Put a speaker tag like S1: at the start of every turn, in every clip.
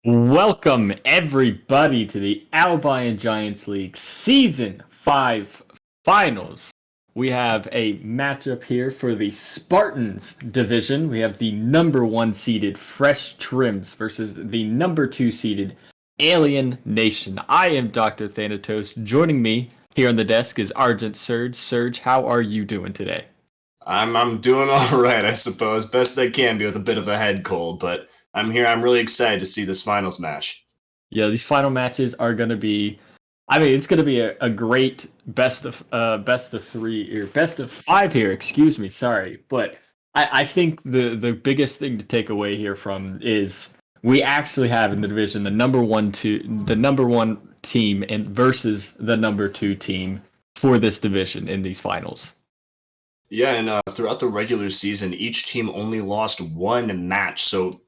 S1: Welcome, everybody, to the Albion Giants League Season 5 Finals. We have a matchup here for the Spartans division. We have the number 1 seeded Fresh Trims versus the number 2 seeded Alien Nation. I am Dr. Thanatos. Joining me here on the desk is Argent Surge. Surge, how are you doing today?
S2: I'm doing all right, I suppose. Best I can be with a bit of a head cold, but I'm here. I'm really excited to see this finals match.
S1: Yeah, these final matches are going to be. It's going to be a great best of 3 or best of 5 here. Excuse me, sorry, but I think the biggest thing to take away here from is we actually have in the division the number one team and versus the number 2 team for this division in these finals.
S2: Yeah, and throughout the regular season, each team only lost one match. So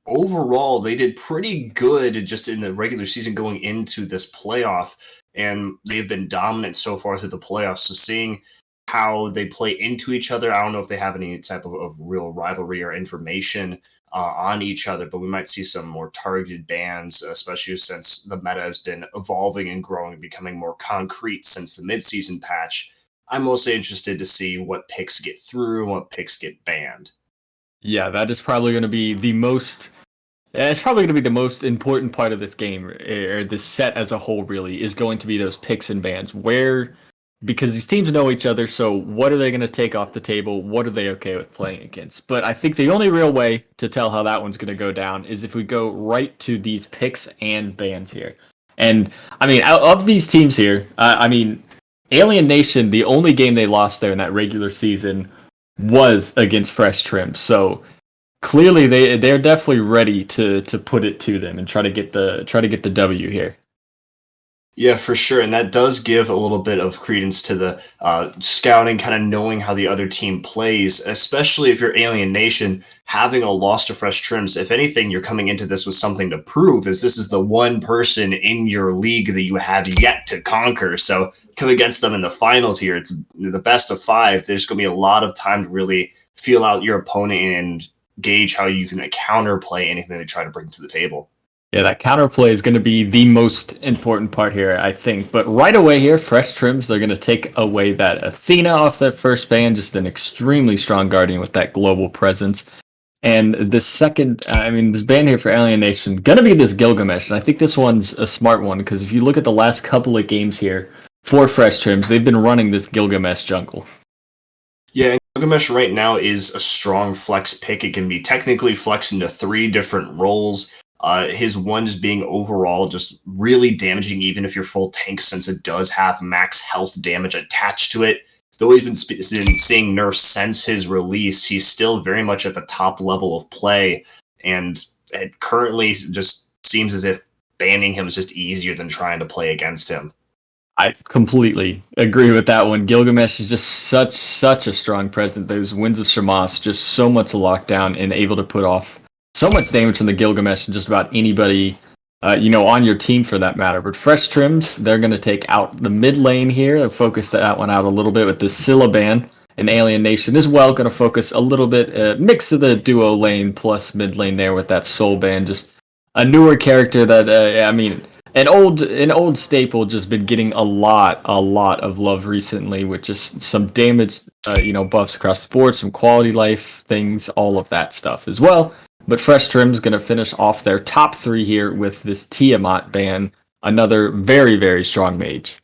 S2: overall, they did pretty good just in the regular season going into this playoff, and they've been dominant so far through the playoffs. So seeing how they play into each other, I don't know if they have any type of real rivalry or information on each other, but we might see some more targeted bans, especially since the meta has been evolving and growing and becoming more concrete since the midseason patch. I'm mostly interested to see what picks get through and what picks get banned.
S1: Yeah, that is probably going to be the most. It's probably going to be the most important part of this game, or this set as a whole. Really, is going to be those picks and bans. Because these teams know each other, so what are they going to take off the table? What are they okay with playing against? But I think the only real way to tell how that one's going to go down is if we go right to these picks and bans here. And out of these teams here, Alien Nation, the only game they lost there in that regular season was against Fresh Trim. So clearly they're definitely ready to put it to them and try to get the W here.
S2: Yeah, for sure. And that does give a little bit of credence to the scouting, kind of knowing how the other team plays, especially if you're Alien Nation, having a loss to Fresh Trims. If anything, you're coming into this with something to prove, as this is the one person in your league that you have yet to conquer. So come against them in the finals here. It's the best of 5. There's going to be a lot of time to really feel out your opponent and gauge how you can counterplay anything they try to bring to the table.
S1: Yeah, that counterplay is going to be the most important part here, I think. But right away here, Fresh Trims, they're going to take away that Athena off that first ban, just an extremely strong Guardian with that global presence. And the second, this ban here for Alien Nation, going to be this Gilgamesh. And I think this one's a smart one, because if you look at the last couple of games here for Fresh Trims, they've been running this Gilgamesh jungle.
S2: Yeah, and Gilgamesh right now is a strong flex pick. It can be technically flexed into 3 different roles. His one just being overall just really damaging, even if you're full tank, since it does have max health damage attached to it. Though he's been seeing nerfs since his release, he's still very much at the top level of play, and it currently just seems as if banning him is just easier than trying to play against him.
S1: I completely agree with that one. Gilgamesh is just such a strong presence. Those Winds of Shamas, just so much lockdown and able to put off so much damage from the Gilgamesh and just about anybody, on your team for that matter. But Fresh Trims, they're going to take out the mid lane here. They'll focus that one out a little bit with the Scylla ban. And Alien Nation as well, going to focus a little bit, mix of the duo lane plus mid lane there with that Soul ban. Just a newer character that, an old staple, just been getting a lot of love recently with just some damage, buffs across the board, some quality life things, all of that stuff as well. But Fresh Trim's going to finish off their top 3 here with this Tiamat ban, another very, very strong mage.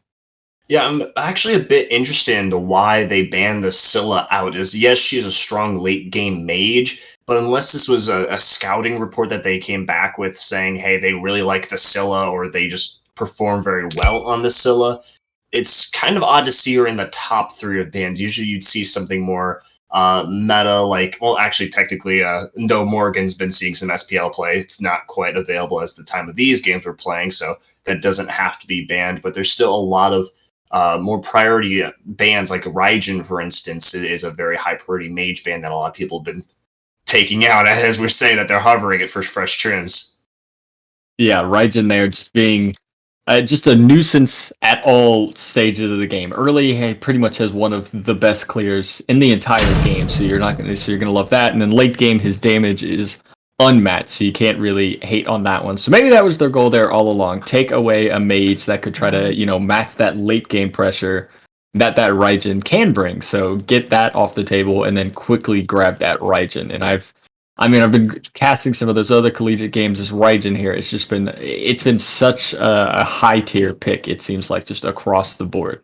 S2: Yeah, I'm actually a bit interested into why they banned the Scylla out. Is yes, she's a strong late game mage, but unless this was a scouting report that they came back with saying, hey, they really like the Scylla or they just perform very well on the Scylla, it's kind of odd to see her in the top 3 of bans. Usually you'd see something more meta, like, well, actually, technically, though Morgan's been seeing some SPL play, it's not quite available as the time of these games we're playing, so that doesn't have to be banned, but there's still a lot of more priority bans, like Raijin, for instance, is a very high priority mage ban that a lot of people have been taking out, as we're saying that they're hovering it for Fresh Trims.
S1: Yeah, Raijin there just being just a nuisance at all stages of the game. Early, he pretty much has one of the best clears in the entire game, so you're gonna love that. And then late game, his damage is unmatched, so you can't really hate on that one. So maybe that was their goal there all along. Take away a mage that could try to, match that late game pressure that Raijin can bring. So get that off the table and then quickly grab that Raijin. And I've been casting some of those other collegiate games as Raijin here. It's been such a high tier pick, it seems like, just across the board.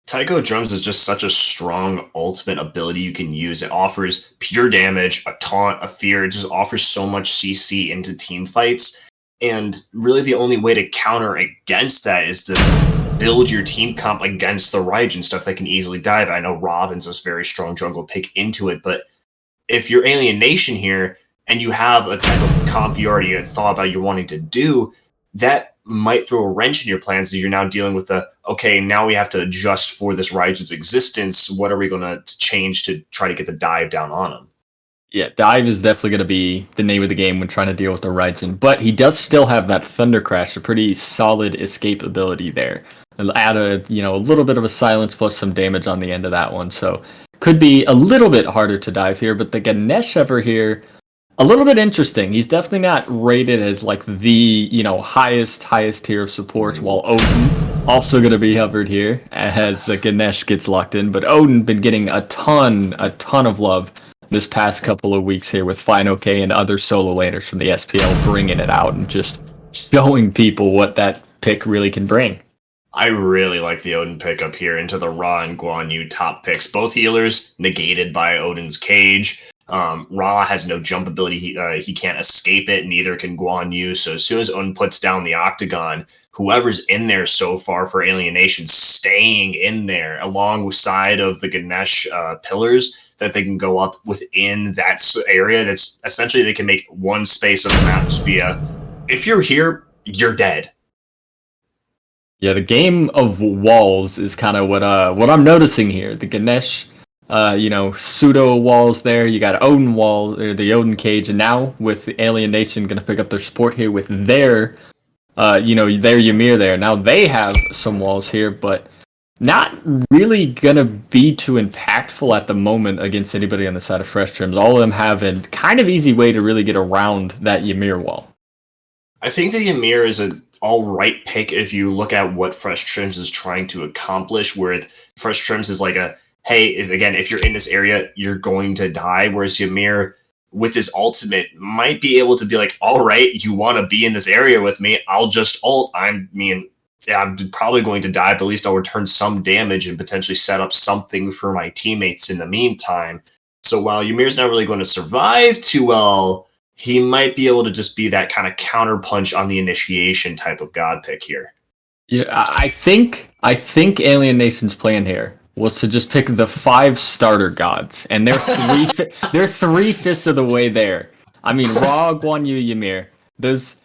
S2: Taiko Drums is just such a strong ultimate ability you can use. It offers pure damage, a taunt, a fear. It just offers so much CC into team fights. And really, the only way to counter against that is to build your team comp against the Raijin stuff that can easily dive. I know Robin's a very strong jungle pick into it, but if you're Alienation here and you have a type of comp you already thought about you're wanting to do, that might throw a wrench in your plans as you're now dealing with okay, now we have to adjust for this Raijin's existence. What are we going to change to try to get the dive down on him?
S1: Yeah, dive is definitely going to be the name of the game when trying to deal with the Raijin, but he does still have that Thunder Crash, a pretty solid escape ability there. Add a little bit of a silence plus some damage on the end of that one, so could be a little bit harder to dive here. But the Ganesh over here, a little bit interesting. He's definitely not rated as like the highest tier of support, while Odin also going to be hovered here as the Ganesh gets locked in. But Odin been getting a ton of love this past couple of weeks here with Fine OK and other solo laners from the SPL bringing it out and just showing people what that pick really can bring.
S2: I really like the Odin pickup here into the Ra and Guan Yu top picks. Both healers negated by Odin's cage. Ra has no jump ability. He can't escape it. Neither can Guan Yu. So as soon as Odin puts down the Octagon, whoever's in there so far for Alienation, staying in there alongside of the Ganesh pillars that they can go up within that area. That's essentially they can make one space of the map just be if you're here, you're dead.
S1: Yeah, the game of walls is kind of what I'm noticing here. The Ganesh, pseudo walls there. You got Odin wall, or the Odin cage, and now with the Alienation going to pick up their support here with their, their Ymir there. Now they have some walls here, but not really gonna be too impactful at the moment against anybody on the side of Fresh Trims. All of them have a kind of easy way to really get around that Ymir wall.
S2: I think the Ymir is an all right pick if you look at what Fresh Trims is trying to accomplish, where Fresh Trims is like hey, if you're in this area, you're going to die, whereas Ymir, with his ultimate, might be able to be like, all right, you want to be in this area with me, I'll just ult. I'm probably going to die, but at least I'll return some damage and potentially set up something for my teammates in the meantime. So while Ymir's not really going to survive too well, he might be able to just be that kind of counterpunch on the initiation type of god pick here.
S1: Yeah, I think Alienation's plan here was to just pick the 5 starter gods, and they're they're 3/5 of the way there. I mean, Ra, Guan Yu, Ymir. That's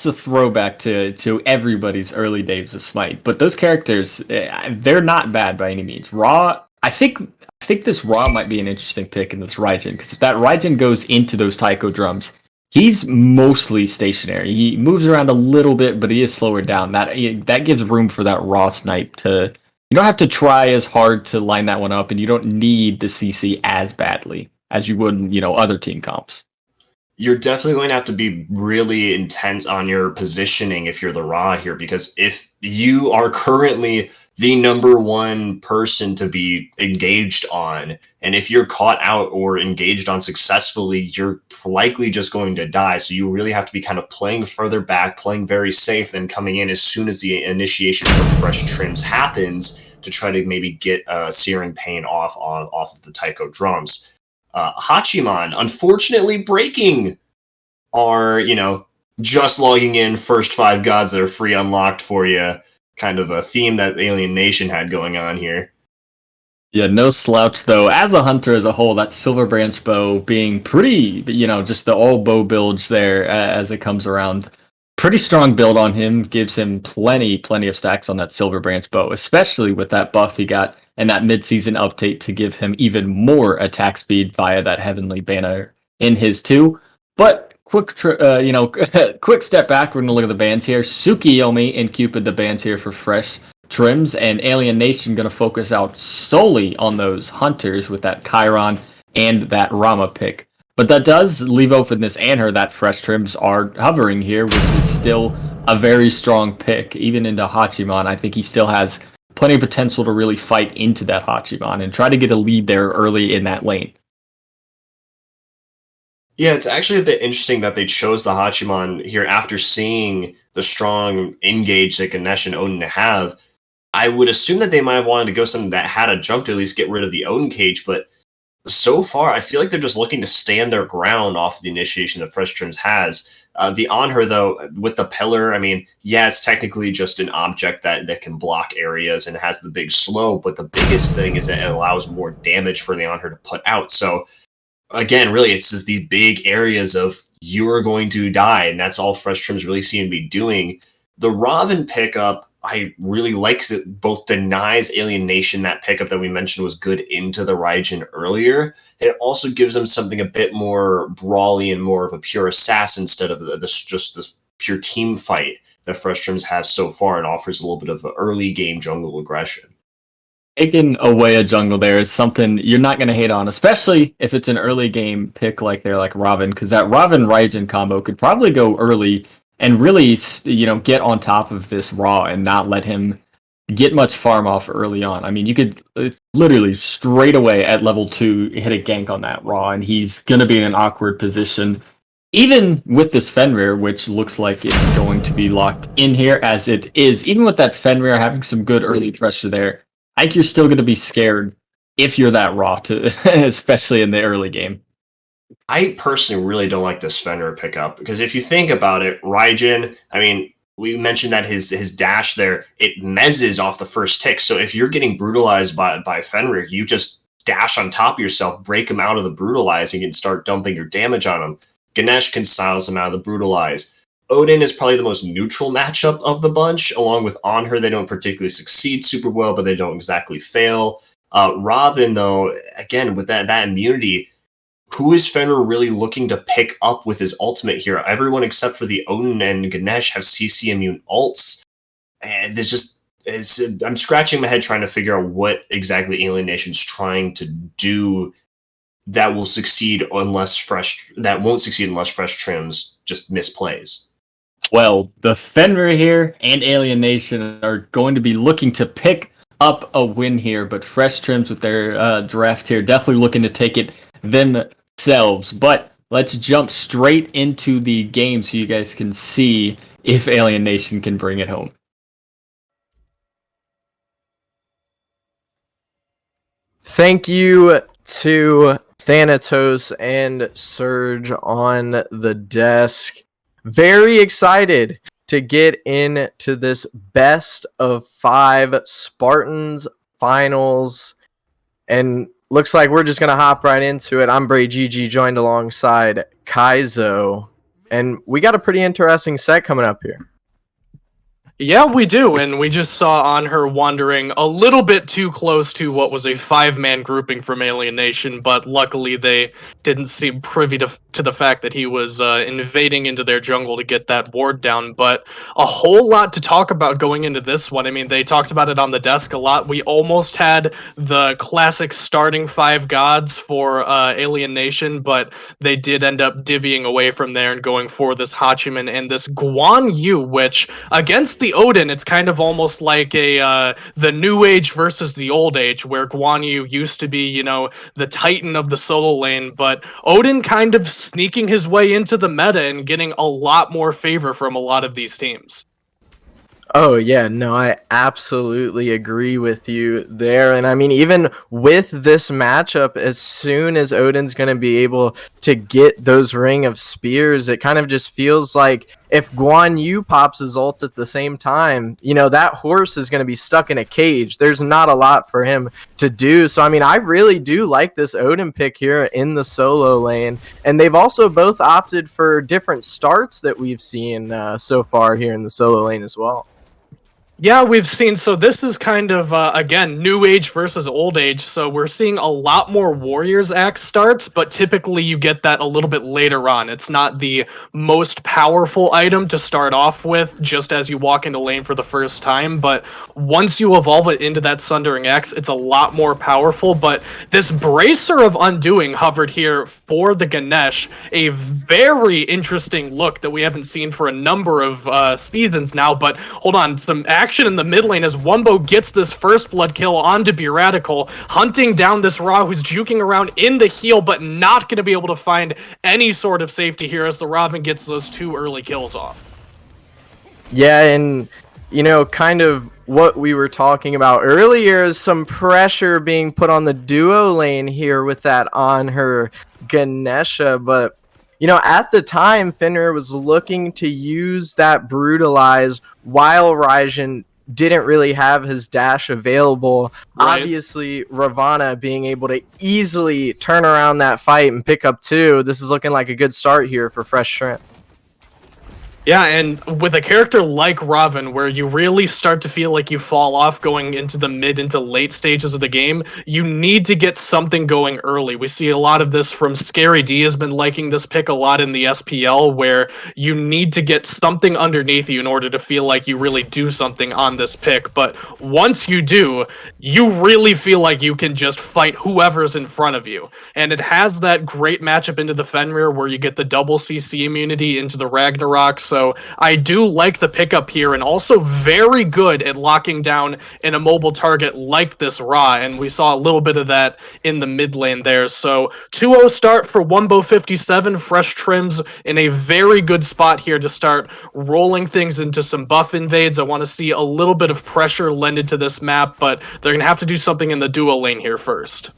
S1: a throwback to everybody's early days of Smite. But those characters, they're not bad by any means. Ra, I think this Ra might be an interesting pick in this Raijin, because if that Raijin goes into those Taiko drums, he's mostly stationary. He moves around a little bit, but he is slower down. That gives room for that Ra snipe to. You don't have to try as hard to line that one up, and you don't need the CC as badly as you would in, other team comps.
S2: You're definitely going to have to be really intense on your positioning if you're the Ra here, because if you are currently the number one person to be engaged on, and if you're caught out or engaged on successfully, you're likely just going to die. So you really have to be kind of playing further back, playing very safe, then coming in as soon as the initiation for Fresh Trims happens to try to maybe get Searing Pain off of the Taiko drums. Hachiman, unfortunately, breaking our, just logging in first 5 gods that are free unlocked for you, kind of a theme that Alienation had going on here.
S1: Yeah, no slouch, though. As a hunter as a whole, that Silver Branch bow being pretty, just the all bow builds there as it comes around. Pretty strong build on him, gives him plenty of stacks on that Silver Branch bow, especially with that buff he got and that mid-season update to give him even more attack speed via that Heavenly Banner in his too. But quick step back, we're going to look at the bans here. Tsukiyomi and Cupid, the bans here for Fresh Trims, and Alienation going to focus out solely on those hunters with that Chiron and that Rama pick. But that does leave open this Anher that Fresh Trims are hovering here, which is still a very strong pick. Even into Hachiman, I think he still has plenty of potential to really fight into that Hachiman and try to get a lead there early in that lane.
S2: Yeah, it's actually a bit interesting that they chose the Hachiman here after seeing the strong engage that Ganesh and Odin have. I would assume that they might have wanted to go something that had a jump to at least get rid of the Odin cage, but so far, I feel like they're just looking to stand their ground off of the initiation that Fresh Trims has. The Anher, though, with the pillar, I mean, yeah, it's technically just an object that can block areas and has the big slope, but the biggest thing is that it allows more damage for the Anher to put out. So, again, really, it's just these big areas of you're going to die, and that's all Fresh Trims really seem to be doing. The Raven pickup, I really like, because it both denies Alienation. That pickup that we mentioned was good into the Raijin earlier, and it also gives them something a bit more brawly and more of a pure assassin instead of this pure team fight that Fresh Trims have so far, and offers a little bit of early game jungle aggression.
S1: Taking away a jungle there is something you're not going to hate on, especially if it's an early game pick like Raven, because that Raven Raijin combo could probably go early and really, get on top of this Raw and not let him get much farm off early on. I mean, you could literally straight away at level 2 hit a gank on that Raw, and he's going to be in an awkward position. Even with this Fenrir, which looks like it's going to be locked in here as it is, even with that Fenrir having some good early pressure there, I think you're still going to be scared if you're that Raw, especially in the early game.
S2: I personally really don't like this Fenrir pickup, because if you think about it, Raijin, I mean, we mentioned that his dash there, it mezzes off the first tick. So if you're getting brutalized by Fenrir, you just dash on top of yourself, break him out of the brutalizing, and start dumping your damage on him. Ganesh can silence him out of the brutalize. Odin is probably the most neutral matchup of the bunch, along with Anher. They don't particularly succeed super well, but they don't exactly fail. Raven, though, again, with that immunity, who is Fenrir really looking to pick up with his ultimate here? Everyone except for the Odin and Ganesh have CC immune ults. And there's just, I'm scratching my head trying to figure out what exactly Alienation's trying to do that won't succeed unless Fresh Trims just misplays.
S1: Well, the Fenrir here and Alienation are going to be looking to pick up a win here, but Fresh Trims with their draft here definitely looking to take it themselves. But let's jump straight into the game so you guys can see if Alienation can bring it home.
S3: Thank you to Thanatos and Surge on the desk. Very excited to get into this best of 5 Spartans finals. And looks like we're just going to hop right into it. I'm Bray GG, joined alongside Kaizo. And we got a pretty interesting set coming up here.
S4: Yeah, we do, and we just saw Anher wandering a little bit too close to what was a 5-man grouping from Alienation, but luckily they didn't seem privy to the fact that he was invading into their jungle to get that ward down. But a whole lot to talk about going into this one. I mean, they talked about it on the desk a lot. We almost had the classic starting 5 gods for Alienation, but they did end up divvying away from there and going for this Hachiman and this Guan Yu, which, against the Odin, it's kind of almost like the new age versus the old age, where Guan Yu used to be, the titan of the solo lane, but Odin kind of sneaking his way into the meta and getting a lot more favor from a lot of these teams.
S3: Oh, yeah, no, I absolutely agree with you there. And I mean, even with this matchup, as soon as Odin's going to be able to get those Ring of Spears, it kind of just feels like if Guan Yu pops his ult at the same time, that horse is going to be stuck in a cage. There's not a lot for him to do. So, I mean, I really do like this Odin pick here in the solo lane. And they've also both opted for different starts that we've seen so far here in the solo lane as well.
S4: Yeah, we've seen. So this is kind of again new age versus old age. So we're seeing a lot more Warriors Axe starts, but typically you get that a little bit later on. It's not the most powerful item to start off with, just as you walk into lane for the first time. But once you evolve it into that Sundering Axe, it's a lot more powerful. But this Bracer of Undoing hovered here for the Ganesh, a very interesting look that we haven't seen for a number of seasons now. But hold on, some action in the mid lane as Wumbo gets this first blood kill onto Buratical, hunting down this Ra who's juking around in the heel, but not going to be able to find any sort of safety here as the Robin gets those 2 early kills off.
S3: Yeah, and kind of what we were talking about earlier is some pressure being put on the duo lane here with that on her Ganesha, but at the time, Fenrir was looking to use that Brutalize while Raijin didn't really have his dash available.
S4: Right.
S3: Obviously, Ravana being able to easily turn around that fight and pick up 2. This is looking like a good start here for Fresh Shrimp.
S4: Yeah, and with a character like Raven, where you really start to feel like you fall off going into the mid into late stages of the game, you need to get something going early. We see a lot of this from Scary D has been liking this pick a lot in the SPL, where you need to get something underneath you in order to feel like you really do something on this pick. But once you do, you really feel like you can just fight whoever's in front of you. And it has that great matchup into the Fenrir where you get the double CC immunity into the Ragnarok. So I do like the pickup here, and also very good at locking down an immobile target like this Ra, and we saw a little bit of that in the mid lane there. So 2-0 start for Wumbo 57. Fresh Trims in a very good spot here to start rolling things into some buff invades. I want to see a little bit of pressure lended to this map, but they're going to have to do something in the duo lane here first.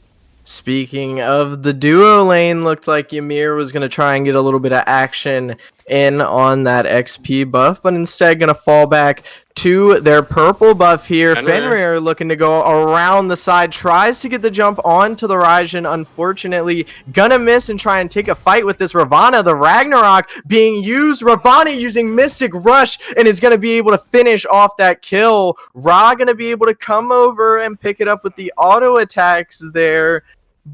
S3: Speaking of the duo lane, looked like Ymir was going to try and get a little bit of action in on that XP buff, but instead going to fall back to their purple buff here. Fenrir looking to go around the side, tries to get the jump onto the Raijin, unfortunately gonna miss and try and take a fight with this Ravana. The Ragnarok being used, Ravana using Mystic Rush, and is gonna be able to finish off that kill. Ra gonna be able to come over and pick it up with the auto attacks there.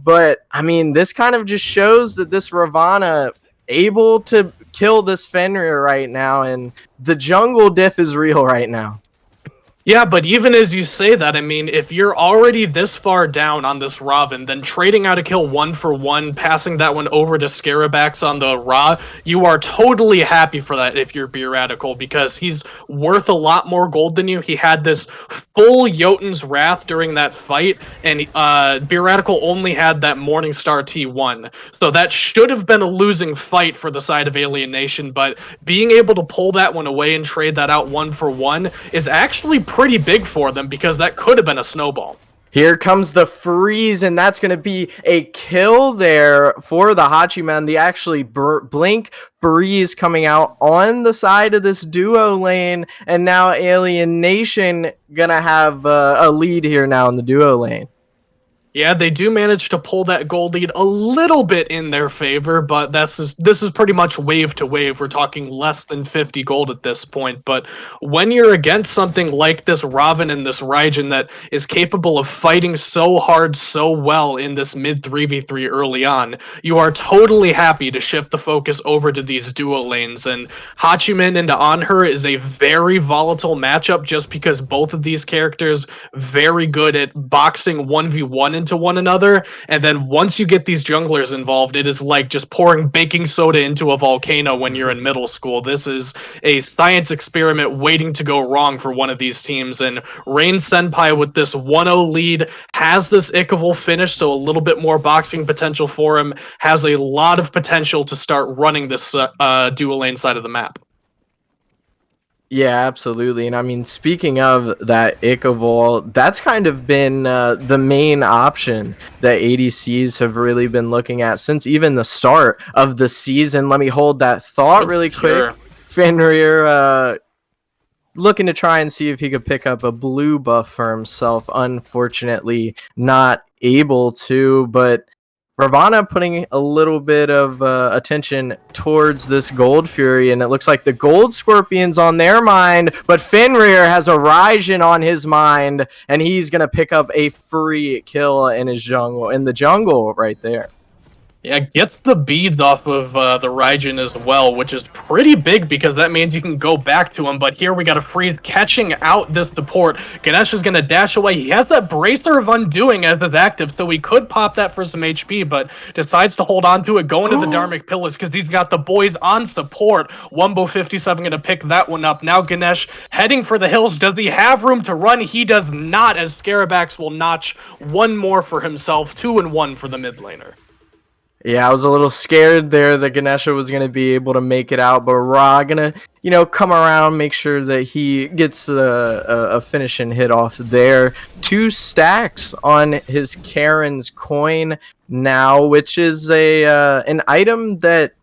S3: But I mean, this kind of just shows that this Ravana able to kill this Fenrir right now, and the jungle diff is real right now.
S4: Yeah, but even as you say that, I mean, if you're already this far down on this Raven, then trading out a kill 1-for-1, passing that one over to Scarabax on the Ra, you are totally happy for that if you're Buratical, because he's worth a lot more gold than you. He had this full Jotun's Wrath during that fight, and Buratical only had that Morningstar T1. So that should have been a losing fight for the side of Alien Nation, but being able to pull that one away and trade that out 1-for-1 is actually pretty big for them, because that could have been a snowball.
S3: Here comes the freeze, and that's going to be a kill there for the Hachiman. The actually blink freeze coming out on the side of this duo lane, and now Alien Nation going to have a lead here now in the duo lane.
S4: Yeah, they do manage to pull that gold lead a little bit in their favor, but this is pretty much wave to wave. We're talking less than 50 gold at this point. But when you're against something like this Raven and this Raijin that is capable of fighting so hard, so well in this mid 3v3 early on, you are totally happy to shift the focus over to these duo lanes. And Hachiman into Anhur is a very volatile matchup, just because both of these characters very good at boxing 1v1 into one another, and then once you get these junglers involved, it is like just pouring baking soda into a volcano when you're in middle school. This is a science experiment waiting to go wrong for one of these teams, and Rain Senpai with this 1-0 lead has this Ichaival finish, so a little bit more boxing potential for him, has a lot of potential to start running this dual lane side of the map.
S3: Yeah, absolutely. And I mean, speaking of that Ichaival, that's kind of been the main option that ADCs have really been looking at since even the start of the season. Let me hold that thought really quick. Fenrir looking to try and see if he could pick up a blue buff for himself. Unfortunately, not able to, but Ravana putting a little bit of attention towards this Gold Fury, and it looks like the Gold Scorpion's on their mind, but Fenrir has a Raijin on his mind, and he's going to pick up a free kill in the jungle right there.
S4: Yeah, gets the beads off of the Raijin as well, which is pretty big because that means you can go back to him. But here we got a freeze catching out this support. Ganesh is going to dash away. He has that Bracer of Undoing as his active, so he could pop that for some HP, but decides to hold on to it, going to the Dharmic Pillars because he's got the boys on support. Wumbo57 going to pick that one up. Now Ganesh heading for the hills. Does he have room to run? He does not, as Scarabax will notch one more for himself. 2-1 for the mid laner.
S3: Yeah, I was a little scared there that Ganesha was going to be able to make it out, but Ra going to, come around, make sure that he gets a finishing hit off there. 2 stacks on his Karen's coin now, which is an item that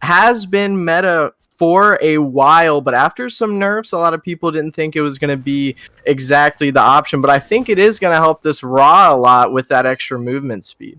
S3: has been meta for a while, but after some nerfs, a lot of people didn't think it was going to be exactly the option, but I think it is going to help this Ra a lot with that extra movement speed.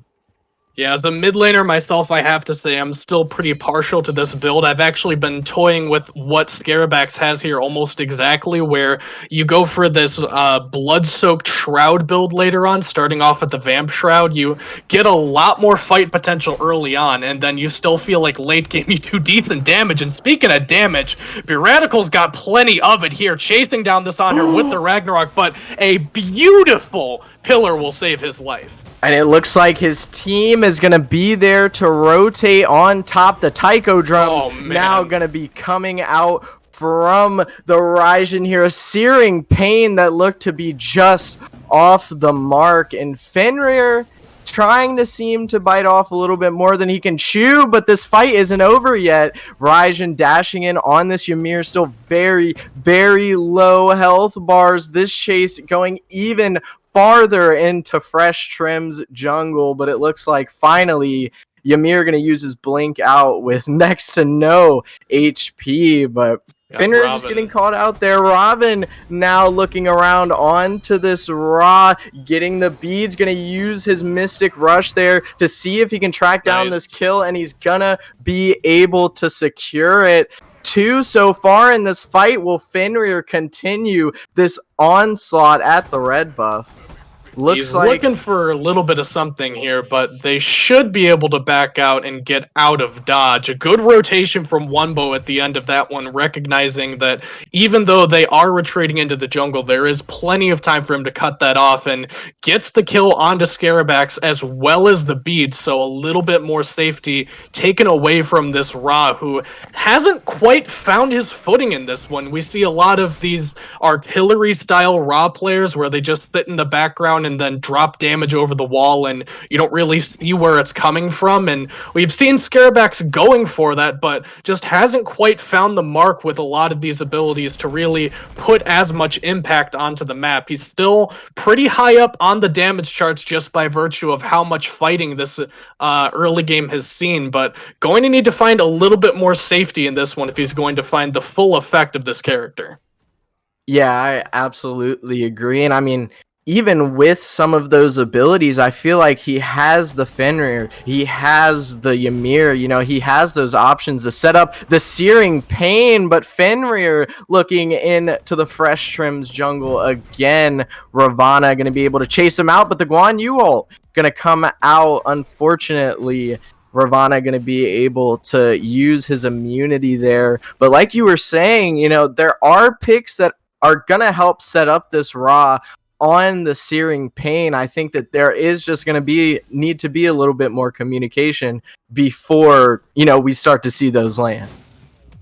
S4: Yeah, as a mid laner myself, I have to say I'm still pretty partial to this build. I've actually been toying with what Scarabax has here almost exactly, where you go for this blood-soaked Shroud build later on, starting off at the Vamp Shroud. You get a lot more fight potential early on, and then you still feel like late game you do decent damage. And speaking of damage, Beradical's got plenty of it here, chasing down this on her with the Ragnarok, but a beautiful pillar will save his life.
S3: And it looks like his team is going to be there to rotate on top. The Taiko drums now going to be coming out from the Raijin here. A searing pain that looked to be just off the mark. And Fenrir trying to seem to bite off a little bit more than he can chew, but this fight isn't over yet. Raijin dashing in on this Ymir, still very, very low health bars. This chase going even farther into Fresh Trim's jungle, but it looks like finally Ymir going to use his blink out with next to no HP, but Fenrir just getting caught out there. Robin now looking around onto this Ra, getting the beads, going to use his Mystic Rush there to see if he can track down this kill, and he's going to be able to secure it. 2 so far in this fight. Will Fenrir continue this onslaught at the red buff?
S4: He's looking for a little bit of something here, but they should be able to back out and get out of dodge. A good rotation from Wumbo at the end of that one, recognizing that even though they are retreating into the jungle, there is plenty of time for him to cut that off, and gets the kill onto Scarabax as well as the beads, so a little bit more safety taken away from this Ra, who hasn't quite found his footing in this one. We see a lot of these artillery-style Ra players where they just sit in the background and then drop damage over the wall, and you don't really see where it's coming from. And we've seen Scarabax going for that, but just hasn't quite found the mark with a lot of these abilities to really put as much impact onto the map. He's still pretty high up on the damage charts just by virtue of how much fighting this early game has seen, but going to need to find a little bit more safety in this one if he's going to find the full effect of this character.
S3: Yeah, I absolutely agree. And I mean, even with some of those abilities, I feel like he has the Fenrir, he has the Ymir, he has those options to set up the Searing Pain, but Fenrir looking into the Fresh Trim's jungle again. Ravana going to be able to chase him out, but the Guan Yu ult going to come out, unfortunately. Ravana going to be able to use his immunity there. But like you were saying, there are picks that are going to help set up this Ra on the Searing Pain. I think that there is just going to need to be a little bit more communication before, we start to see those land.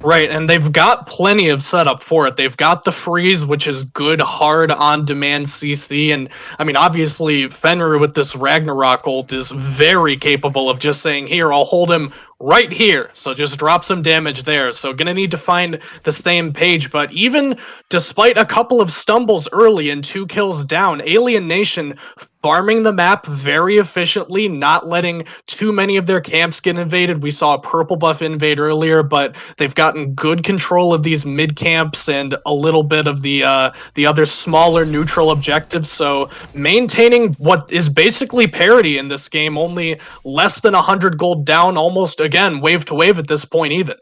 S4: Right, and they've got plenty of setup for it. They've got the freeze, which is good, hard, on-demand CC, and, I mean, obviously, Fenrir with this Ragnarok ult is very capable of just saying, here, I'll hold him right here, so just drop some damage there. So gonna need to find the same page, but even despite a couple of stumbles early and 2 kills down, Alien Nation farming the map very efficiently, not letting too many of their camps get invaded. We saw a purple buff invade earlier, but they've gotten good control of these mid camps and a little bit of the other smaller neutral objectives. So maintaining what is basically parity in this game, only less than 100 gold down, almost again wave to wave at this point even.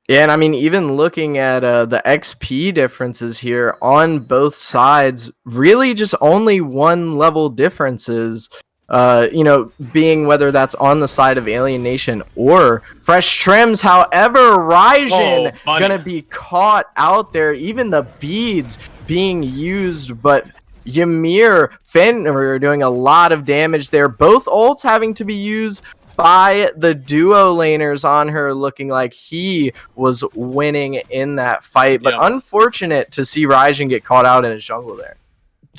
S3: Yeah, and I mean, even looking at the XP differences here on both sides, really just only one level differences. Being whether that's on the side of Alien Nation or Fresh Trims. However, Raijin gonna be caught out there. Even the beads being used, but Ymir, Fenrir doing a lot of damage there. Both ults having to be used by the duo laners on her, looking like he was winning in that fight. But unfortunate to see Raijin get caught out in his jungle there.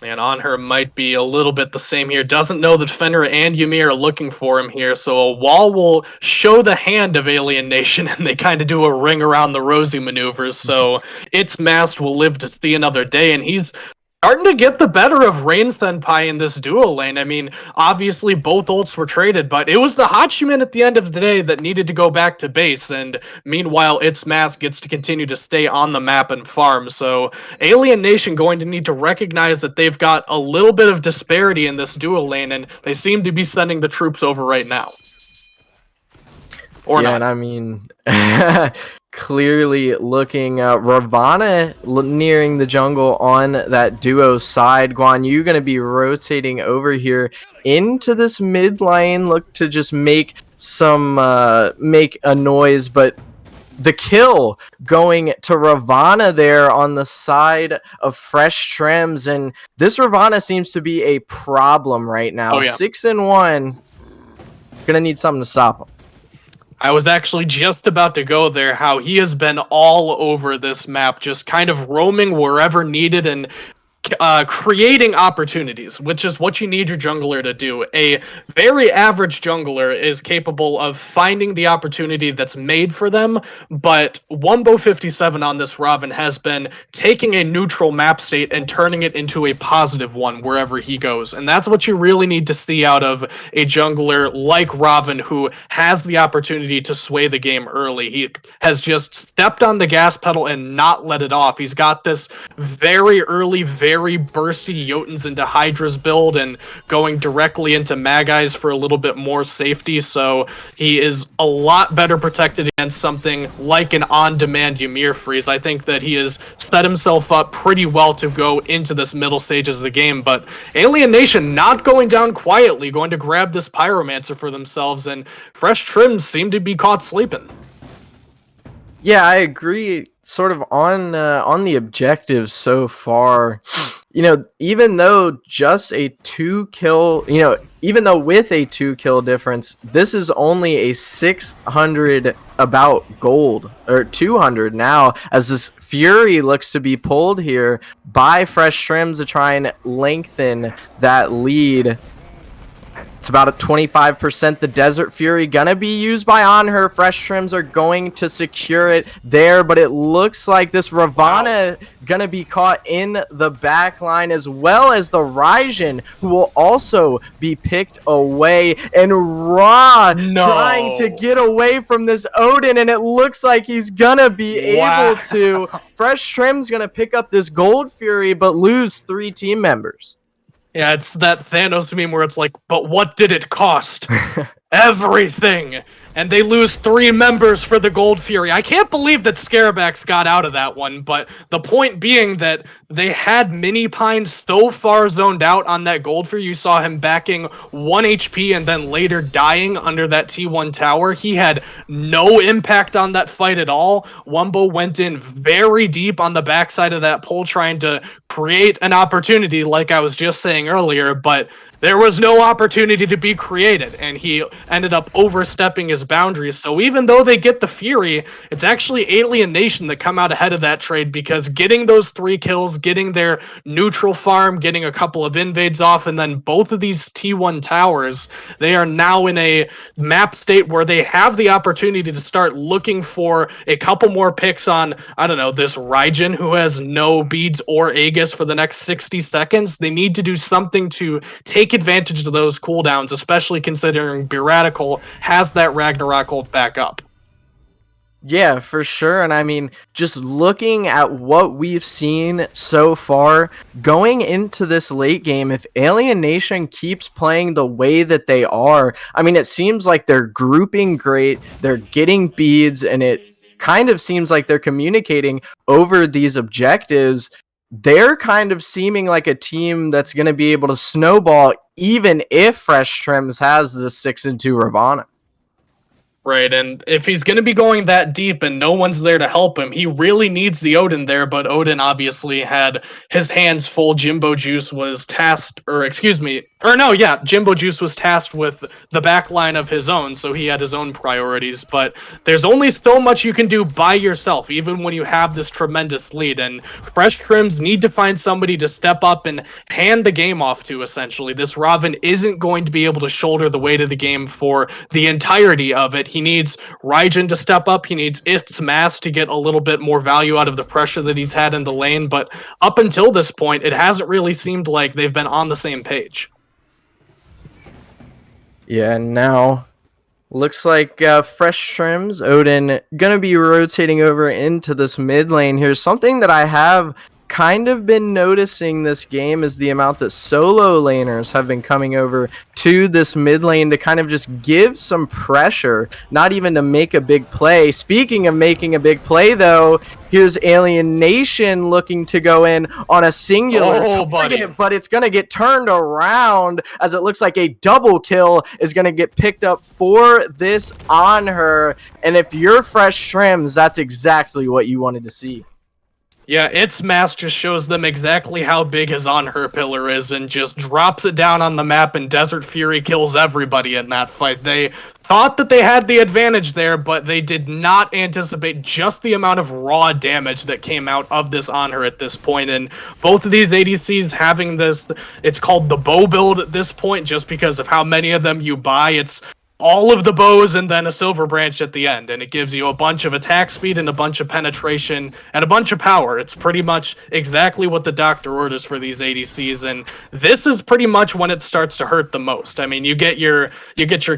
S4: And on her might be a little bit the same here. Doesn't know that Fenrir and Ymir are looking for him here, so a wall will show the hand of Alien Nation, and they kind of do a ring around the rosy maneuvers, so its mast will live to see another day, and he's starting to get the better of Rain Senpai in this duo lane. I mean, obviously both ults were traded, but it was the Hachiman at the end of the day that needed to go back to base, and meanwhile, its mask gets to continue to stay on the map and farm. So Alien Nation going to need to recognize that they've got a little bit of disparity in this duo lane, and they seem to be sending the troops over right now. Or not.
S3: And I mean, clearly looking Ravana nearing the jungle on that duo side. Guan Yu going to be rotating over here into this mid lane, look to just make a noise, but the kill going to Ravana there on the side of Fresh Trims, and this Ravana seems to be a problem right now. 6-1, gonna need something to stop him.
S4: I was actually just about to go there, how he has been all over this map, just kind of roaming wherever needed and creating opportunities, which is what you need your jungler to do. A very average jungler is capable of finding the opportunity that's made for them, but Wumbo57 on this Raven has been taking a neutral map state and turning it into a positive one wherever he goes. And that's what you really need to see out of a jungler like Raven, who has the opportunity to sway the game early. He has just stepped on the gas pedal and not let it off. He's got this very early, very bursty Jotuns into Hydra's build and going directly into Magai's for a little bit more safety, so he is a lot better protected against something like an on-demand Ymir freeze. I think that he has set himself up pretty well to go into this middle stages of the game, but Alien Nation not going down quietly, going to grab this Pyromancer for themselves, and Fresh Trims seem to be caught sleeping.
S3: Yeah, I agree sort of on the objectives so far. Even though just a 2-kill, even though with a 2-kill difference, this is only a 600 about gold, or 200 now, as this Fury looks to be pulled here by Fresh Trims to try and lengthen that lead. It's about a 25%. The Desert Fury gonna be used by On Her. Fresh Trims are going to secure it there, but it looks like this Ravana gonna be caught in the back line, as well as the Raijin, who will also be picked away. And Ra trying to get away from this Odin, and it looks like he's gonna be able to. Fresh Trims gonna pick up this Gold Fury, but lose 3 team members.
S4: Yeah, it's that Thanos meme where it's like, but what did it cost? Everything! And they lose 3 members for the Gold Fury. I can't believe that Scarabax got out of that one, but the point being that they had Mini Pine so far zoned out on that Gold Fury. You saw him backing 1 HP and then later dying under that T1 tower. He had no impact on that fight at all. Wumbo went in very deep on the backside of that pole trying to create an opportunity, like I was just saying earlier, but there was no opportunity to be created, and he ended up overstepping his boundaries. So even though they get the Fury, it's actually Alien Nation that come out ahead of that trade, because getting those 3 kills, getting their neutral farm, getting a couple of invades off, and then both of these T1 towers, they are now in a map state where they have the opportunity to start looking for a couple more picks on, I don't know, this Raijin who has no beads or Aegis for the next 60 seconds. They need to do something to take advantage of those cooldowns, especially considering Biradical has that Ragnarok ult back up.
S3: Yeah, for sure. And I mean, just looking at what we've seen so far, going into this late game, if Alien Nation keeps playing the way that they are, I mean, it seems like they're grouping great, they're getting beads, and it kind of seems like they're communicating over these objectives. They're kind of seeming like a team that's going to be able to snowball even if Fresh Trims has the 6-2 Ravana.
S4: Right, and if he's going to be going that deep and no one's there to help him, he really needs the Odin there, but Odin obviously had his hands full. Jimbo Juice was tasked, Jimbo Juice was tasked with the backline of his own, so he had his own priorities, but there's only so much you can do by yourself, even when you have this tremendous lead, and Fresh Trims need to find somebody to step up and hand the game off to, essentially. This Raven isn't going to be able to shoulder the weight of the game for the entirety of it. He needs Raijin to step up. He needs Its Mass to get a little bit more value out of the pressure that he's had in the lane. But up until this point, it hasn't really seemed like they've been on the same page.
S3: Yeah, now looks like Fresh Trims, Odin, gonna be rotating over into this mid lane here. Something that I have kind of been noticing this game is the amount that solo laners have been coming over to this mid lane to kind of just give some pressure, not even to make a big play. Speaking of making a big play, though, here's Alien Nation looking to go in on a singular target, but it's going to get turned around as it looks like a double kill is going to get picked up for this on her. And if you're Fresh Trims, that's exactly what you wanted to see.
S4: Yeah, Its Mass just shows them exactly how big his on-her pillar is and just drops it down on the map, and Desert Fury kills everybody in that fight. They thought that they had the advantage there, but they did not anticipate just the amount of raw damage that came out of this on-her at this point. And both of these ADCs having this, it's called the bow build at this point just because of how many of them you buy. It's all of the bows and then a silver branch at the end, and it gives you a bunch of attack speed and a bunch of penetration and a bunch of power. It's pretty much exactly what the doctor orders for these ADCs, and this is pretty much when it starts to hurt the most. I mean, you get your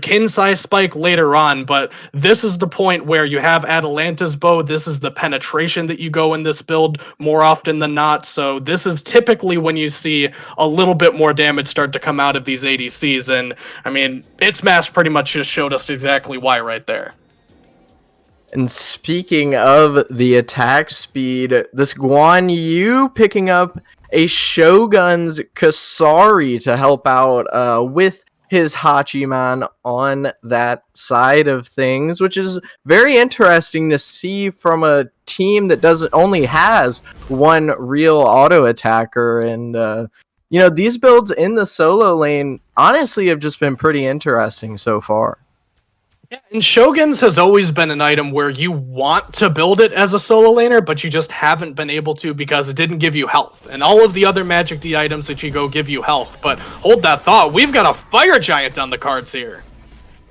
S4: kin size spike later on, but this is the point where you have Atalanta's bow. This is the penetration that you go in this build more often than not, so this is typically when you see a little bit more damage start to come out of these ADCs, and I mean, Its Mass pretty much just showed us exactly why right there.
S3: And speaking of the attack speed, this Guan Yu picking up a Shogun's Kasari to help out with his Hachiman on that side of things, which is very interesting to see from a team that doesn't only has one real auto attacker. And you know, these builds in the solo lane honestly have just been pretty interesting so far.
S4: Yeah, and Shogun's has always been an item where you want to build it as a solo laner, but you just haven't been able to because it didn't give you health. And all of the other Magic D items that you go give you health. But hold that thought, we've got a Fire Giant on the cards here.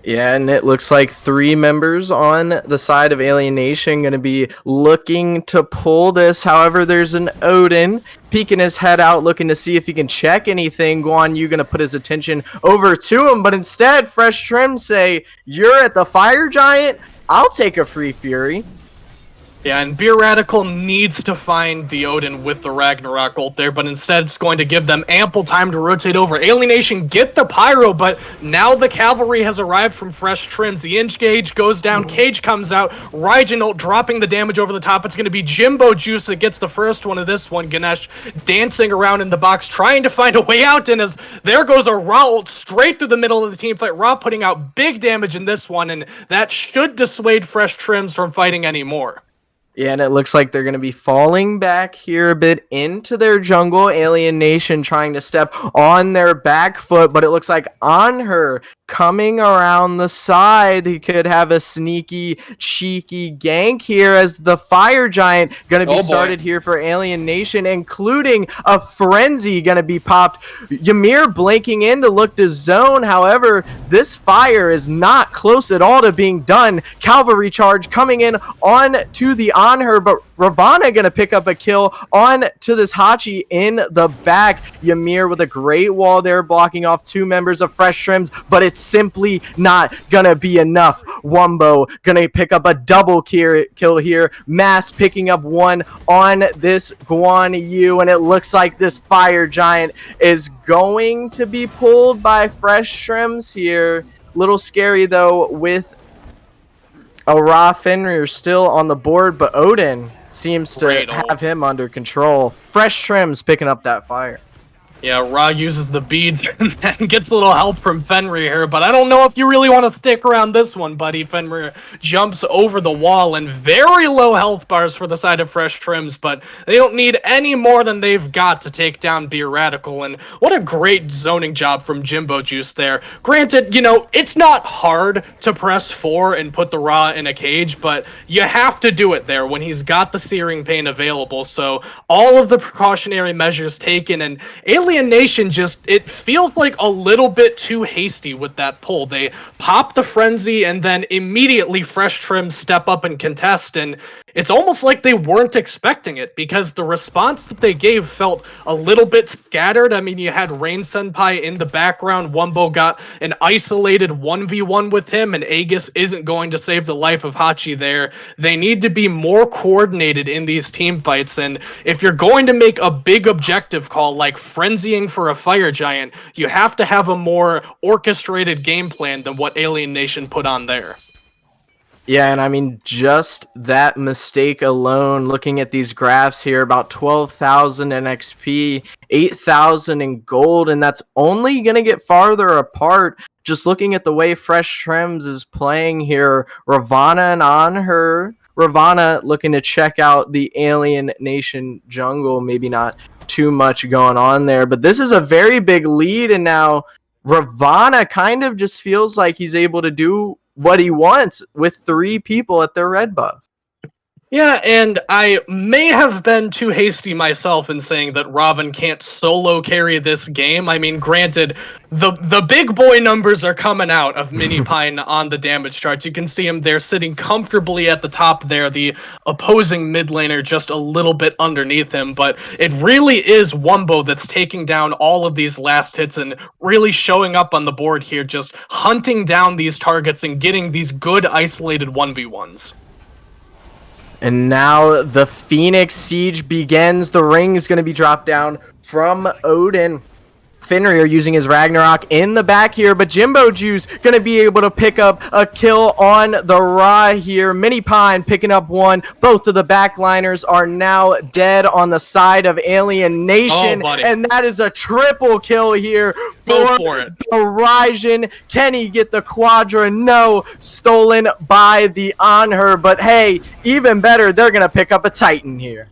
S3: Yeah, and it looks like 3 members on the side of Alien Nation going to be looking to pull this. However, there's an Odin peeking his head out, looking to see if he can check anything. Guan Yu going to put his attention over to him, but instead, Fresh Trim say, "You're at the Fire Giant? I'll take a free Fury."
S4: Yeah, and Beer Radical needs to find the Odin with the Ragnarok ult there, but instead it's going to give them ample time to rotate over. Alien Nation get the Pyro, but now the Cavalry has arrived from Fresh Trims. The Inch Gauge goes down, Cage comes out, Raijin ult dropping the damage over the top. It's going to be Jimbo Juice that gets the first one of this one. Ganesh dancing around in the box, trying to find a way out, and as there goes a Ra ult straight through the middle of the team fight. Ra putting out big damage in this one, and that should dissuade Fresh Trims from fighting anymore.
S3: Yeah, and it looks like they're going to be falling back here a bit into their jungle. Alien Nation trying to step on their back foot, but it looks like on her coming around the side, he could have a sneaky, cheeky gank here as the Fire Giant going to be started here for Alien Nation, including a Frenzy going to be popped. Ymir blinking in to look to zone. However, this fire is not close at all to being done. Cavalry charge coming in on to the on her, but Ravana gonna pick up a kill on to this Hachi in the back. Ymir with a great wall there, blocking off 2 members of Fresh Trims, but it's simply not gonna be enough. Wumbo gonna pick up a double kill here. Mass picking up 1 on this Guan Yu, and it looks like this Fire Giant is going to be pulled by Fresh Trims here. Little scary though with Ra Fenrir still on the board, but Odin seems to have him under control. Fresh Trims picking up that fire.
S4: Yeah, Ra uses the beads and gets a little help from Fenrir here, but I don't know if you really want to stick around this one, buddy. Fenrir jumps over the wall, and very low health bars for the side of Fresh Trims, but they don't need any more than they've got to take down Beer Radical, and what a great zoning job from Jimbo Juice there. Granted, you know, it's not hard to press 4 and put the Ra in a cage, but you have to do it there when he's got the Searing Pain available, so all of the precautionary measures taken, and Alien Nation just, it feels like a little bit too hasty with that pull. They pop the frenzy and then immediately Fresh Trims step up and contest, and it's almost like they weren't expecting it because the response that they gave felt a little bit scattered. I mean, you had Rain Senpai in the background. Wumbo got an isolated 1v1 with him, and Aegis isn't going to save the life of Hachi there. They need to be more coordinated in these team fights, and if you're going to make a big objective call like frenzying for a Fire Giant, you have to have a more orchestrated game plan than what Alien Nation put on there.
S3: Yeah, and I mean, just that mistake alone, looking at these graphs here, about 12,000 in XP, 8,000 in gold, and that's only going to get farther apart. Just looking at the way Fresh Trims is playing here, Ravana and on her. Ravana looking to check out the Alien Nation jungle, maybe not too much going on there, but this is a very big lead, and now Ravana kind of just feels like he's able to do what he wants with 3 people at their red buff.
S4: Yeah, and I may have been too hasty myself in saying that Raven can't solo carry this game. I mean, granted, the big boy numbers are coming out of Mini Pine on the damage charts. You can see him there sitting comfortably at the top there, the opposing mid laner just a little bit underneath him, but it really is Wumbo that's taking down all of these last hits and really showing up on the board here, just hunting down these targets and getting these good isolated 1v1s.
S3: And now the Phoenix Siege begins. The ring is going to be dropped down from Odin. Fenrir using his Ragnarok in the back here, but Jimbo Juice going to be able to pick up a kill on the Ra here. Mini Pine picking up 1. Both of the backliners are now dead on the side of Alien Nation, and that is a triple kill here for the Ryzen. Can he get the Quadra? No, stolen by the Onher, but hey, even better, they're going to pick up a Titan here.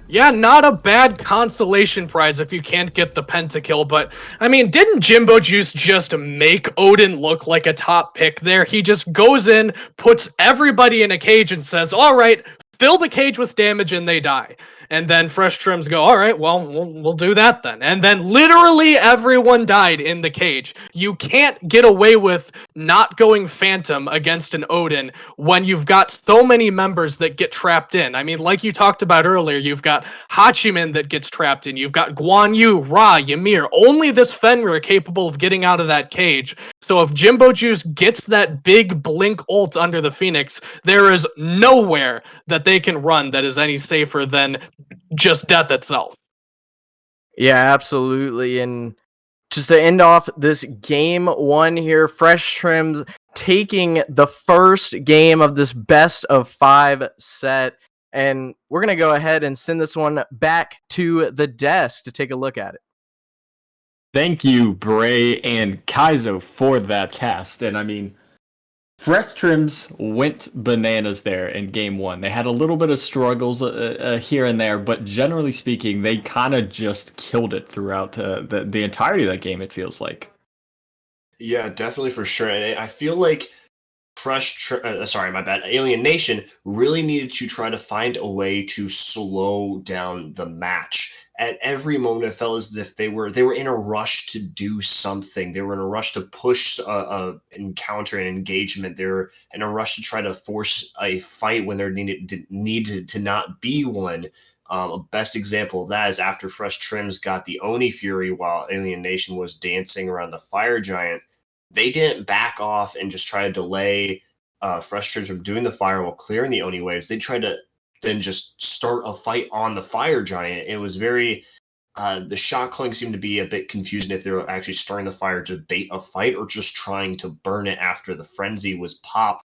S4: Yeah, not a bad consolation prize if you can't get the pentakill, but, I mean, didn't Jimbo Juice just make Odin look like a top pick there? He just goes in, puts everybody in a cage and says, all right, fill the cage with damage and they die. And then Fresh Trims go, all right, well, we'll do that then. And then literally everyone died in the cage. You can't get away with not going Phantom against an Odin when you've got so many members that get trapped in. I mean, like you talked about earlier, you've got Hachiman that gets trapped in. You've got Guan Yu, Ra, Ymir. Only this Fenrir capable of getting out of that cage. So if Jimbo Juice gets that big blink ult under the Phoenix, there is nowhere that they can run that is any safer than just death itself.
S3: Yeah, absolutely. And just to end off this game 1 here, Fresh Trims taking the first game of this best of 5 set. And we're going to go ahead and send this one back to the desk to take a look at it.
S1: Thank you, Bray and Kaizo, for that cast. And I mean, Fresh Trims went bananas there in game one. They had a little bit of struggles here and there, but generally speaking, they kind of just killed it throughout the entirety of that game, it feels like.
S2: Yeah, definitely for sure. And I feel like sorry, my bad. Alien Nation really needed to try to find a way to slow down the match. At every moment, it felt as if they were in a rush to do something. They were in a rush to push a encounter and engagement. They were in a rush to try to force a fight when there needed to not be one. A best example of that is after Fresh Trims got the Oni Fury while Alien Nation was dancing around the Fire Giant. They didn't back off and just try to delay Fresh Trims from doing the fire while clearing the Oni waves. They tried to then just start a fight on the Fire Giant. It was very the shot calling seemed to be a bit confusing if they were actually starting the fire to bait a fight or just trying to burn it after the frenzy was popped.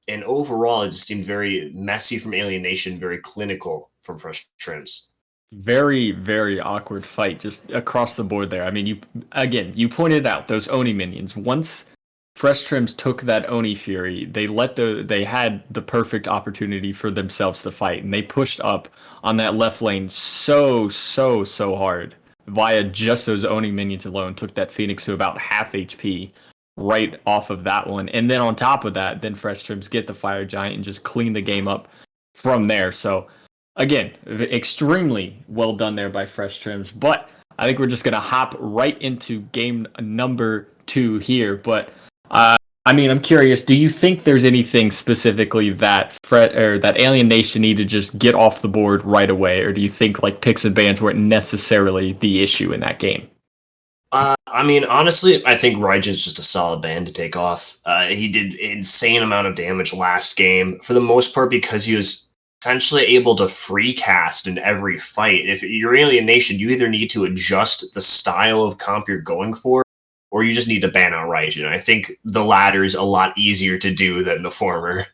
S2: And overall, it just seemed very messy from Alien Nation, very clinical from Fresh Trims.
S1: Very, very awkward fight just across the board there. I mean, you pointed out those Oni minions. Once Fresh Trims took that Oni Fury, they had the perfect opportunity for themselves to fight, and they pushed up on that left lane so hard via just those Oni minions alone. Took that Phoenix to about half HP right off of that one, and then on top of that, then Fresh Trims get the Fire Giant and just clean the game up from there. So again, extremely well done there by Fresh Trims, but I think we're just going to hop right into game number 2 here. But, I mean, I'm curious, do you think there's anything specifically that that Alien Nation need to just get off the board right away, or do you think, like, picks and bans weren't necessarily the issue in that game?
S2: I mean, honestly, I think Raijin's just a solid ban to take off. He did insane amount of damage last game, for the most part because he was essentially able to free cast in every fight. If you're Alien Nation, you either need to adjust the style of comp you're going for, or you just need to ban out Raijin. I think the latter is a lot easier to do than the former.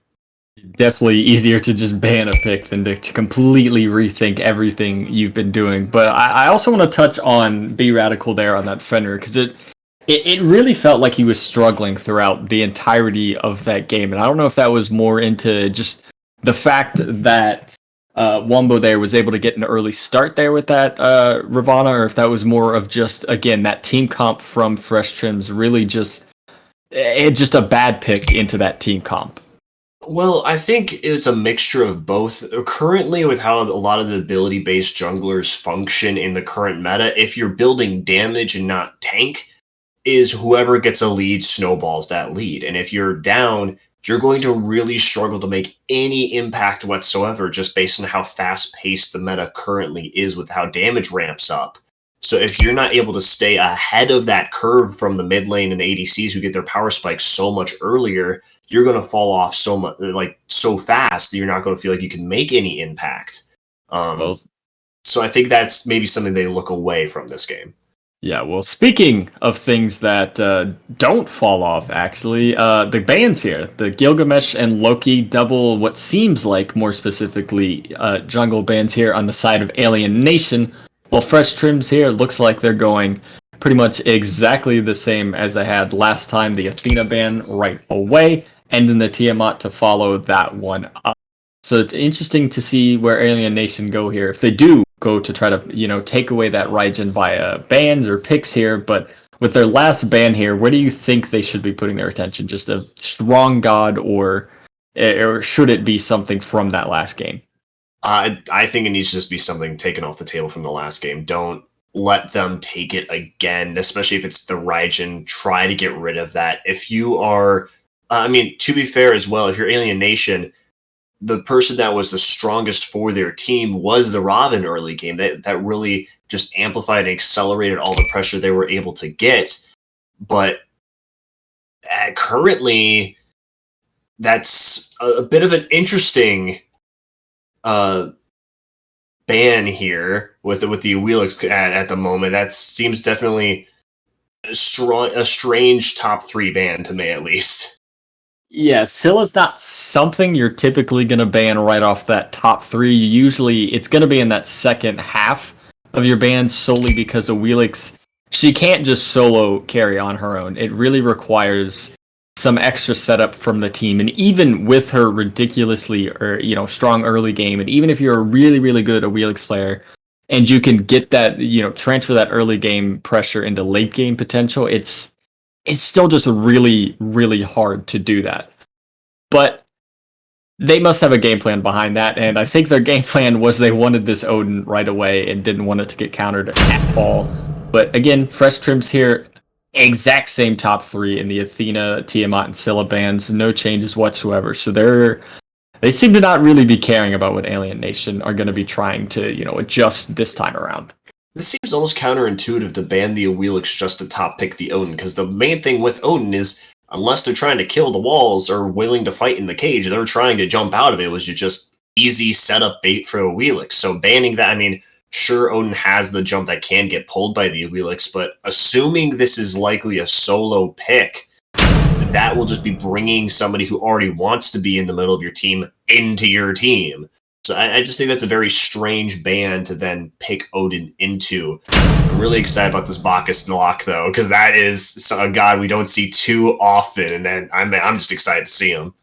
S1: Definitely easier to just ban a pick than to completely rethink everything you've been doing. But I also want to touch on B Radical there on that Fenrir, because it really felt like he was struggling throughout the entirety of that game. And I don't know if that was more into just the fact that Wombo there was able to get an early start there with that Ravana, or if that was more of just, again, that team comp from Fresh Trims really just a bad pick into that team comp.
S2: Well, I think it's a mixture of both. Currently, with how a lot of the ability-based junglers function in the current meta, if you're building damage and not tank, is whoever gets a lead snowballs that lead. And if you're down, you're going to really struggle to make any impact whatsoever just based on how fast-paced the meta currently is with how damage ramps up. So if you're not able to stay ahead of that curve from the mid lane and ADCs who get their power spikes so much earlier, you're going to fall off so fast that you're not going to feel like you can make any impact. So I think that's maybe something they look away from this game.
S1: Yeah, well, speaking of things that don't fall off, actually, the bans here, the Gilgamesh and Loki double what seems like, more specifically, jungle bans here on the side of Alien Nation. Well, Fresh Trims here looks like they're going pretty much exactly the same as I had last time. The Athena ban right away, and then the Tiamat to follow that one up. So it's interesting to see where Alien Nation go here. If they do go to try to, take away that Raijin via bans or picks here, but with their last ban here, where do you think they should be putting their attention? Just a strong god, or should it be something from that last game?
S2: I think it needs to just be something taken off the table from the last game. Don't let them take it again, especially if it's the Raijin. Try to get rid of that. If you are, to be fair as well, if you're Alien Nation, the person that was the strongest for their team was the Raven early game. That really just amplified and accelerated all the pressure they were able to get. But currently, that's a bit of an interesting ban here with the Wheelix at the moment. That seems definitely a strange top 3 ban to me, at least.
S1: Yeah, Scylla's not something you're typically going to ban right off that top 3. Usually, it's going to be in that second half of your ban solely because of Wheelix. She can't just solo carry on her own. It really requires some extra setup from the team. And even with her ridiculously, or strong early game, and even if you're a really, really good Awilix player, and you can get that, transfer that early game pressure into late game potential, it's still just really, really hard to do that. But they must have a game plan behind that, and I think their game plan was they wanted this Odin right away and didn't want it to get countered at all. But again, Fresh Trims here, exact same top 3 in the Athena, Tiamat, and Scylla bands, no changes whatsoever. So they seem to not really be caring about what Alien Nation are going to be trying to, adjust this time around.
S2: This seems almost counterintuitive to ban the Awilix just to top pick the Odin, because the main thing with Odin is, unless they're trying to kill the walls or willing to fight in the cage, they're trying to jump out of it, was just easy setup bait for Awilix. So banning that, I mean, sure, Odin has the jump that can get pulled by the Awilix, but assuming this is likely a solo pick, that will just be bringing somebody who already wants to be in the middle of your team into your team. So I just think that's a very strange ban to then pick Odin into. I'm really excited about this Bacchus lock, though, because that is a god we don't see too often, and then I'm just excited to see him.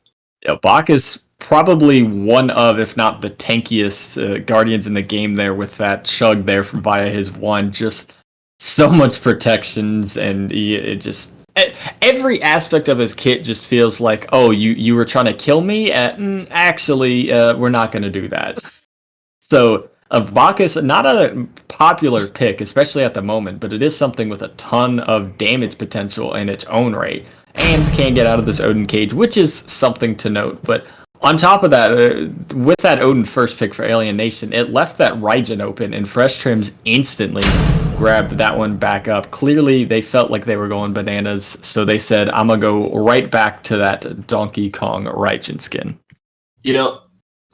S1: Yeah, Bacchus probably one of, if not the tankiest Guardians in the game there, with that chug there from via his one. Just so much protections, and it just... every aspect of his kit just feels like, oh, you were trying to kill me? Actually, we're not going to do that. So, of Bacchus, not a popular pick, especially at the moment, but it is something with a ton of damage potential in its own right, and can get out of this Odin cage, which is something to note. But on top of that, with that Odin first pick for Alien Nation, it left that Raijin open, and Fresh Trims instantly grabbed that one back up. Clearly, they felt like they were going bananas, so they said, I'm going to go right back to that Donkey Kong Raijin skin.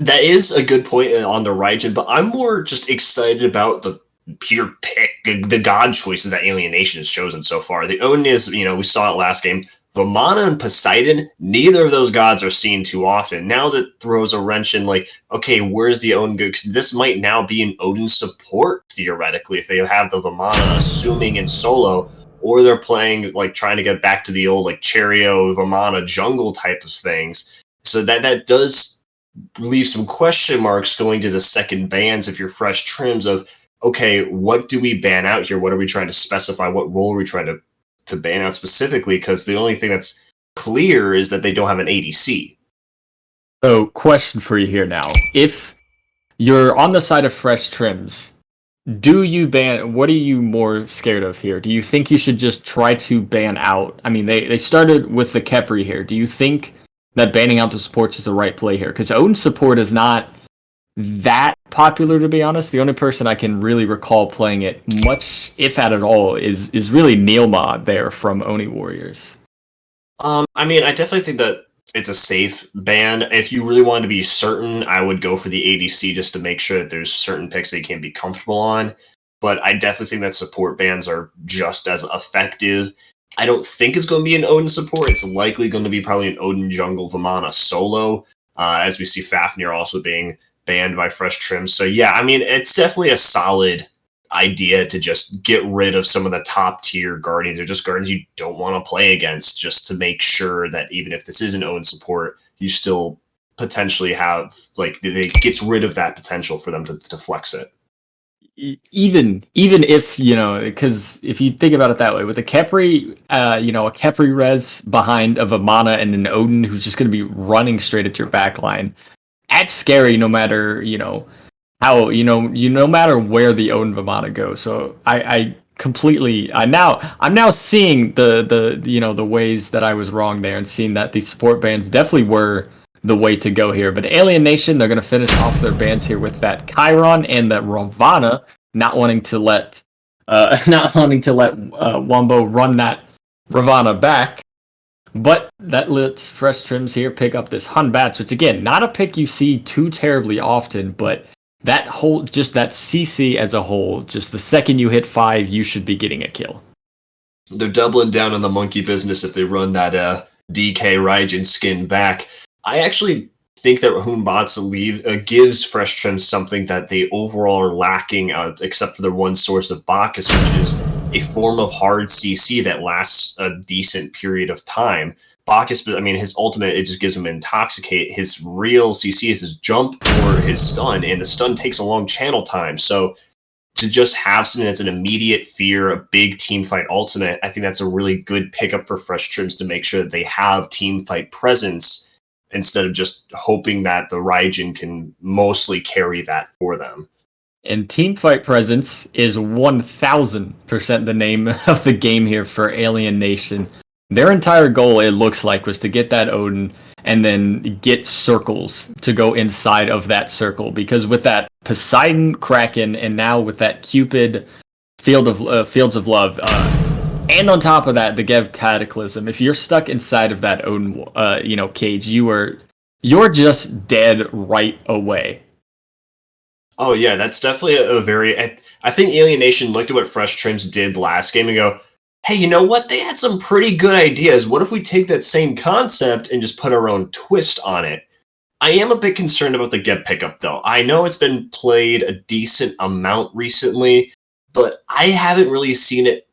S2: That is a good point on the Raijin, but I'm more just excited about the pure pick, the god choices that Alien Nation has chosen so far. The Odin is, we saw it last game. Vamana and Poseidon, neither of those gods are seen too often. Now that throws a wrench in, like, okay, where's the Odin go? Because this might now be an Odin support, theoretically, if they have the Vamana, assuming in solo, or they're playing, like, trying to get back to the old, like, Cherio, Vamana jungle type of things. So that does leave some question marks going to the second bans if you're Fresh Trims of, okay, what do we ban out here? What are we trying to specify? What role are we trying to ban out specifically? Because the only thing that's clear is that they don't have an ADC.
S1: So, question for you here now. If you're on the side of Fresh Trims, do you ban... what are you more scared of here? Do you think you should just try to ban out... I mean, they started with the Khepri here. Do you think that banning out the supports is the right play here? Because Odin support is not that popular, to be honest. The only person I can really recall playing it much, if at all, is really Neilma there from Oni Warriors.
S2: I mean, I definitely think that it's a safe ban. If you really wanted to be certain, I would go for the ADC just to make sure that there's certain picks that you can't be comfortable on. But I definitely think that support bans are just as effective. I don't think it's going to be an Odin support. It's likely going to be probably an Odin jungle Vamana solo, as we see Fafnir also being banned by Fresh Trims. So yeah, I mean, it's definitely a solid idea to just get rid of some of the top tier Guardians, or just Guardians you don't want to play against, just to make sure that even if this is an Odin support, you still potentially have, like, it gets rid of that potential for them to flex it.
S1: Even if, because if you think about it that way, with a Khepri, a Khepri res behind of a Mana and an Odin who's just going to be running straight at your backline, that's scary no matter, how, no matter where the Odin Vamana goes. So I'm now seeing the ways that I was wrong there, and seeing that these support bans definitely were the way to go here. But Alien Nation, they're going to finish off their bans here with that Chiron and that Ravana, not wanting to let Wombo run that Ravana back. But that lets Fresh Trims here pick up this Hun Bats, which again, not a pick you see too terribly often, but that CC as a whole, just the second you hit 5, you should be getting a kill.
S2: They're doubling down on the monkey business if they run that DK Raijin skin back. I actually think that Hun Bats gives Fresh Trims something that they overall are lacking, except for their one source of Bacchus, which is a form of hard CC that lasts a decent period of time. Bacchus, I mean, his ultimate, it just gives him intoxicate. His real CC is his jump or his stun, and the stun takes a long channel time. So to just have something that's an immediate fear, a big team fight ultimate, I think that's a really good pickup for Fresh Trims to make sure that they have team fight presence instead of just hoping that the Raijin can mostly carry that for them.
S1: And team fight presence is 1000% the name of the game here for Alien Nation. Their entire goal, it looks like, was to get that Odin and then get circles to go inside of that circle. Because with that Poseidon, Kraken, and now with that Cupid Fields of Love, and on top of that, the Gev Cataclysm, if you're stuck inside of that Odin, cage, you're just dead right away.
S2: Oh yeah, that's definitely a very. I think Alien Nation looked at what Fresh Trims did last game and go, hey, you know what? They had some pretty good ideas. What if we take that same concept and just put our own twist on it? I am a bit concerned about the get pickup, though. I know it's been played a decent amount recently, but I haven't really seen it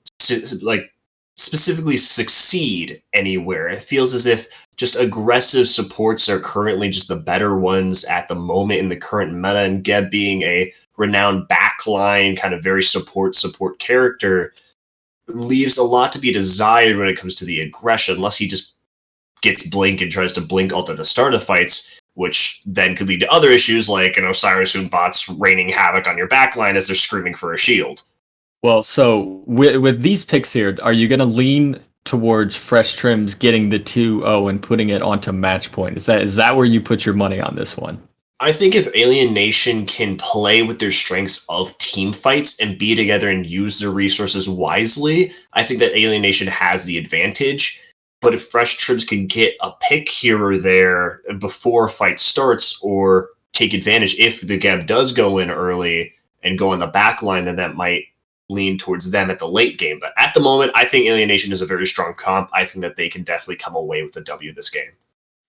S2: specifically succeed anywhere. It feels as if just aggressive supports are currently just the better ones at the moment in the current meta, and Geb being a renowned backline, kind of very support character, leaves a lot to be desired when it comes to the aggression, unless he just gets blink and tries to blink ult at the start of fights, which then could lead to other issues like an Osiris bots raining havoc on your backline as they're screaming for a shield.
S1: Well, so with these picks here, are you going to lean towards Fresh Trims getting the 2-0 and putting it onto match point? Is that where you put your money on this one?
S2: I think if Alien Nation can play with their strengths of team fights and be together and use their resources wisely, I think that Alien Nation has the advantage. But if Fresh Trims can get a pick here or there before a fight starts, or take advantage if the Geb does go in early and go on the back line, then that might lean towards them at the late game. But at the moment, I think Alien Nation is a very strong comp. I think that they can definitely come away with a W this game.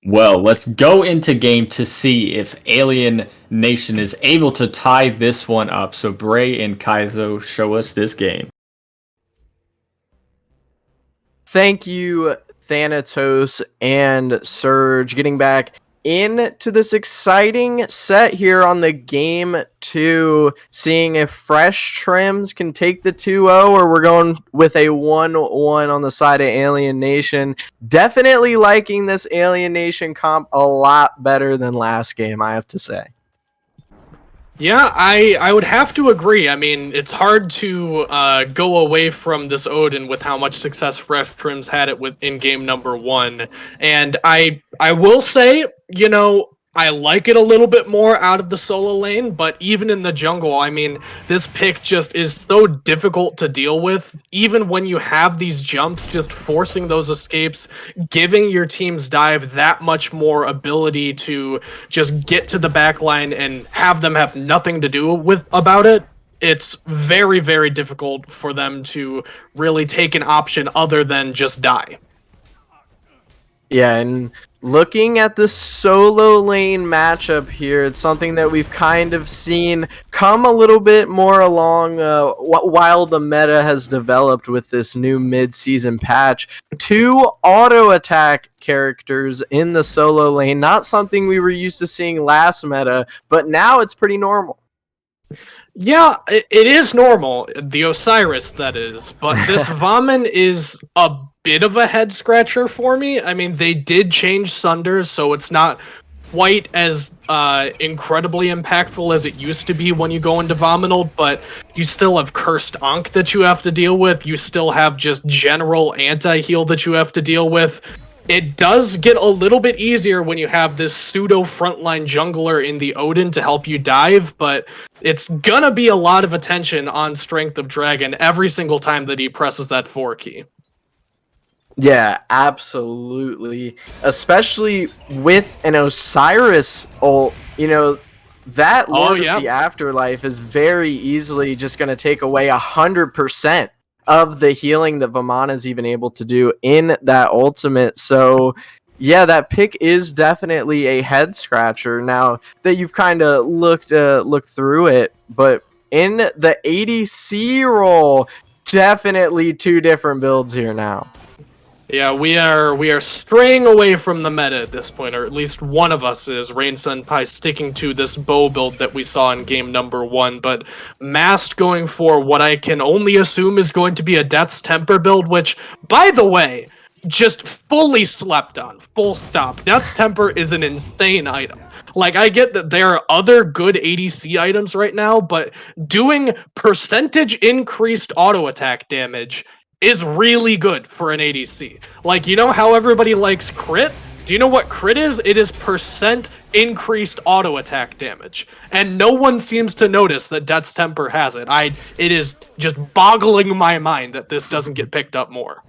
S1: Well, let's go into game to see if Alien Nation is able to tie this one up. So Bray and Kaizo, show us this game.
S3: Thank you, Thanatos and Surge, getting back into this exciting set here on the game 2, seeing if Fresh Trims can take the 2-0, or we're going with a 1-1 on the side of Alien Nation. Definitely liking this Alien Nation comp a lot better than last game, I have to say.
S4: Yeah, I would have to agree. I mean, it's hard to go away from this Odin with how much success Fresh Trims had it in game number 1. And I will say, I like it a little bit more out of the solo lane, but even in the jungle, I mean, this pick just is so difficult to deal with. Even when you have these jumps, just forcing those escapes, giving your team's dive that much more ability to just get to the back line and have them have nothing to do about it. It's very, very difficult for them to really take an option other than just die.
S3: Yeah, and looking at the solo lane matchup here, it's something that we've kind of seen come a little bit more along while the meta has developed with this new mid-season patch. 2 auto attack characters in the solo lane, not something we were used to seeing last meta, but now it's pretty normal.
S4: Yeah, it is normal. The Osiris, that is. But this Vahman is a bit of a head scratcher for me. I mean, they did change Sunder, so it's not quite as incredibly impactful as it used to be when you go into Vominal, but you still have Cursed Ankh that you have to deal with. You still have just general anti-heal that you have to deal with. It does get a little bit easier when you have this pseudo frontline jungler in the Odin to help you dive, but it's gonna be a lot of attention on Strength of Dragon every single time that he presses that 4 key.
S3: Yeah, absolutely. Especially with an Osiris ult, that Lord of the Afterlife is very easily just going to take away 100% of the healing that Vamana is even able to do in that ultimate. So, yeah, that pick is definitely a head scratcher now that you've kind of looked through it. But in the ADC role, definitely two different builds here now.
S4: Yeah, we are straying away from the meta at this point, or at least one of us is. Rain Senpai sticking to this bow build that we saw in game number 1, but Mast going for what I can only assume is going to be a Death's Temper build, which, by the way, just fully slept on. Full stop. Death's Temper is an insane item. Like, I get that there are other good ADC items right now, but doing percentage increased auto attack damage is really good for an ADC. Like, you know how everybody likes crit? Do you know what crit is? It is percent increased auto attack damage. And no one seems to notice that Death's Temper has it. It is just boggling my mind that this doesn't get picked up more.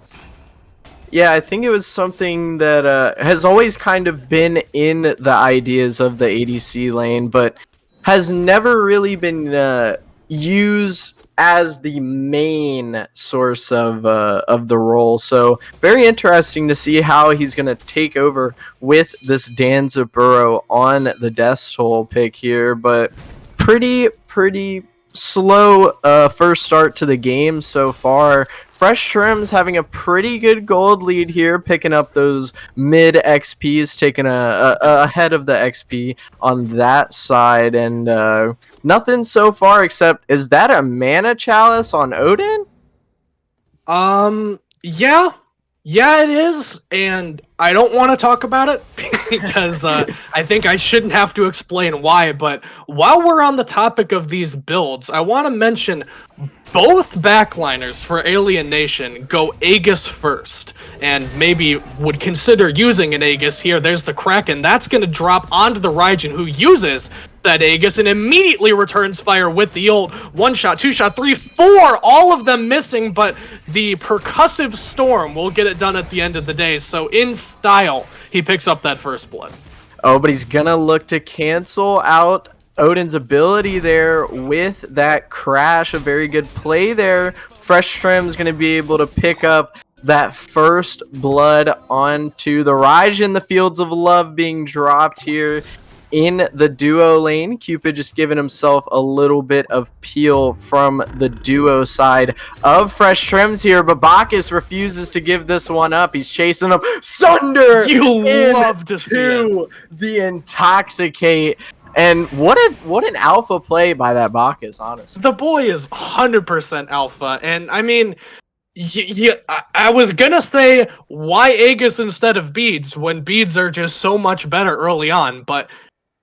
S3: Yeah, I think it was something that has always kind of been in the ideas of the ADC lane, but has never really been used as the main source of the role. So very interesting to see how he's going to take over with this Danza Burrow on the Death Toll pick here, but pretty slow first start to the game so far. Fresh Trims having a pretty good gold lead here, picking up those mid XPs, taking ahead of the XP on that side, and nothing so far except, is that a mana chalice on Odin?
S4: Yeah, it is, and I don't want to talk about it because I think I shouldn't have to explain why, but while we're on the topic of these builds, I want to mention both backliners for Alien Nation go Aegis first, and maybe would consider using an Aegis here. There's the Kraken. That's going to drop onto the Raijin, who uses that Aegis and immediately returns fire with the ult. 1 shot, 2 shot, 3, 4, all of them missing, but the percussive storm will get it done at the end of the day. So in style, he picks up that first blood.
S3: Oh, but he's gonna look to cancel out Odin's ability there with that crash. A very good play there. Fresh Trim's gonna be able to pick up that first blood onto the Raijin. The Fields of Love being dropped here in the duo lane. Cupid just giving himself a little bit of peel from the duo side of Fresh Trims here, but Bacchus refuses to give this one up. He's chasing him. Sunder!
S4: You love to see it.
S3: The Intoxicate. And what an alpha play by that Bacchus, honestly.
S4: The boy is 100% alpha, and I mean, I was gonna say, why Aegis instead of beads when beads are just so much better early on, but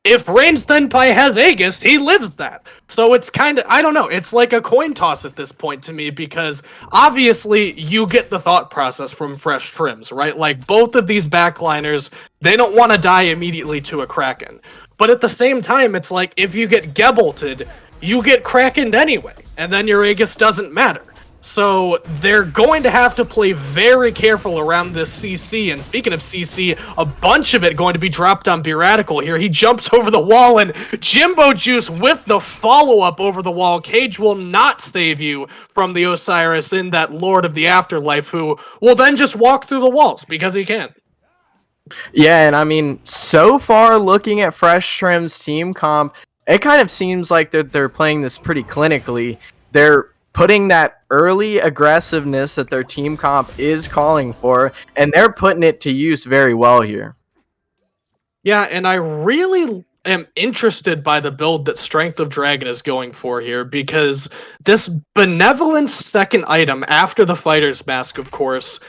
S4: if Rain Senpai has Aegis, he lives that. So it's kind of, I don't know, it's like a coin toss at this point to me, because obviously you get the thought process from Fresh Trims, right? Like, both of these backliners, they don't want to die immediately to a Kraken. But at the same time, it's like, if you get Gebelted, you get Krakened anyway, and then your Aegis doesn't matter. So they're going to have to play very careful around this CC, and speaking of CC, a bunch of it going to be dropped on Biradical here. He jumps over the wall, and Jimbo Juice with the follow-up over the wall. Cage will not save you from the Osiris in that Lord of the Afterlife, who will then just walk through the walls, because he can.
S3: Yeah, and I mean, so far looking at Fresh Trim's team comp, it kind of seems like they're playing this pretty clinically. They're putting that early aggressiveness that their team comp is calling for, and they're putting it to use very well here.
S4: Yeah, and I really am interested by the build that Strength of Dragon is going for here, because this Benevolence second item after the Fighter's Mask, of course,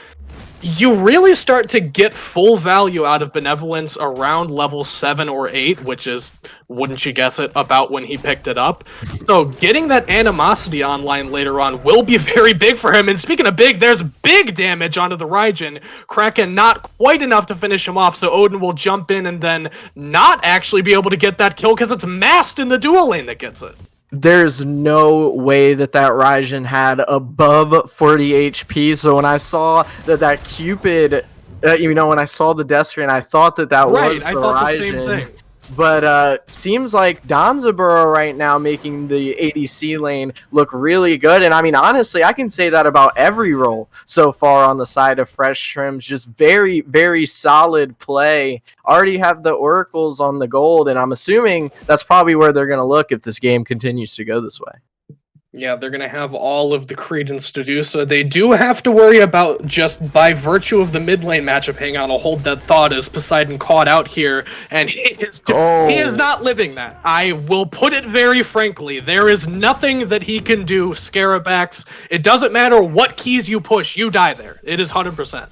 S4: you really start to get full value out of Benevolence around level 7 or 8, which is, wouldn't you guess it, about when he picked it up. So getting that Animosity online later on will be very big for him. And speaking of big, there's big damage onto the Raijin. Kraken not quite enough to finish him off, so Odin will jump in and then not actually be able to get that kill because it's Mast in the dual lane that gets it.
S3: There's no way that Raijin had above 40 HP. So when I saw that Cupid, when I saw the death screen, I thought that
S4: right,
S3: was the
S4: I thought
S3: Raijin.
S4: the same thing.
S3: But seems like Danzaburo right now making the ADC lane look really good. And I mean, honestly, I can say that about every role so far on the side of Fresh Trims. Just very, very solid play. Already have the Oracles on the gold, and I'm assuming that's probably where they're going to look if this game continues to go this way.
S4: Yeah, they're going to have all of the credence to do so. They do have to worry about, just by virtue of the mid lane matchup, hang on, I'll hold that thought as Poseidon caught out here, and he is not living that. I will put it very frankly. There is nothing that he can do, Scarabax. It doesn't matter what keys you push, you die there. It is 100%.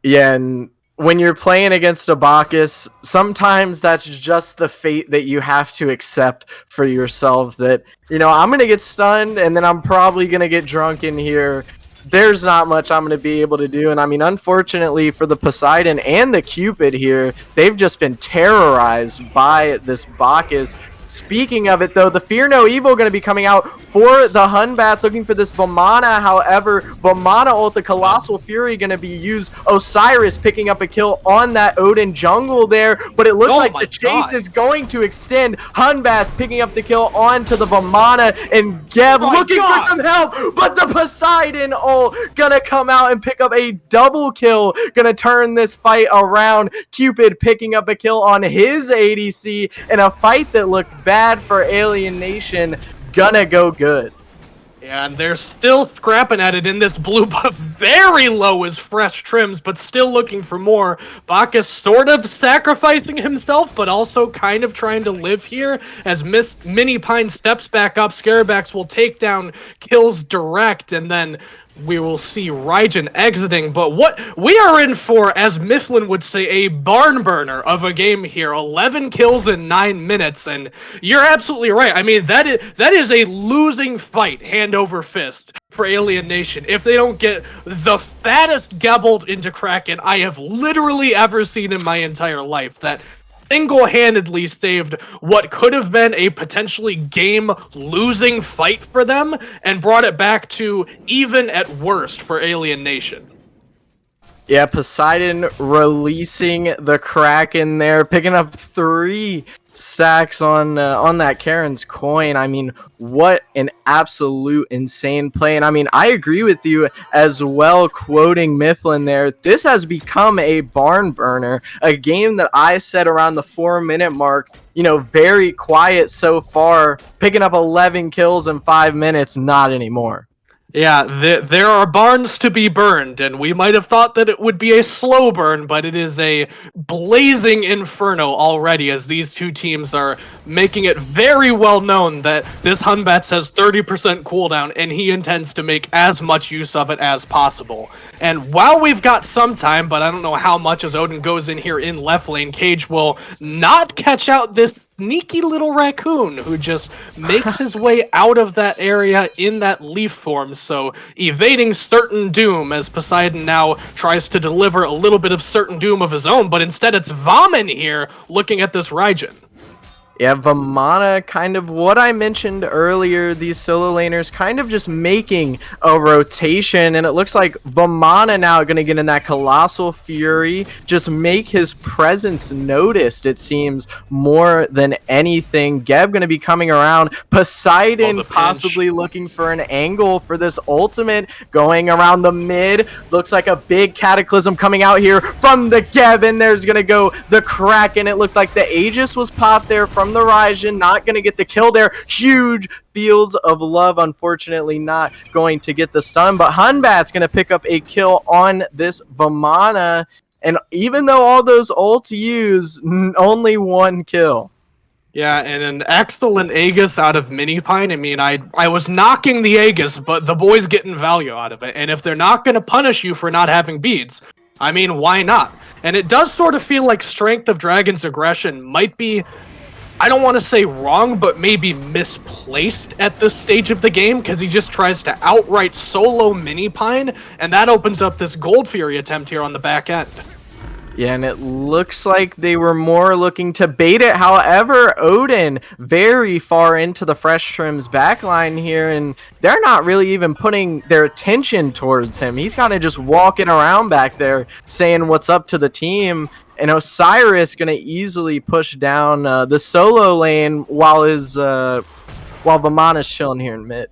S3: Yeah, and when you're playing against a Bacchus, sometimes that's just the fate that you have to accept for yourself, that, you know, I'm going to get stunned and then I'm probably going to get drunk in here. There's not much I'm going to be able to do. And I mean, unfortunately for the Poseidon and the Cupid here, they've just been terrorized by this Bacchus. Speaking of it, though, the Fear No Evil going to be coming out for the Hunbats, looking for this Vamana. However, Vamana ult, the Colossal Fury, going to be used. Osiris picking up a kill on that Odin jungle there, but it looks like the chase is going to extend. Hunbats picking up the kill onto the Vamana, and Geb looking for some help, but the Poseidon ult going to come out and pick up a double kill, going to turn this fight around. Cupid picking up a kill on his ADC in a fight that looked bad for Alien Nation, gonna go good.
S4: Yeah, and they're still scrapping at it in this blue buff. Very low as fresh trims, but still looking for more. Bacchus sort of sacrificing himself, but also kind of trying to live here. As Mini Pine steps back up, Scarabax will take down kills direct, and then we will see Raijin exiting. But what we are in for, as Mifflin would say, a barn burner of a game here. 11 kills in 9 minutes, and you're absolutely right. I mean, that is a losing fight, hand over fist, for Alien Nation if they don't get the fattest Gabbled into Kraken I have literally ever seen in my entire life. That single-handedly saved what could have been a potentially game-losing fight for them and brought it back to even at worst for Alien Nation.
S3: Yeah, Poseidon releasing the Kraken there, picking up 3 stacks on that Karen's coin. I mean, what an absolute insane play. And I mean, I agree with you as well, quoting Mifflin there. This has become a barn burner, a game that I said around the 4-minute mark, you know, very quiet so far, picking up 11 kills in 5 minutes, not anymore.
S4: Yeah, there are barns to be burned, and we might have thought that it would be a slow burn, but it is a blazing inferno already, as these two teams are making it very well known that this Hunbats has 30% cooldown, and he intends to make as much use of it as possible. And while we've got some time, but I don't know how much, as Odin goes in here in left lane, Cage will not catch out this sneaky little raccoon who just makes his way out of that area in that leaf form, so evading certain doom as Poseidon now tries to deliver a little bit of certain doom of his own, but instead it's Vamana here looking at this Raijin.
S3: Yeah, Vamana, kind of what I mentioned earlier, these solo laners kind of just making a rotation, and it looks like Vamana now going to get in that Colossal Fury, just make his presence noticed, it seems, more than anything. Geb going to be coming around, Poseidon possibly looking for an angle for this ultimate, going around the mid, looks like a big Cataclysm coming out here from the Geb, and there's going to go the Kraken. It looked like the Aegis was popped there from the Raijin, not going to get the kill there. Huge Fields of Love, unfortunately not going to get the stun, but Hunbat's going to pick up a kill on this Vamana, and even though all those ults use, only 1 kill.
S4: Yeah, and an excellent Aegis out of Mini Pine. I mean, I was knocking the Aegis, but the boys getting value out of it, and if they're not going to punish you for not having beads, I mean, why not? And it does sort of feel like Strength of Dragon's aggression might be, I don't want to say wrong, but maybe misplaced at this stage of the game, because he just tries to outright solo Mini Pine, and that opens up this Gold Fury attempt here on the back end.
S3: Yeah, and it looks like they were more looking to bait it. However, Odin very far into the Fresh Trim's backline here, and they're not really even putting their attention towards him. He's kind of just walking around back there saying what's up to the team. And Osiris going to easily push down the solo lane while Vamana's chilling here in mid.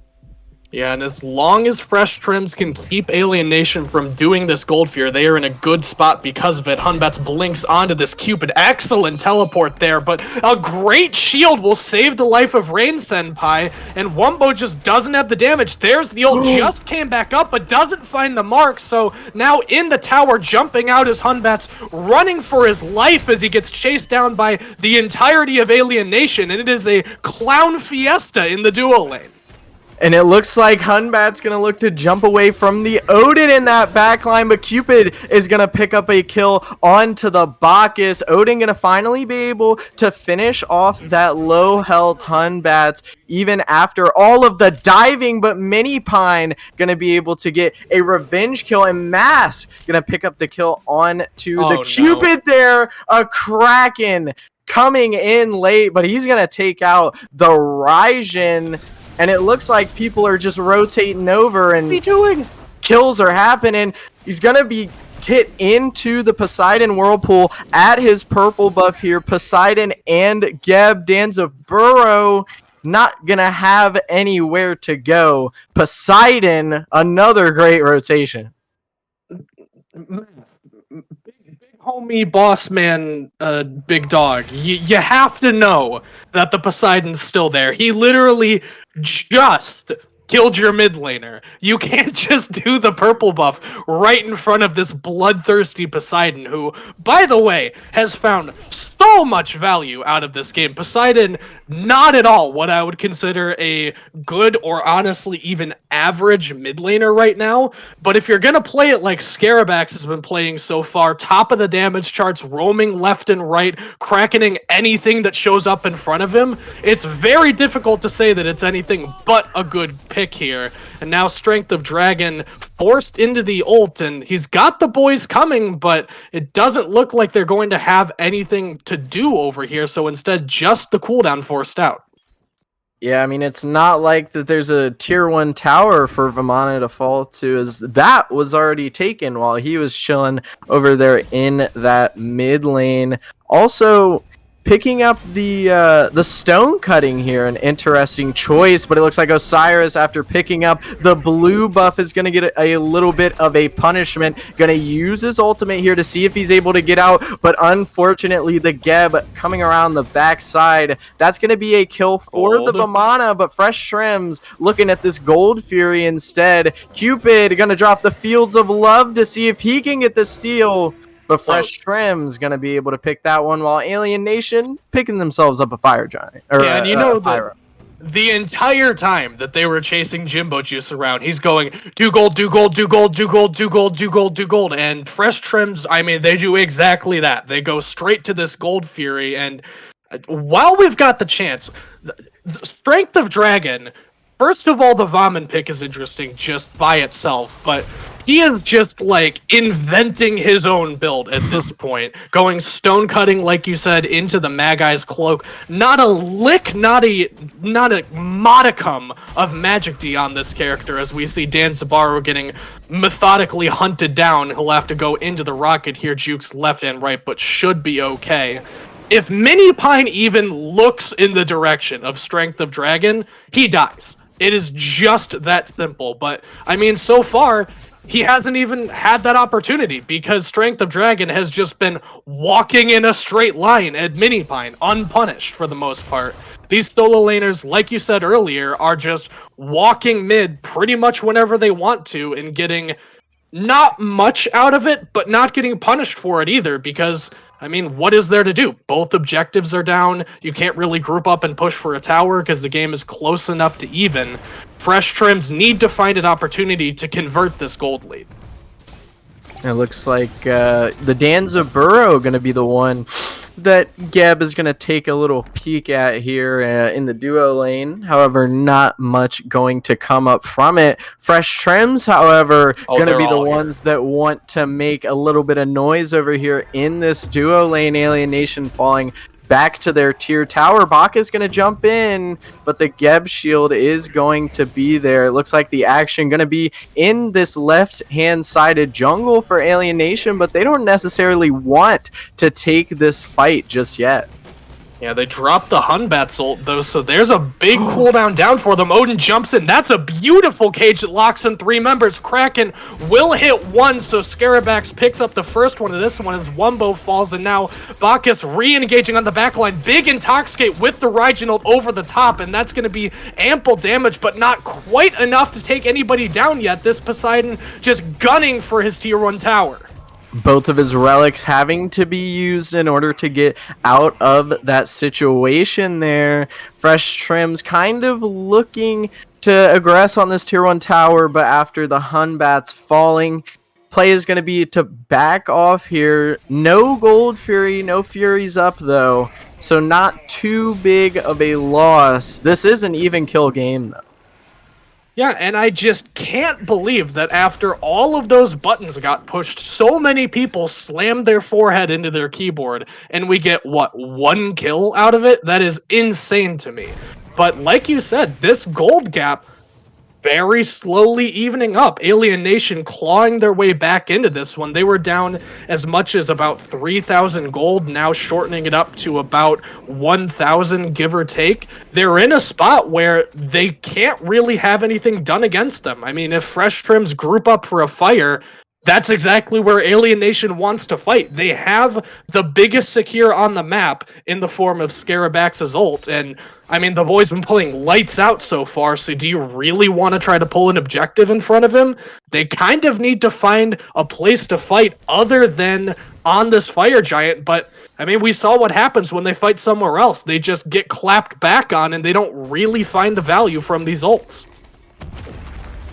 S4: Yeah, and as long as Fresh Trims can keep Alien Nation from doing this Gold Fear, they are in a good spot because of it. Hunbats blinks onto this Cupid. Excellent teleport there, but a great shield will save the life of Rain Senpai, and Wumbo just doesn't have the damage. There's the ult, just came back up, but doesn't find the mark, so now in the tower, jumping out is Hunbats, running for his life as he gets chased down by the entirety of Alien Nation, and it is a clown fiesta in the duo lane.
S3: And it looks like Hunbat's going to look to jump away from the Odin in that backline, but Cupid is going to pick up a kill onto the Bacchus. Odin going to finally be able to finish off that low health Hunbats even after all of the diving, but Mini Pine going to be able to get a revenge kill, and Mask going to pick up the kill onto the Cupid there. A Kraken coming in late, but he's going to take out the Raijin. And it looks like people are just rotating over and kills are happening. He's going to be hit into the Poseidon Whirlpool at his purple buff here. Poseidon and Geb Danzaburo not going to have anywhere to go. Poseidon, another great rotation.
S4: Big homie boss man, big dog, you have to know that the Poseidon's still there. He literally just killed your mid laner. You can't just do the purple buff right in front of this bloodthirsty Poseidon, who, by the way, has found so much value out of this game. Poseidon, not at all what I would consider a good or honestly even average mid laner right now, but if you're gonna play it like Scarabax has been playing so far, top of the damage charts, roaming left and right, crackening anything that shows up in front of him, it's very difficult to say that it's anything but a good pick here. And now Strength of Dragon forced into the ult, and he's got the boys coming, but it doesn't look like they're going to have anything to do over here, so instead just the cooldown forced out.
S3: Yeah, I mean, it's not like that there's a tier 1 tower for Vamana to fall to, as that was already taken while he was chilling over there in that mid lane. Also, picking up the stone cutting here, an interesting choice, but it looks like Osiris, after picking up the blue buff, is going to get a little bit of a punishment. Going to use his ultimate here to see if he's able to get out, but unfortunately the Geb coming around the backside. That's going to be a kill for the Vamana, but Fresh Shrims looking at this Gold Fury instead. Cupid going to drop the Fields of Love to see if he can get the steal. But Fresh Trim's going to be able to pick that one, while Alien Nation picking themselves up a Fire Giant. Or,
S4: yeah, and you know that the entire time that they were chasing Jimbo Juice around, he's going, do gold, do gold, do gold, do gold, do gold, do gold, do gold. And Fresh Trims, I mean, they do exactly that. They go straight to this Gold Fury. And while we've got the chance, the Strength of Dragon, first of all, the Vomit pick is interesting just by itself, but he is just, like, inventing his own build at this point. Going stone cutting, like you said, into the Magai's cloak. Not a lick, not a modicum of Magic D on this character, as we see Dan Zabarro getting methodically hunted down. He'll have to go into the rocket here, Jukes left and right, but should be okay. If Mini Pine even looks in the direction of Strength of Dragon, he dies. It is just that simple. But, I mean, so far, he hasn't even had that opportunity, because Strength of Dragon has just been walking in a straight line at Mini Pine, unpunished for the most part. These solo laners, like you said earlier, are just walking mid pretty much whenever they want to and getting not much out of it, but not getting punished for it either, because, I mean, what is there to do? Both objectives are down. You can't really group up and push for a tower because the game is close enough to even. Fresh Trims need to find an opportunity to convert this gold lead.
S3: It looks like the Danza Burrow going to be the one that Geb is going to take a little peek at here in the duo lane. However, not much going to come up from it. Fresh Trims, however, going to be the ones that want to make a little bit of noise over here in this duo lane. Alien Nation falling back to their tier tower. Bacchus is going to jump in, but the Geb shield is going to be there. It looks like the action going to be in this left-hand sided jungle for Alien Nation, but they don't necessarily want to take this fight just yet.
S4: Yeah, they dropped the Hunbat's ult, though, so there's a big cooldown down for them. Odin jumps in. That's a beautiful cage that locks in 3 members. Kraken will hit 1, so Scarabax picks up the first one of this one as Wumbo falls, and now Bacchus re-engaging on the backline. Big Intoxicate with the Raijin ult over the top, and that's going to be ample damage, but not quite enough to take anybody down yet. This Poseidon just gunning for his tier 1 tower.
S3: Both of his relics having to be used in order to get out of that situation there. Fresh Trims kind of looking to aggress on this tier 1 tower, but after the Hunbats falling, play is going to be to back off here. No Gold Fury, no Furies up though, so not too big of a loss. This is an even kill game though.
S4: Yeah, and I just can't believe that after all of those buttons got pushed, so many people slammed their forehead into their keyboard, and we get, what, 1 kill out of it? That is insane to me. But like you said, this gold gap very slowly evening up. Alien Nation clawing their way back into this one. They were down as much as about 3,000 gold, now shortening it up to about 1,000, give or take. They're in a spot where they can't really have anything done against them. I mean, if Fresh Trims group up for a fire, that's exactly where Alien Nation wants to fight. They have the biggest secure on the map in the form of Scarabax's ult, and I mean, the boy's been pulling lights out so far, so do you really want to try to pull an objective in front of him? They kind of need to find a place to fight other than on this fire giant, but I mean, we saw what happens when they fight somewhere else. They just get clapped back on, and they don't really find the value from these ults.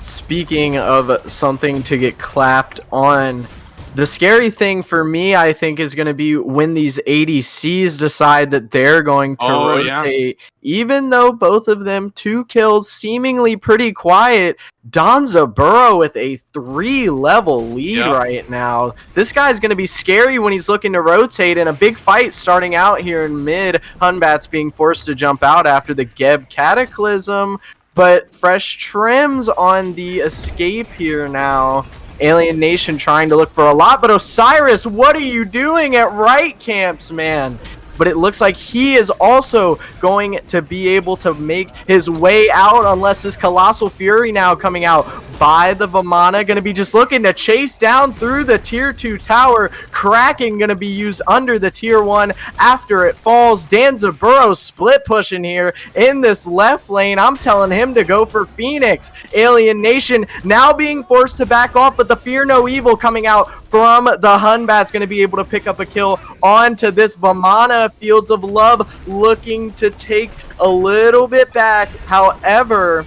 S3: Speaking of something to get clapped on, the scary thing for me, I think, is going to be when these ADCs decide that they're going to rotate. Yeah. Even though both of them 2 kills, seemingly pretty quiet, Donza Burrow with a 3-level lead right now. This guy's going to be scary when he's looking to rotate, and a big fight starting out here in mid. Hunbats being forced to jump out after the Geb Cataclysm. But Fresh Trims on the escape here now. Alien Nation trying to look for a lot, but Osiris, what are you doing at right camps, man? But it looks like he is also going to be able to make his way out unless this Colossal Fury now coming out by the Vamana. Going to be just looking to chase down through the tier 2 tower. Kraken going to be used under the tier 1 after it falls. Danza Burrow split pushing here in this left lane. I'm telling him to go for Phoenix. Alien Nation now being forced to back off, but the Fear No Evil coming out from the Hunbats going to be able to pick up a kill onto this Vamana. Fields of Love looking to take a little bit back. However,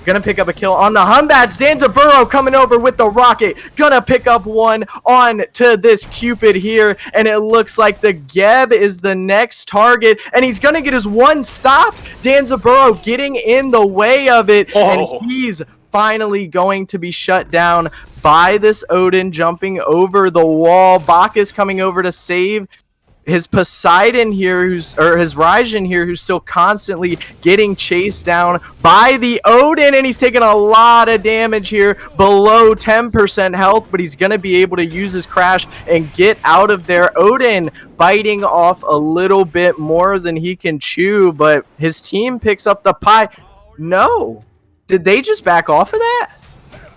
S3: gonna pick up a kill on the Hunbats. Danza Burrow coming over with the rocket. Gonna pick up one on to this Cupid here. And it looks like the Geb is the next target. And he's gonna get his 1 stop. Danza Burrow getting in the way of it. And he's finally going to be shut down by this Odin jumping over the wall. Bacchus coming over to save his Poseidon here, his Raijin here, who's still constantly getting chased down by the Odin, and he's taking a lot of damage here, below 10% health, but he's going to be able to use his crash and get out of there. Odin biting off a little bit more than he can chew, but his team picks up the pie. No. Did they just back off of that?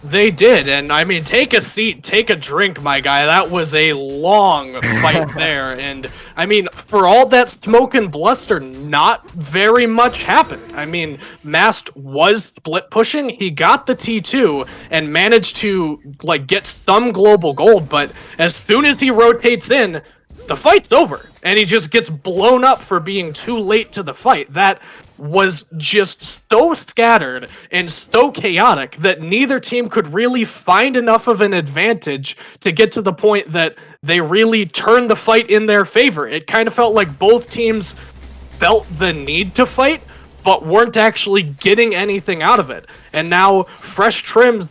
S4: They did, and I mean, take a seat, take a drink, my guy. That was a long fight there, and I mean, for all that smoke and bluster, not very much happened. I mean, Mast was split pushing, he got the T2, and managed to, like, get some global gold, but as soon as he rotates in, the fight's over, and he just gets blown up for being too late to the fight. That was just so scattered and so chaotic that neither team could really find enough of an advantage to get to the point that they really turned the fight in their favor. It kind of felt like both teams felt the need to fight, but weren't actually getting anything out of it. And now Fresh Trims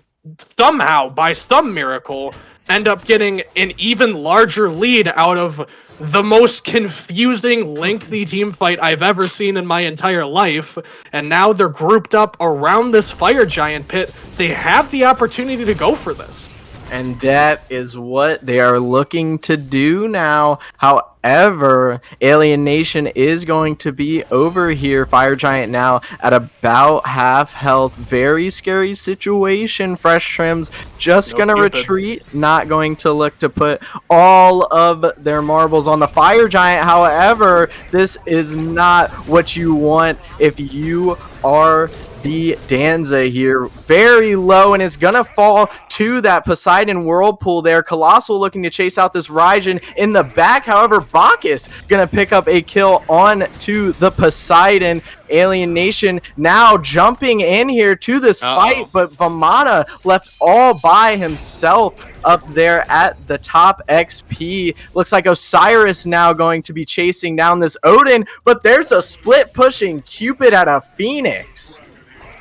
S4: somehow, by some miracle, end up getting an even larger lead out of the most confusing, lengthy team fight I've ever seen in my entire life. And now they're grouped up around this fire giant pit. They have the opportunity to go for this.
S3: And that is what they are looking to do now. However, Alien Nation is going to be over here. Fire Giant now at about half health. Very scary situation. Fresh Trims just going to retreat. Not going to look to put all of their marbles on the Fire Giant. However, this is not what you want if you are the Danza here. Very low, and is gonna fall to that Poseidon Whirlpool there. Colossal looking to chase out this Raijin in the back. However, Bacchus gonna pick up a kill on to the Poseidon. Alien Nation now jumping in here to this fight, but Vamana left all by himself up there at the top XP. Looks like Osiris now going to be chasing down this Odin, but there's a split pushing Cupid at a Phoenix.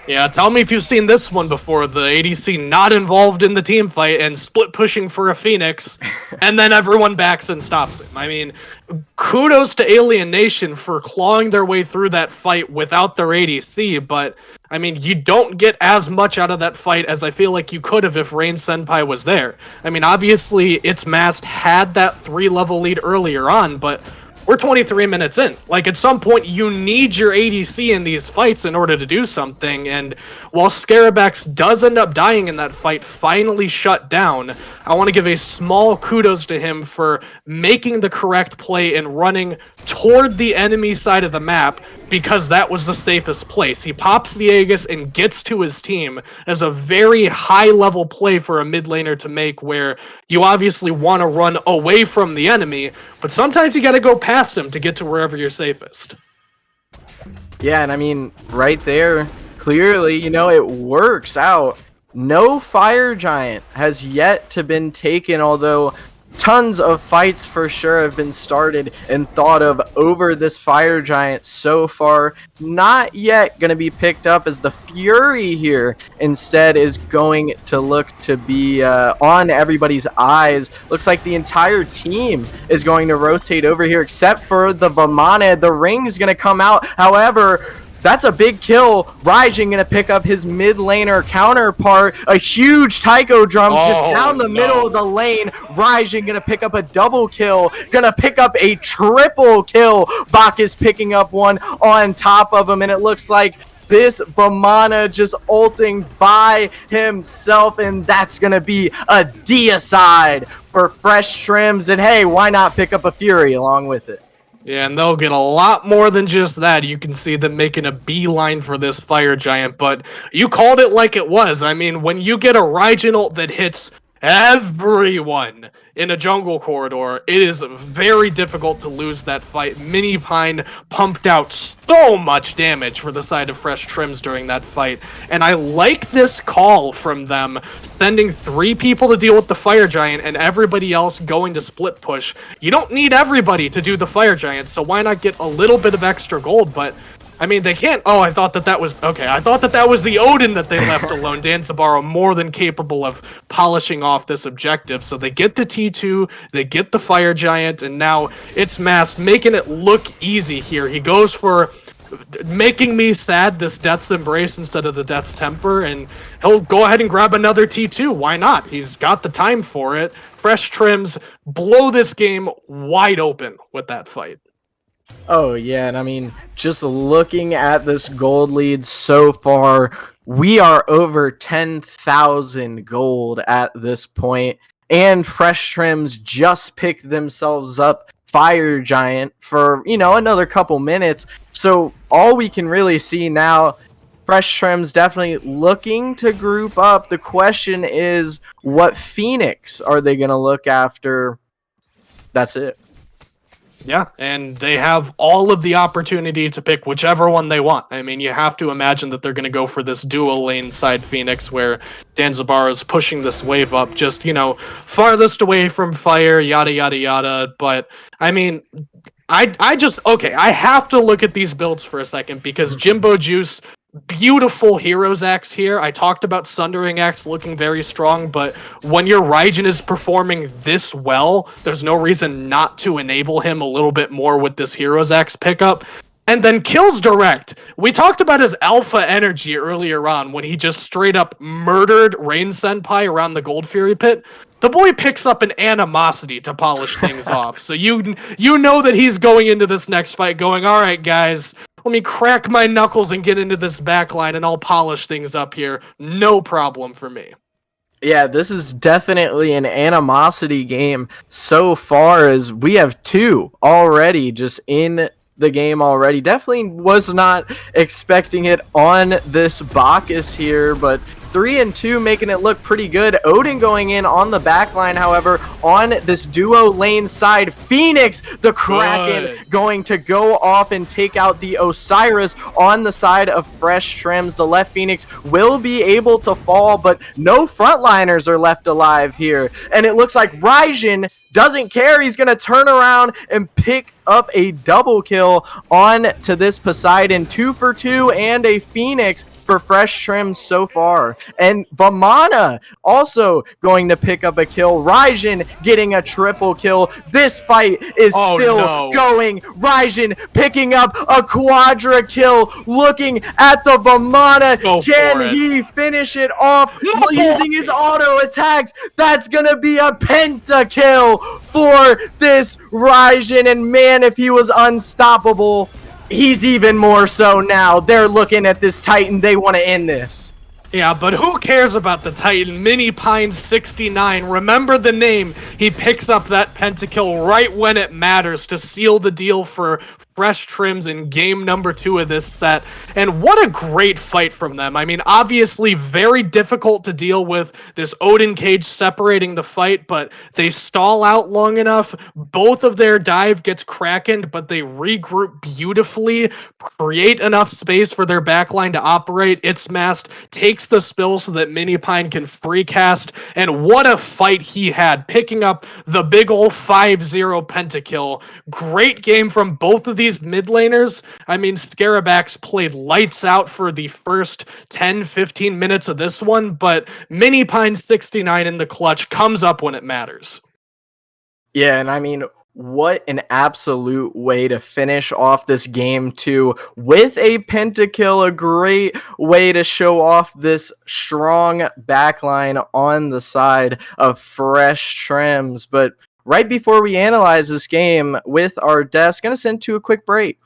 S4: Yeah, tell me if you've seen this one before. The ADC not involved in the team fight and split pushing for a Phoenix, and then everyone backs and stops him. I mean, kudos to Alien Nation for clawing their way through that fight without their ADC, but I mean, you don't get as much out of that fight as I feel like you could have if Rain Senpai was there. I mean, obviously, its Mast had that 3-level lead earlier on, but we're 23 minutes in. Like, at some point, you need your ADC in these fights in order to do something, and while Scarabax does end up dying in that fight, finally shut down, I want to give a small kudos to him for making the correct play and running toward the enemy side of the map, because that was the safest place. He pops the Aegis and gets to his team as a very high-level play for a mid laner to make, where you obviously want to run away from the enemy, but sometimes you got to go past him to get to wherever you're safest.
S3: Yeah, and I mean, right there, clearly, you know, it works out. No Fire Giant has yet to been taken, although tons of fights for sure have been started and thought of over this Fire Giant so far. Not yet going to be picked up, as the Fury here instead is going to look to be on everybody's eyes. Looks like the entire team is going to rotate over here except for the Vamana. The ring's going to come out. However, that's a big kill. Raijin gonna pick up his mid laner counterpart. A huge Taiko drums just down the middle of the lane. Raijin gonna pick up a double kill. Gonna pick up a triple kill. Bacchus picking up one on top of him, and it looks like this Vamana just ulting by himself, and that's gonna be a deicide for Fresh Trims. And hey, why not pick up a Fury along with it?
S4: Yeah, and they'll get a lot more than just that. You can see them making a beeline for this Fire Giant, but you called it like it was. I mean, when you get a Raijin ult that hits everyone in a jungle corridor, it is very difficult to lose that fight. Mini Pine pumped out so much damage for the side of Fresh Trims during that fight, and I like this call from them, sending 3 people to deal with the Fire Giant and everybody else going to split push. You don't need everybody to do the Fire Giant, so why not get a little bit of extra gold? But I mean, they can't. Oh, I thought that was okay. I thought that was the Odin that they left alone. Dan Sabaro more than capable of polishing off this objective. So they get the T2, they get the Fire Giant, and now it's Mast making it look easy here. He goes for making me sad, this Death's Embrace instead of the Death's Temper, and he'll go ahead and grab another T2. Why not? He's got the time for it. Fresh Trims blow this game wide open with that fight.
S3: Oh, yeah, and I mean, just looking at this gold lead so far, we are over 10,000 gold at this point, and Fresh Trims just picked themselves up Fire Giant for, you know, another couple minutes. So all we can really see now, Fresh Trims definitely looking to group up. The question is, what Phoenix are they going to look after? That's it.
S4: Yeah, and they have all of the opportunity to pick whichever one they want. I mean, you have to imagine that they're going to go for this dual lane side Phoenix, where Dan Zabara is pushing this wave up, just, you know, farthest away from fire, yada, yada, yada. But, I mean, I have to look at these builds for a second, because Jimbo Juice, beautiful Heroes Axe here. I talked about Sundering Axe looking very strong, but when your Raijin is performing this well, there's no reason not to enable him a little bit more with this Heroes Axe pickup. and then kills direct. We talked about his alpha energy earlier on when he just straight up murdered Rain Senpai around the Gold Fury pit. The boy picks up an animosity to polish things off. So you know that he's going into this next fight going, all right, guys, let me crack my knuckles and get into this backline and I'll polish things up here. No problem for me.
S3: Yeah, this is definitely an animosity game so far, as we have 2 already just in the game already. Definitely was not expecting it on this Bacchus here, but 3 and 2 making it look pretty good. Odin going in on the back line, however, on this duo lane side. Phoenix, the Kraken, going to go off and take out the Osiris on the side of Fresh Trims. The left Phoenix will be able to fall, but no frontliners are left alive here. And it looks like Raijin doesn't care. He's going to turn around and pick up a double kill on to this Poseidon. 2 for 2 and a Phoenix for Fresh Trims so far. And Vamana also going to pick up a kill. Raijin getting a triple kill. This fight is still going. Raijin picking up a quadra kill. Looking at the Vamana. Can he finish it off using his auto attacks? That's going to be a pentakill for this Raijin. And man, if he was unstoppable, he's even more so now. They're looking at this Titan. They want to end this.
S4: Yeah, but who cares about the Titan? Mini Pine 69. Remember the name. He picks up that pentakill right when it matters to seal the deal for Fresh Trims in game number 2 of this set. And what a great fight from them. I mean, obviously very difficult to deal with, this Odin cage separating the fight, but they stall out long enough. Both of their dive gets crackened, but they regroup beautifully, create enough space for their backline to operate. Its mast takes the spill so that Mini Pine can free cast. And what a fight he had, picking up the big ol' 5-0 pentakill. Great game from both of these mid laners. I mean, Scarabax played lights out for the first 10-15 minutes of this one, but Mini Pine 69 in the clutch comes up when it matters.
S3: Yeah, and I mean, what an absolute way to finish off this game too, with a pentakill. A great way to show off this strong backline on the side of Fresh Trims. But right before we analyze this game with our desk, gonna send to a quick break.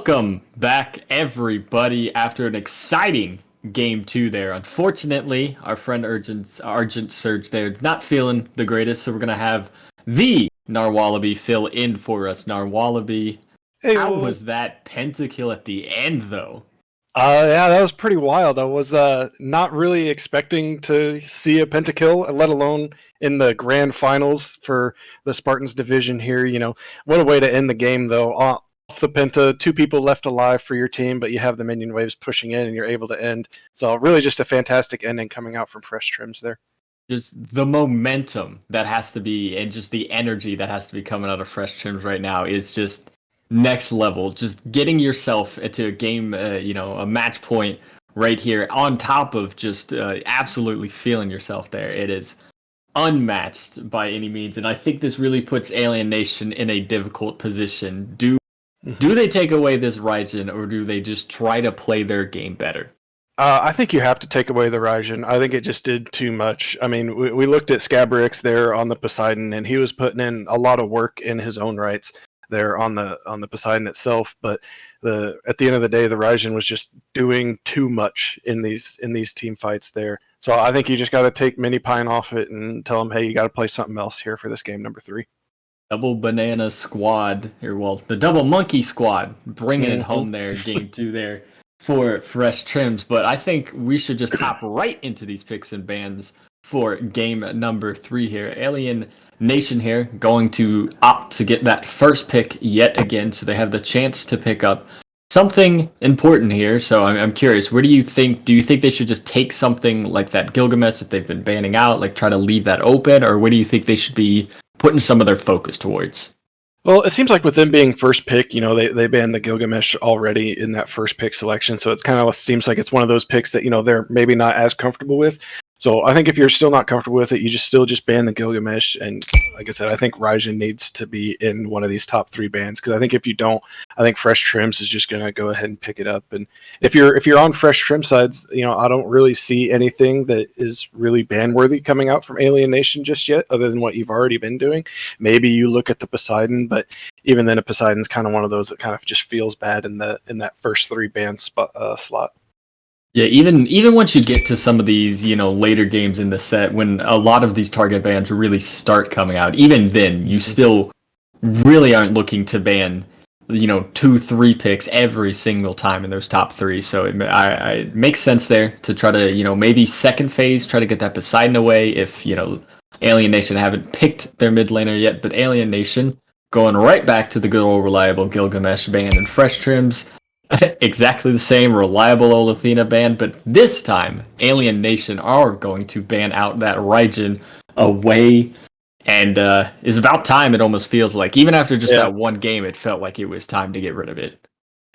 S1: Welcome back, everybody, after an exciting game 2 there. Unfortunately, our friend Argent Surge there not feeling the greatest, so we're going to have the Narwallaby fill in for us. Narwallaby,
S5: Hey,
S1: how
S5: well,
S1: was that pentakill at the end, though?
S5: yeah, that was pretty wild. I was not really expecting to see a pentakill, let alone in the grand finals for the Spartans division here. What a way to end the game, though. Off the penta, 2 people left alive for your team, but you have the minion waves pushing in, and you're able to end. So really, just a fantastic ending coming out from Fresh Trims there.
S1: Just the momentum that has to be, and just the energy that has to be coming out of Fresh Trims right now is just next level. Just getting yourself into a game, a match point right here, on top of just absolutely feeling yourself there. It is unmatched by any means, and I think this really puts Alien Nation in a difficult position. Do they take away this Raijin, or do they just try to play their game better?
S5: I think you have to take away the Raijin. I think it just did too much. I mean, we looked at Scabrix there on the Poseidon, and he was putting in a lot of work in his own rights there on the Poseidon itself. But at the end of the day, the Raijin was just doing too much in these team fights there. So I think you just got to take Mini Pine off it and tell him, hey, you got to play something else here for this game number 3.
S1: Double banana squad, or well, the double monkey squad, bringing it home there, game 2 there for Fresh Trims. But I think we should just hop right into these picks and bans for game number 3 here. Alien Nation here going to opt to get that first pick yet again, so they have the chance to pick up something important here. So I'm curious, where do you think they should just take something like that Gilgamesh that they've been banning out, like try to leave that open, or where do you think they should be putting some of their focus towards?
S5: Well, it seems like with them being first pick, they banned the Gilgamesh already in that first pick selection. So it's kind of seems like it's one of those picks that, they're maybe not as comfortable with. So I think if you're still not comfortable with it, you just ban the Gilgamesh. And like I said, I think Raijin needs to be in one of these top 3 bans, because I think if you don't, I think Fresh Trims is just going to go ahead and pick it up. And if you're on Fresh Trim sides, I don't really see anything that is really ban worthy coming out from Alien Nation just yet, other than what you've already been doing. Maybe you look at the Poseidon, but even then, a Poseidon's kind of one of those that kind of just feels bad in that first 3 ban slot.
S1: Yeah, even once you get to some of these, later games in the set, when a lot of these target bans really start coming out, even then, you still really aren't looking to ban, 2-3 picks every single time in those top 3. So it makes sense there to try to, maybe second phase, try to get that Poseidon away if, Alien Nation haven't picked their mid laner yet, but Alien Nation going right back to the good old reliable Gilgamesh ban and Fresh Trims. Exactly the same reliable Olathina ban, but this time Alien Nation are going to ban out that Raijin away, and it's about time. It almost feels like, even after just that one game, it felt like it was time to get rid of it.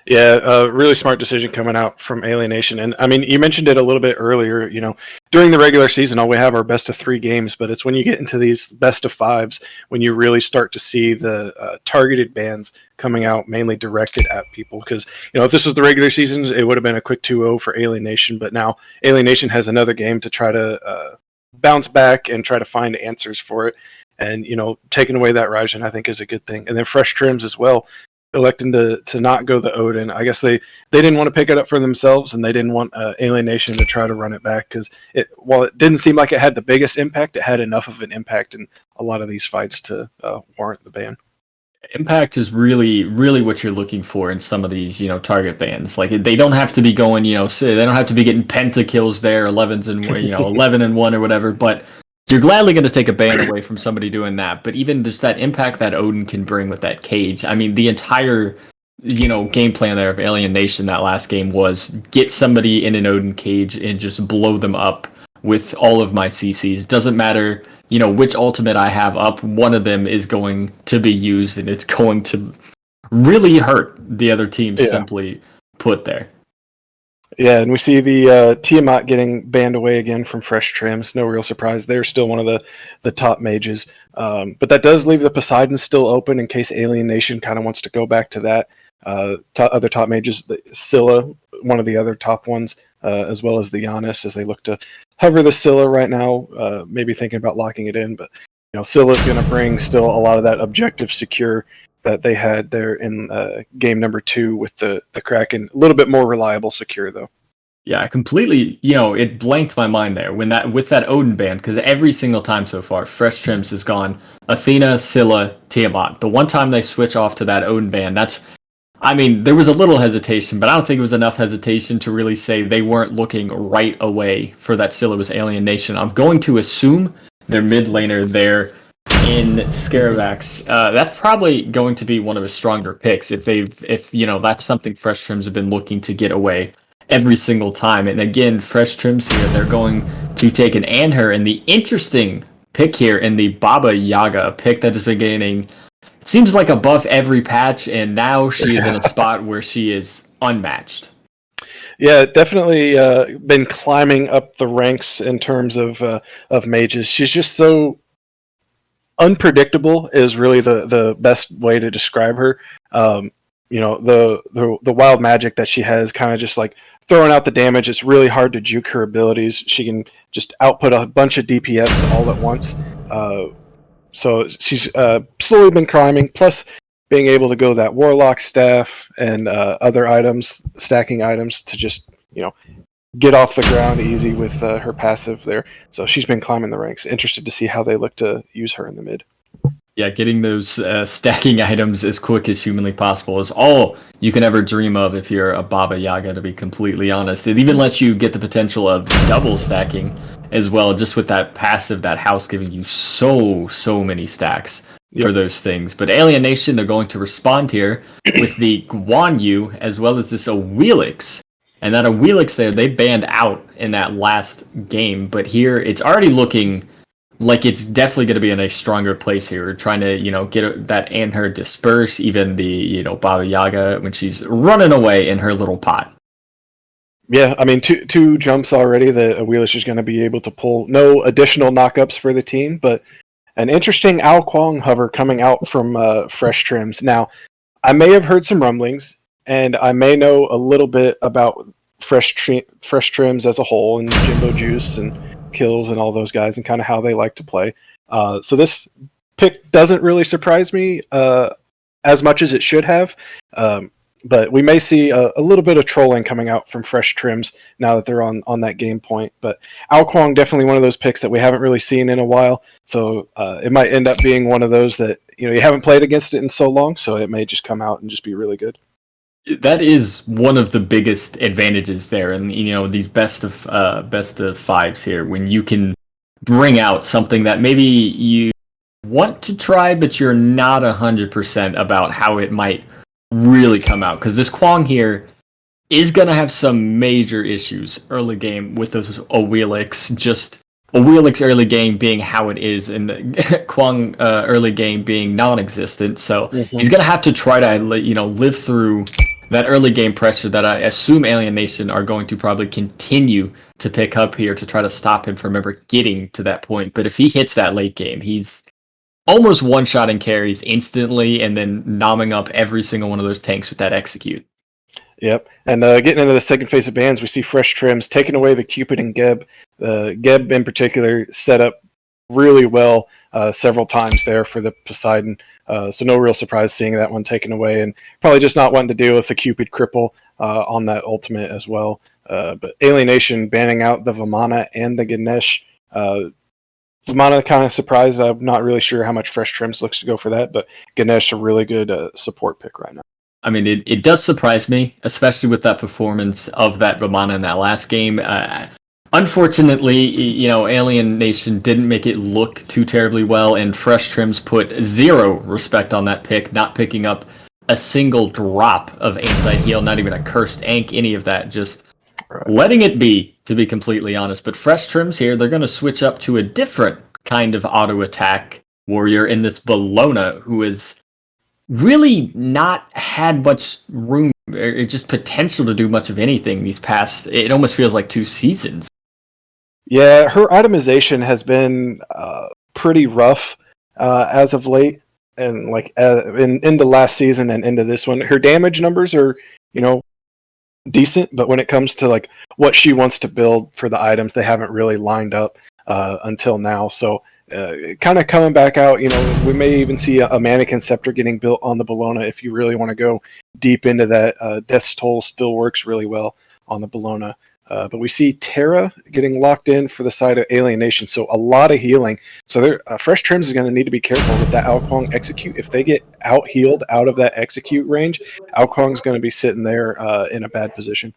S5: Yeah, really smart decision coming out from Alien Nation. And I mean, you mentioned it a little bit earlier, during the regular season, we have our best of 3 games, but it's when you get into these best of 5s when you really start to see the targeted bans coming out, mainly directed at people. Because, if this was the regular season, it would have been a quick 2-0 for Alien Nation, but now Alien Nation has another game to try to bounce back and try to find answers for it. And, taking away that Raijin, I think, is a good thing. And then Fresh Trims as well, electing to not go the Odin. I guess they didn't want to pick it up for themselves, and they didn't want Alien Nation to try to run it back, because while it didn't seem like it had the biggest impact, it had enough of an impact in a lot of these fights to warrant the ban.
S1: Impact is really, really what you're looking for in some of these, target bans. Like, they don't have to be going, they don't have to be getting pentakills there, 11s and 11 and 1 or whatever, but you're gladly going to take a ban away from somebody doing that. But even just that impact that Odin can bring with that cage, I mean, the entire, game plan there of Alien Nation that last game was get somebody in an Odin cage and just blow them up with all of my CCs. Doesn't matter, which ultimate I have up, one of them is going to be used, and it's going to really hurt the other team, simply put there.
S5: Yeah, and we see the Tiamat getting banned away again from Fresh Trims. No real surprise. They're still one of the top mages. But that does leave the Poseidon still open in case Alien Nation kind of wants to go back to that. Other top mages, the Scylla, one of the other top ones, as well as the Giannis, as they look to hover the Scylla right now, maybe thinking about locking it in. But Scylla's going to bring still a lot of that objective secure that they had there in game number 2 with the Kraken. A little bit more reliable secure, though.
S1: Yeah, I completely, it blanked my mind there with that Odin band, because every single time so far, Fresh Trims has gone Athena, Scylla, Tiamat. The one time they switch off to that Odin band, there was a little hesitation, but I don't think it was enough hesitation to really say they weren't looking right away for that Scylla was Alien Nation. I'm going to assume their mid laner there in Scaravax. That's probably going to be one of his stronger picks if that's something Fresh Trims have been looking to get away every single time. And again, Fresh Trims here, they're going to take an Anhur, and the interesting pick here in the Baba Yaga, a pick that has been gaining, it seems like a buff every patch, and now she is in a spot where she is unmatched.
S5: Yeah, definitely been climbing up the ranks in terms of mages. She's just so unpredictable is really the best way to describe her. The wild magic that she has, kind of just like throwing out the damage. It's really hard to juke her abilities. She can just output a bunch of DPS all at once. So she's slowly been climbing, plus being able to go that warlock staff and other items, stacking items to just get off the ground easy with her passive there. So she's been climbing the ranks. Interested to see how they look to use her in the mid.
S1: Yeah, getting those stacking items as quick as humanly possible is all you can ever dream of if you're a Baba Yaga, to be completely honest. It even lets you get the potential of double stacking as well, just with that passive, that house giving you so many stacks for those things. But Alien Nation, they're going to respond here with the Guan Yu as well as this Awilix. And that Awilix there, they banned out in that last game. But here, it's already looking like it's definitely going to be in a stronger place here. We're trying to, get that Anhur disperse, even the, Baba Yaga when she's running away in her little pot.
S5: Yeah, I mean, two jumps already that Awilix is going to be able to pull. No additional knockups for the team, but an interesting Ao Kwong hover coming out from Fresh Trims. Now, I may have heard some rumblings, and I may know a little bit about Fresh Trims as a whole, and Jimbo Juice and Kills and all those guys, and kind of how they like to play. So this pick doesn't really surprise me as much as it should have. But we may see a little bit of trolling coming out from Fresh Trims now that they're on that game point. But Ao Kwong, definitely one of those picks that we haven't really seen in a while. So it might end up being one of those that you haven't played against it in so long. So it may just come out and just be really good.
S1: That is one of the biggest advantages there, and these best of fives here, when you can bring out something that maybe you want to try, but you're not 100% about how it might really come out, because this Kwong here is going to have some major issues early game with those Awilix. Just Awilix early game being how it is, and Kwong early game being non-existent. So he's going to have to try to live through that early game pressure that I assume Alien Nation are going to probably continue to pick up here to try to stop him from ever getting to that point. But if he hits that late game, he's almost one-shotting carries instantly and then nomming up every single one of those tanks with that execute.
S5: Yep. And getting into the second phase of bans, we see Fresh Trims taking away the Cupid and Geb. Geb in particular set up really well several times there for the Poseidon. So no real surprise seeing that one taken away, and probably just not wanting to deal with the Cupid cripple on that ultimate as well. But Alien Nation banning out the Vamana and the Ganesh. Vamana kind of surprised. I'm not really sure how much Fresh Trims looks to go for that, but Ganesh a really good support pick right now.
S1: I mean, it does surprise me, especially with that performance of that Vamana in that last game. Unfortunately, Alien Nation didn't make it look too terribly well, and Fresh Trims put zero respect on that pick, not picking up a single drop of anti-heal, not even a cursed ank, any of that, just letting it be, to be completely honest. But Fresh Trims here, they're going to switch up to a different kind of auto-attack warrior in this Bologna, who is really not had much room, or just potential to do much of anything these past, it almost feels like 2 seasons.
S5: Yeah, her itemization has been pretty rough as of late, and like into last season and into this one. Her damage numbers are, decent, but when it comes to like what she wants to build for the items, they haven't really lined up until now. So kind of coming back out. We may even see a mannequin scepter getting built on the Bologna if you really want to go deep into that. Death's Toll still works really well on the Bologna. But we see Terra getting locked in for the side of Alienation, so a lot of healing. So Fresh Trims is going to need to be careful with that Alquang execute. If they get out-healed out of that execute range, Alquang's going to be sitting there in a bad position.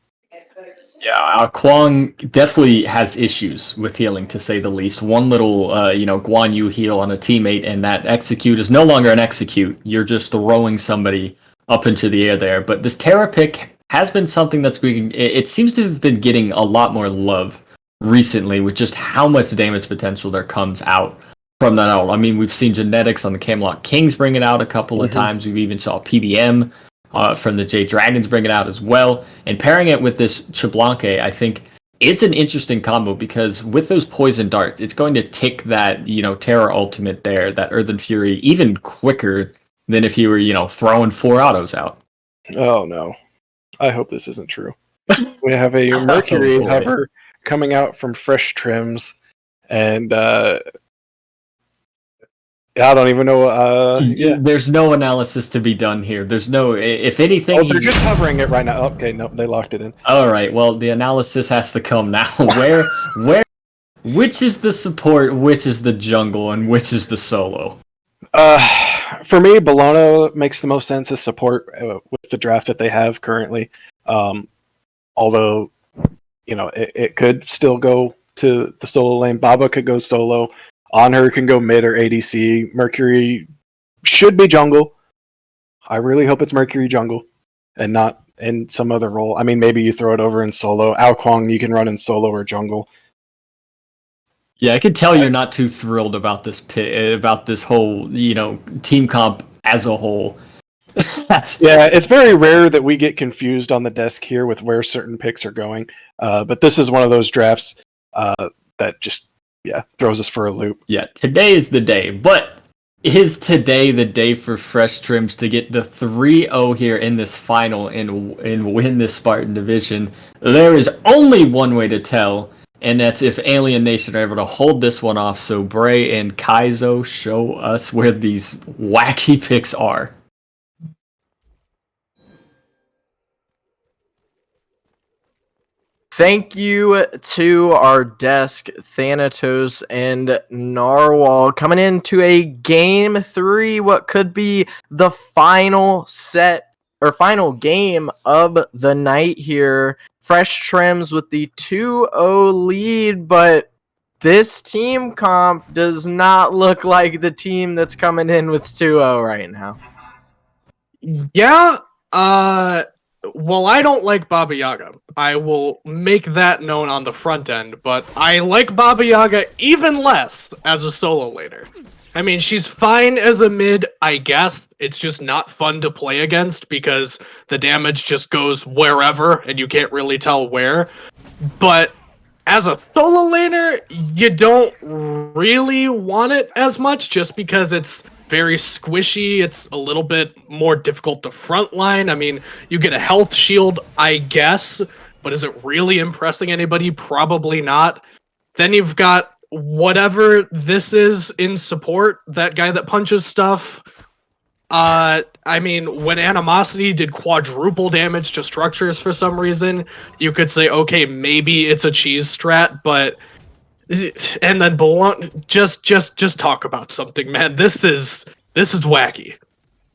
S1: Yeah, Kwang definitely has issues with healing, to say the least. One little, Guan Yu heal on a teammate, and that execute is no longer an execute. You're just throwing somebody up into the air there. But this Terra pick has been something that's being, it seems to have been getting a lot more love recently with just how much damage potential there comes out from that ult. I mean, we've seen Genetics on the Camelot Kings bring it out a couple of times. We've even saw PBM from the Jade Dragons bring it out as well. And pairing it with this Chiblanque, I think, is an interesting combo, because with those poison darts, it's going to tick that, Terra ultimate there, that Earthen Fury, even quicker than if you were, throwing 4 autos out.
S5: Oh, no. I hope this isn't true. We have a Mercury hover coming out from Fresh Trims, and I don't even know.
S1: There's no analysis to be done here. There's no, if anything.
S5: Oh, they're just hovering it right now. Okay, no, they locked it in.
S1: All right, well, the analysis has to come now. Which is the support, which is the jungle, and which is the solo?
S5: For me, Bologna makes the most sense as support with the draft that they have currently. Although, it could still go to the solo lane. Baba could go solo. Honor can go mid or ADC. Mercury should be jungle. I really hope it's Mercury jungle and not in some other role. I mean, maybe you throw it over in solo. Alquang, you can run in solo or jungle.
S1: Yeah, I can tell you're not too thrilled about this about this whole, team comp as a whole.
S5: Yeah, it's very rare that we get confused on the desk here with where certain picks are going. But this is one of those drafts that just throws us for a loop.
S1: Yeah, today is the day. But is today the day for Fresh Trims to get the 3-0 here in this final and win this Spartan division? There is only one way to tell, and that's if Alien Nation are able to hold this one off. So Bray and Kaizo, show us where these wacky picks are.
S3: Thank you to our desk, Thanatos and Narwhal, coming into a game 3, what could be the final set or final game of the night here. Fresh Trims with the 2-0 lead, but this team comp does not look like the team that's coming in with 2-0 right now.
S4: Yeah, well, I don't like Baba Yaga. I will make that known on the front end, but I like Baba Yaga even less as a solo laner. I mean, she's fine as a mid, I guess. It's just not fun to play against because the damage just goes wherever and you can't really tell where. But as a solo laner, you don't really want it as much just because it's very squishy. It's a little bit more difficult to frontline. I mean, you get a health shield, I guess, but is it really impressing anybody? Probably not. Then you've got whatever this is in support, that guy that punches stuff. I mean, when Animosity did quadruple damage to structures for some reason, you could say, okay, maybe it's a cheese strat, but and then just talk about something, man. This is wacky.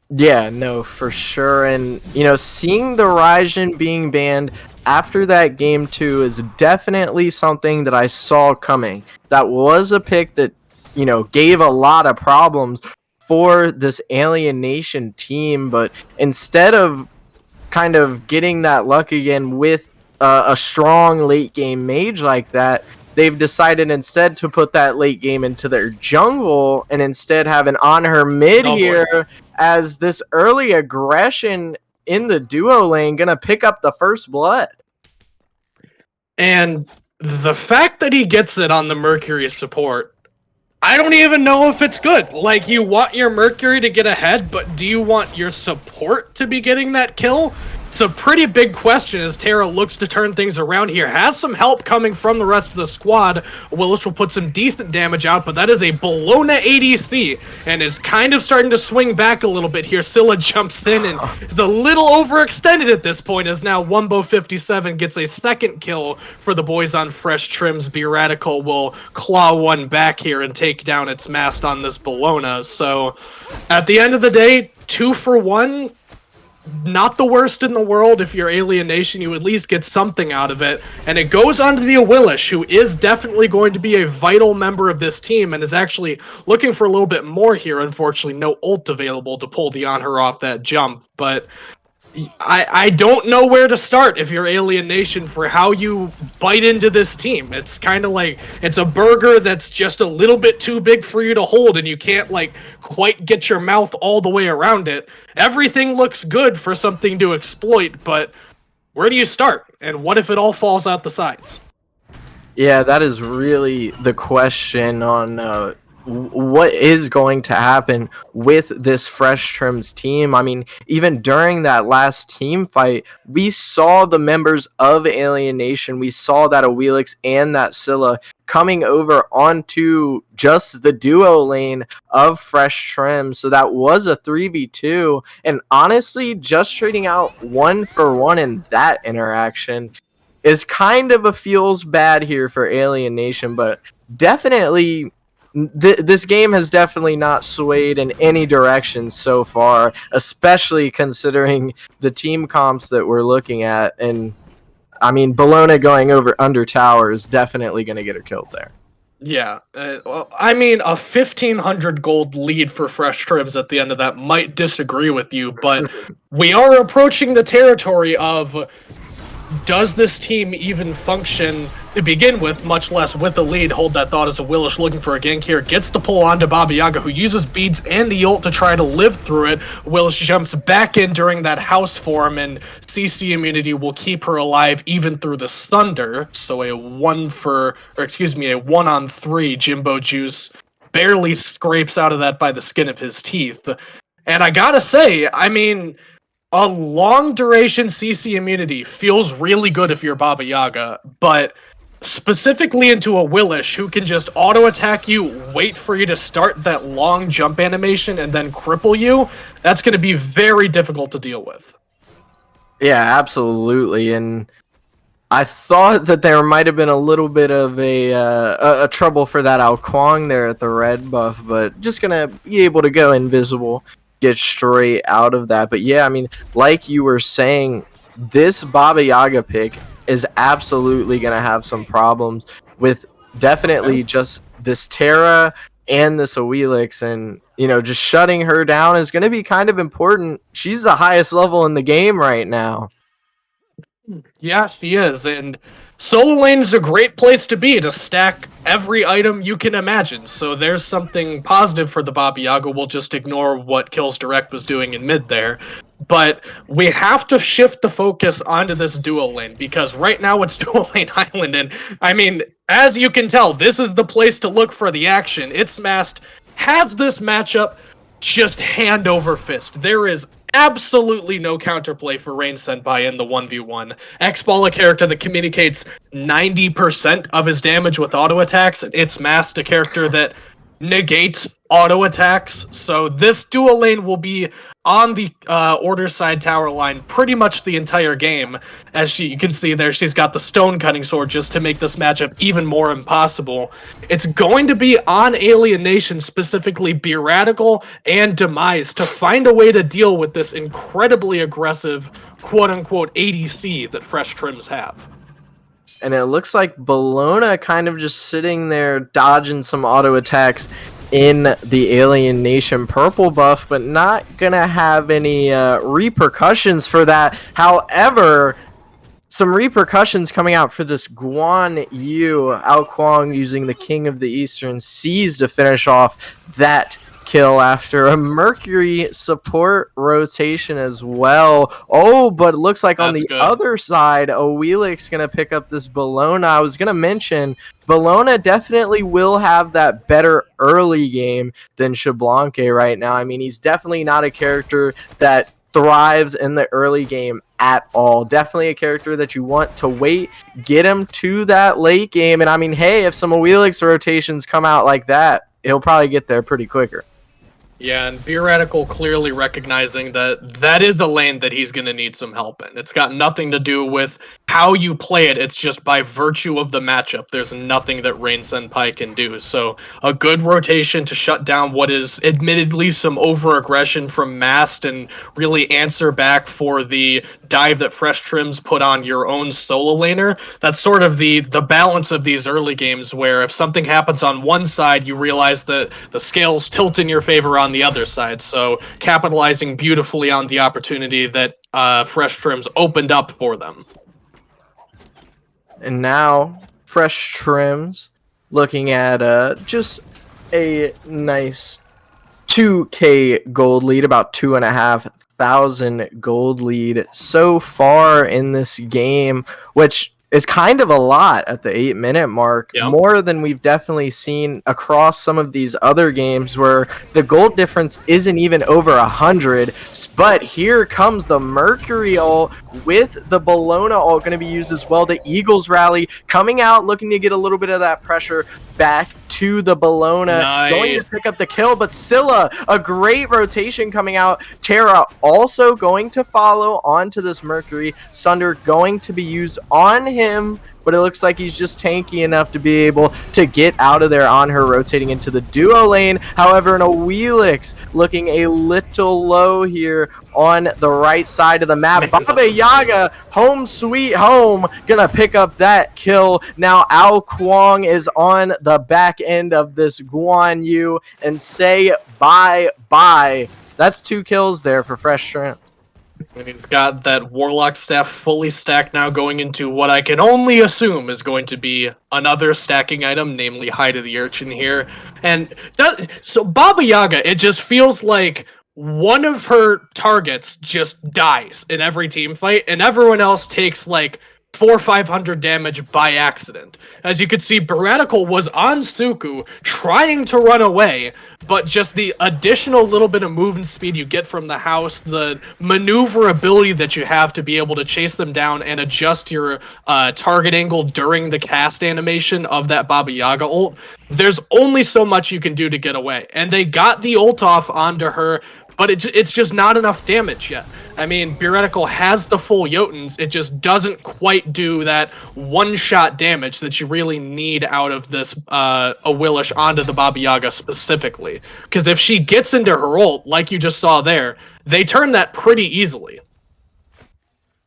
S3: Yeah, no, for sure. And seeing the Raijin being banned after that game 2 is definitely something that I saw coming. That was a pick that gave a lot of problems for this Alien Nation team, but instead of kind of getting that luck again with a strong late game mage like that, they've decided instead to put that late game into their jungle and instead have an on her mid here as this early aggression in the duo lane gonna pick up the first blood.
S4: And the fact that he gets it on the Mercury support, I don't even know if it's good. Like, you want your Mercury to get ahead, but do you want your support to be getting that kill? It's a pretty big question as Tara looks to turn things around here. Has some help coming from the rest of the squad. Willis will put some decent damage out, but that is a Bologna ADC and is kind of starting to swing back a little bit here. Scylla jumps in and is a little overextended at this point as now Wumbo57 gets a second kill for the boys on Fresh Trims. Be Radical will claw one back here and take down its mast on this Bologna. So at the end of the day, 2 for 1. Not the worst in the world. If you're Alien Nation, you at least get something out of it. And it goes on to the Awilish, who is definitely going to be a vital member of this team and is actually looking for a little bit more here. Unfortunately, no ult available to pull the on her off that jump. But I don't know where to start if you're Alien Nation for how you bite into this team. It's kind of like it's a burger that's just a little bit too big for you to hold and you can't like quite get your mouth all the way around it. Everything looks good for something to exploit, but where do you start? And what if it all falls out the sides?
S3: Yeah, that is really the question on what is going to happen with this Fresh Trims team. I mean, even during that last team fight, we saw the members of Alien Nation, we saw that Awilix and that Scylla coming over onto just the duo lane of Fresh Trims. So that was a 3v2. And honestly, just trading out 1 for 1 in that interaction is kind of a feels bad here for Alien Nation, but definitely this game has definitely not swayed in any direction so far, especially considering the team comps that we're looking at. And I mean, Bologna going over under tower is definitely going to get her killed there.
S4: Yeah, well, I mean, a 1,500 gold lead for Fresh Trims at the end of that might disagree with you, but we are approaching the territory of does this team even function to begin with, much less with the lead? Hold that thought as a Willish looking for a gank here. Gets the pull onto Baba Yaga, who uses beads and the ult to try to live through it. Willish jumps back in during that house form, and CC immunity will keep her alive even through the thunder. So a 1-on-3 Jimbo Juice barely scrapes out of that by the skin of his teeth. And I gotta say, I mean, a long duration CC immunity feels really good if you're Baba Yaga, but specifically into a Willish who can just auto attack you, wait for you to start that long jump animation, and then cripple you, that's going to be very difficult to deal with.
S3: Yeah, absolutely. And I thought that there might have been a little bit of a trouble for that Ao Kuang there at the red buff, but just going to be able to go invisible, get straight out of that. But yeah, I mean, like you were saying, this Baba Yaga pick is absolutely going to have some problems with definitely just this Terra and this Awilix, and you know, just shutting her down is going to be kind of important. She's the highest level in the game right now.
S4: Yeah, she is, and solo lane is a great place to be, to stack every item you can imagine, so there's something positive for the Baba Yaga. We'll just ignore what Kills Direct was doing in mid there. But we have to shift the focus onto this duo lane, because right now it's duo lane island, and I mean, as you can tell, this is the place to look for the action. It's Mast has this matchup just hand over fist. There is absolutely no counterplay for Rain Senpai in the 1v1. X-Ball, a character that communicates 90% of his damage with auto attacks, and it's Mast, a character that negates auto attacks. So this dual lane will be on the order side tower line pretty much the entire game. As you can see there, she's got the stone cutting sword just to make this matchup even more impossible. It's going to be on Alien Nation, specifically Be Radical and Demise, to find a way to deal with this incredibly aggressive quote-unquote ADC that Fresh Trims have.
S3: And it looks like Bologna kind of just sitting there dodging some auto attacks in the Alien Nation purple buff, but not gonna have any repercussions for that. However, some repercussions coming out for this Guan Yu. Ao Kuang using the King of the Eastern Seas to finish off that kill after a Mercury support rotation as well. Oh, but it looks like on the other side, Awilix gonna pick up this Bologna. I was gonna mention Bologna definitely will have that better early game than Xbalanque right now. I mean, he's definitely not a character that thrives in the early game at all. Definitely a character that you want to wait, get him to that late game. And I mean, hey, if some Awilix rotations come out like that, he'll probably get there pretty quicker.
S4: Yeah, and Beer Radical clearly recognizing that that is a lane that he's going to need some help in. It's got nothing to do with how you play it. It's just by virtue of the matchup. There's nothing that Rain Senpai can do. So a good rotation to shut down what is admittedly some over-aggression from Mast and really answer back for the dive that Fresh Trims put on your own solo laner. That's sort of the balance of these early games where if something happens on one side, you realize that the scales tilt in your favor on the other side. So capitalizing beautifully on the opportunity that Fresh Trims opened up for them.
S3: And now, Fresh Trims looking at just a nice 2K gold lead, about 2,500 gold lead so far in this game, which is kind of a lot at the 8-minute mark.
S4: Yep.
S3: More than we've definitely seen across some of these other games where the gold difference isn't even over 100. But here comes the Mercury ult with the Bologna ult going to be used as well. The Eagles rally coming out, looking to get a little bit of that pressure back to the Bologna.
S4: Nice.
S3: Going to pick up the kill, but Scylla, a great rotation coming out. Terra also going to follow onto this Mercury. Sunder going to be used on him, but it looks like he's just tanky enough to be able to get out of there on her, rotating into the duo lane. However, an Awilix looking a little low here on the right side of the map. Baba Yaga, home sweet home, gonna pick up that kill. Now Ao Kwong is on the back end of this Guan Yu and say bye-bye. That's 2 kills there for Fresh Shrimp.
S4: And he's got that Warlock staff fully stacked now, going into what I can only assume is going to be another stacking item, namely Hide of the Urchin here. And so Baba Yaga, it just feels like one of her targets just dies in every team fight, and everyone else takes like 400 or 500 damage by accident. As you could see, Baratical was on Stuku trying to run away, but just the additional little bit of movement speed you get from the house, the maneuverability that you have to be able to chase them down and adjust your target angle during the cast animation of that Baba Yaga ult, there's only so much you can do to get away. And they got the ult off onto her, but it's just not enough damage yet. I mean, Buretical has the full Jotuns, it just doesn't quite do that one-shot damage that you really need out of this Awilish onto the Baba Yaga specifically. Because if she gets into her ult, like you just saw there, they turn that pretty easily.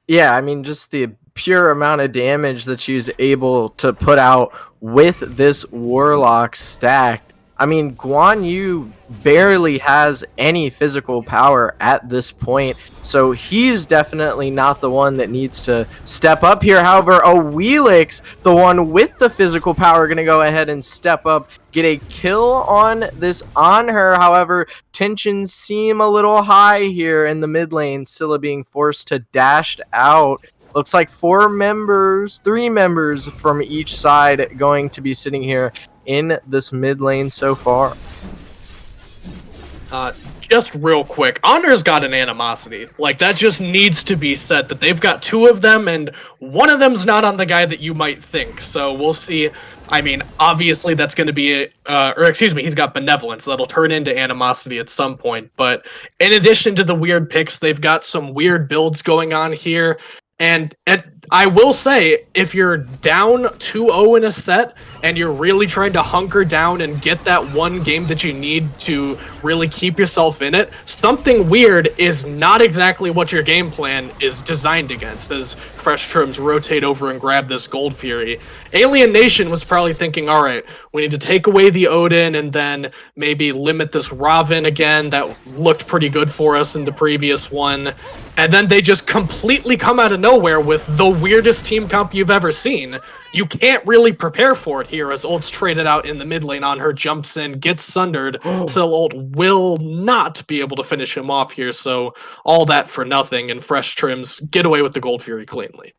S3: Yeah, I mean, just the pure amount of damage that she's able to put out with this Warlock stack. I mean, Guan Yu barely has any physical power at this point, so he's definitely not the one that needs to step up here. However, Awilix, the one with the physical power, going to go ahead and step up, get a kill on this on her. However, tensions seem a little high here in the mid lane, Scylla being forced to dash out. Looks like 3 members from each side going to be sitting here in this mid lane so far.
S4: Just real quick, Honor's got an animosity. Like, that just needs to be said, that they've got 2 of them, and one of them's not on the guy that you might think. So we'll see. I mean, obviously that's going to be, he's got Benevolence. That'll turn into animosity at some point. But in addition to the weird picks, they've got some weird builds going on here. And I will say, if you're down 2-0 in a set and you're really trying to hunker down and get that one game that you need to really keep yourself in it, something weird is not exactly what your game plan is designed against, as Fresh Terms rotate over and grab this Gold Fury. Alien Nation was probably thinking, all right, we need to take away the Odin and then maybe limit this Raven again. That looked pretty good for us in the previous one. And then they just completely come out of nowhere with the weirdest team comp you've ever seen. You can't really prepare for it here, as Ult's traded out in the mid lane on her, jumps in, gets sundered, so Ult will not be able to finish him off here, so all that for nothing, and Fresh Trims get away with the Gold Fury cleanly.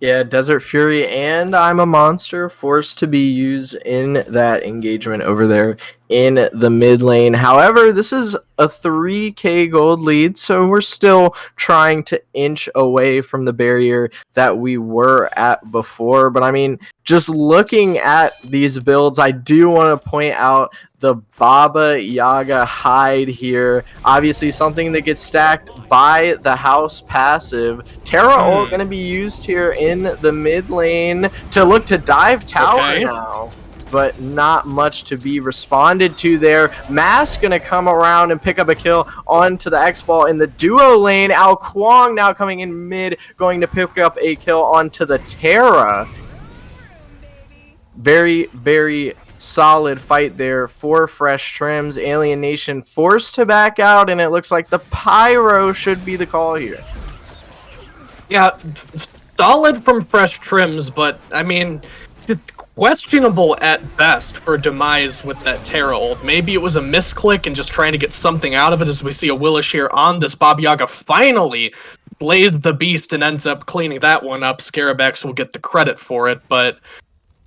S3: Yeah, Desert Fury and I'm a Monster forced to be used in that engagement over there in the mid lane. However, this is a 3k gold lead, so we're still trying to inch away from the barrier that we were at before. But I mean, just looking at these builds, I do want to point out the Baba Yaga hide here. Obviously something that gets stacked by the house passive. Terra ult going to be used here in the mid lane to look to dive tower now. But not much to be responded to there. Mask going to come around and pick up a kill onto the X-Ball in the duo lane. Ao Kwong now coming in mid, going to pick up a kill onto the Terra. Very, very solid fight there for Fresh Trims. Alien Nation forced to back out, and it looks like the Pyro should be the call here.
S4: Yeah, solid from Fresh Trims, but I mean, questionable at best for Demise with that Terra ult. Maybe it was a misclick and just trying to get something out of it, as we see a Willish here on this. Baba Yaga finally blazed the beast and ends up cleaning that one up. Scarabax will get the credit for it, but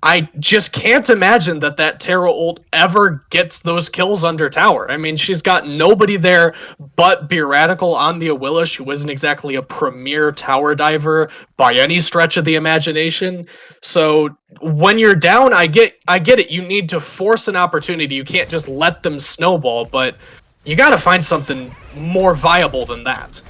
S4: I just can't imagine that Terra ult ever gets those kills under tower. I mean, she's got nobody there but Beeradical on the Awilish, who isn't exactly a premier tower diver by any stretch of the imagination. So when you're down, I get it. You need to force an opportunity. You can't just let them snowball, but you got to find something more viable than that.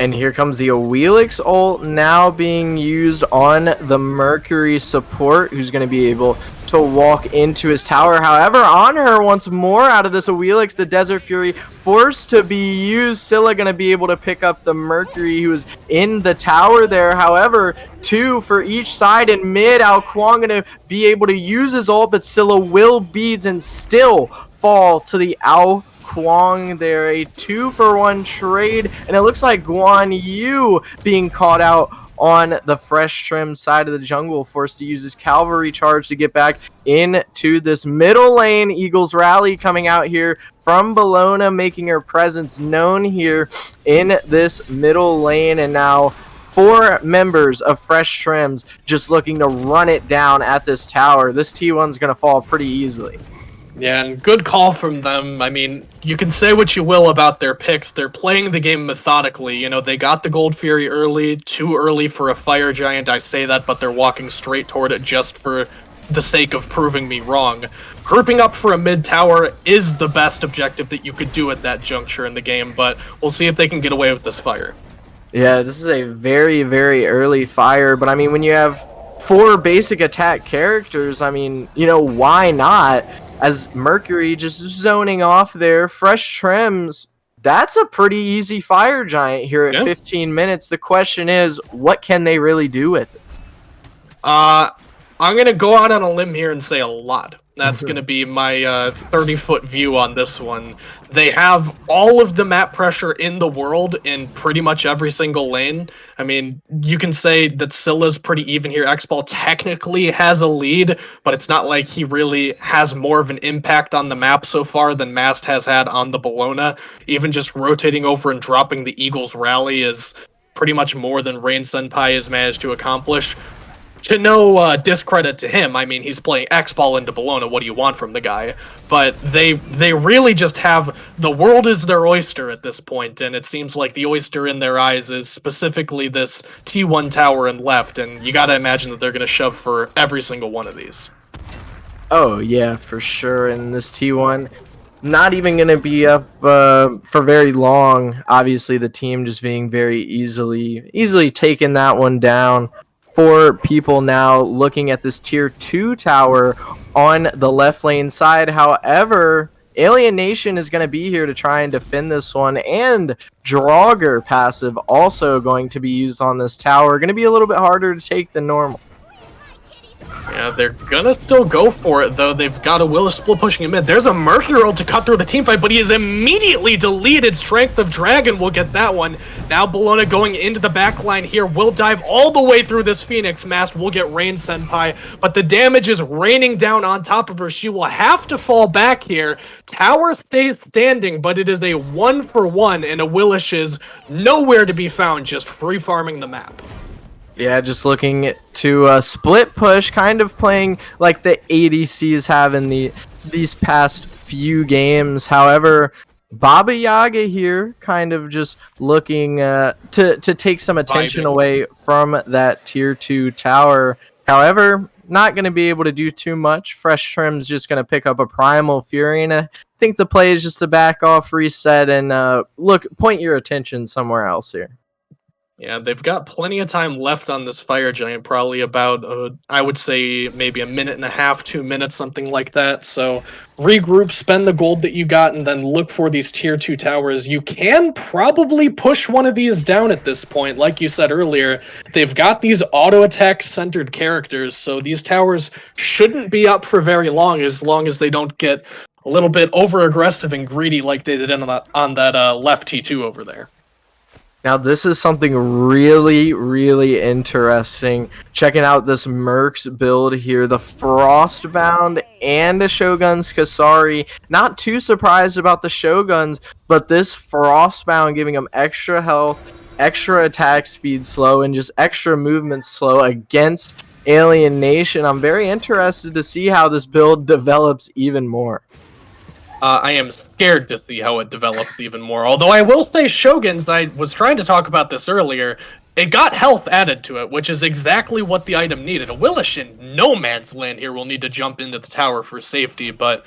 S3: And here comes the Awilix ult now being used on the Mercury support, who's going to be able to walk into his tower. However, on her once more out of this Awilix, the Desert Fury forced to be used. Scylla going to be able to pick up the Mercury who's in the tower there. However, 2 for each side in mid. Ao Kwong going to be able to use his ult, but Scylla will beads and still fall to the Ao Kwong there. A 2-for-1 trade, and it looks like Guan Yu being caught out on the Fresh Trim side of the jungle, forced to use his cavalry charge to get back into this middle lane. Eagles Rally coming out here from Bologna, making her presence known here in this middle lane, and now 4 members of Fresh Trims just looking to run it down at this tower. This T1's going to fall pretty easily.
S4: Yeah, and good call from them. I mean, you can say what you will about their picks. They're playing the game methodically. You know, they got the Gold Fury early, too early for a Fire Giant. I say that, but they're walking straight toward it just for the sake of proving me wrong. Grouping up for a mid tower is the best objective that you could do at that juncture in the game, but we'll see if they can get away with this fire.
S3: Yeah, this is a very, very early fire, but I mean, when you have 4 basic attack characters, I mean, you know, why not? As Mercury just zoning off there, Fresh Trims, that's a pretty easy Fire Giant here at 15 minutes. The question is, what can they really do with it?
S4: I'm going to go out on a limb here and say a lot. That's going to be my 30-foot view on this one. They have all of the map pressure in the world in pretty much every single lane. I mean, you can say that Scylla's pretty even here. X-Ball technically has a lead, but it's not like he really has more of an impact on the map so far than Mast has had on the Bologna. Even just rotating over and dropping the Eagles Rally is pretty much more than Rain Senpai has managed to accomplish. To no discredit to him, I mean, he's playing X-Ball into Bologna. What do you want from the guy? But they really just have the world is their oyster at this point, and it seems like the oyster in their eyes is specifically this T1 tower and left, and you got to imagine that they're going to shove for every single one of these.
S3: Oh, yeah, for sure. And this T1 not even going to be up for very long. Obviously, the team just being very easily taking that one down. 4 people now looking at this tier 2 tower on the left lane side. However, Alien Nation is going to be here to try and defend this one, and Draugr passive also going to be used on this tower. Going to be a little bit harder to take than normal.
S4: Yeah, they're gonna still go for it, though. They've got a Willis split pushing him in. There's a Mercury to cut through the team fight, but he is immediately deleted. Strength of Dragon will get that one. Now Bologna going into the back line here will dive all the way through this Phoenix Mast. Will get Rain Senpai, but the damage is raining down on top of her. She will have to fall back here. Tower stays standing, but it is a 1-for-1, and a Willis is nowhere to be found, just free farming the map.
S3: Yeah, just looking to split push, kind of playing like the ADCs have in the these past few games. However, Baba Yaga here kind of just looking to take some attention
S4: Vibing.
S3: away from that tier 2 tower. However, not going to be able to do too much. Fresh Trim's just going to pick up a Primal Fury, and I think the play is just to back off, reset, and point your attention somewhere else here.
S4: Yeah, they've got plenty of time left on this Fire Giant, probably about, I would say, maybe a minute and a half, 2 minutes, something like that. So regroup, spend the gold that you got, and then look for these tier 2 towers. You can probably push one of these down at this point. Like you said earlier, they've got these auto-attack centered characters, so these towers shouldn't be up for very long as they don't get a little bit over-aggressive and greedy like they did on that left T2 over there.
S3: Now, this is something really, really interesting. Checking out this Mercs build here. The Frostbound and the Shogun's Kasari. Not too surprised about the Shoguns, but this Frostbound giving them extra health, extra attack speed slow, and just extra movement slow against Alien Nation. I'm very interested to see how this build develops even more.
S4: I am scared to see how it develops even more. Although I will say Shogun's, I was trying to talk about this earlier, it got health added to it, which is exactly what the item needed. A Willish in no man's land here will need to jump into the tower for safety, but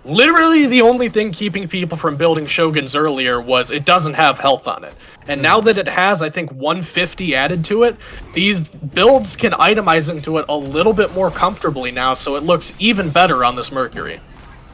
S4: literally the only thing keeping people from building Shoguns earlier was it doesn't have health on it. And now that it has, I think, 150 added to it, these builds can itemize into it a little bit more comfortably now, so it looks even better on this Mercury.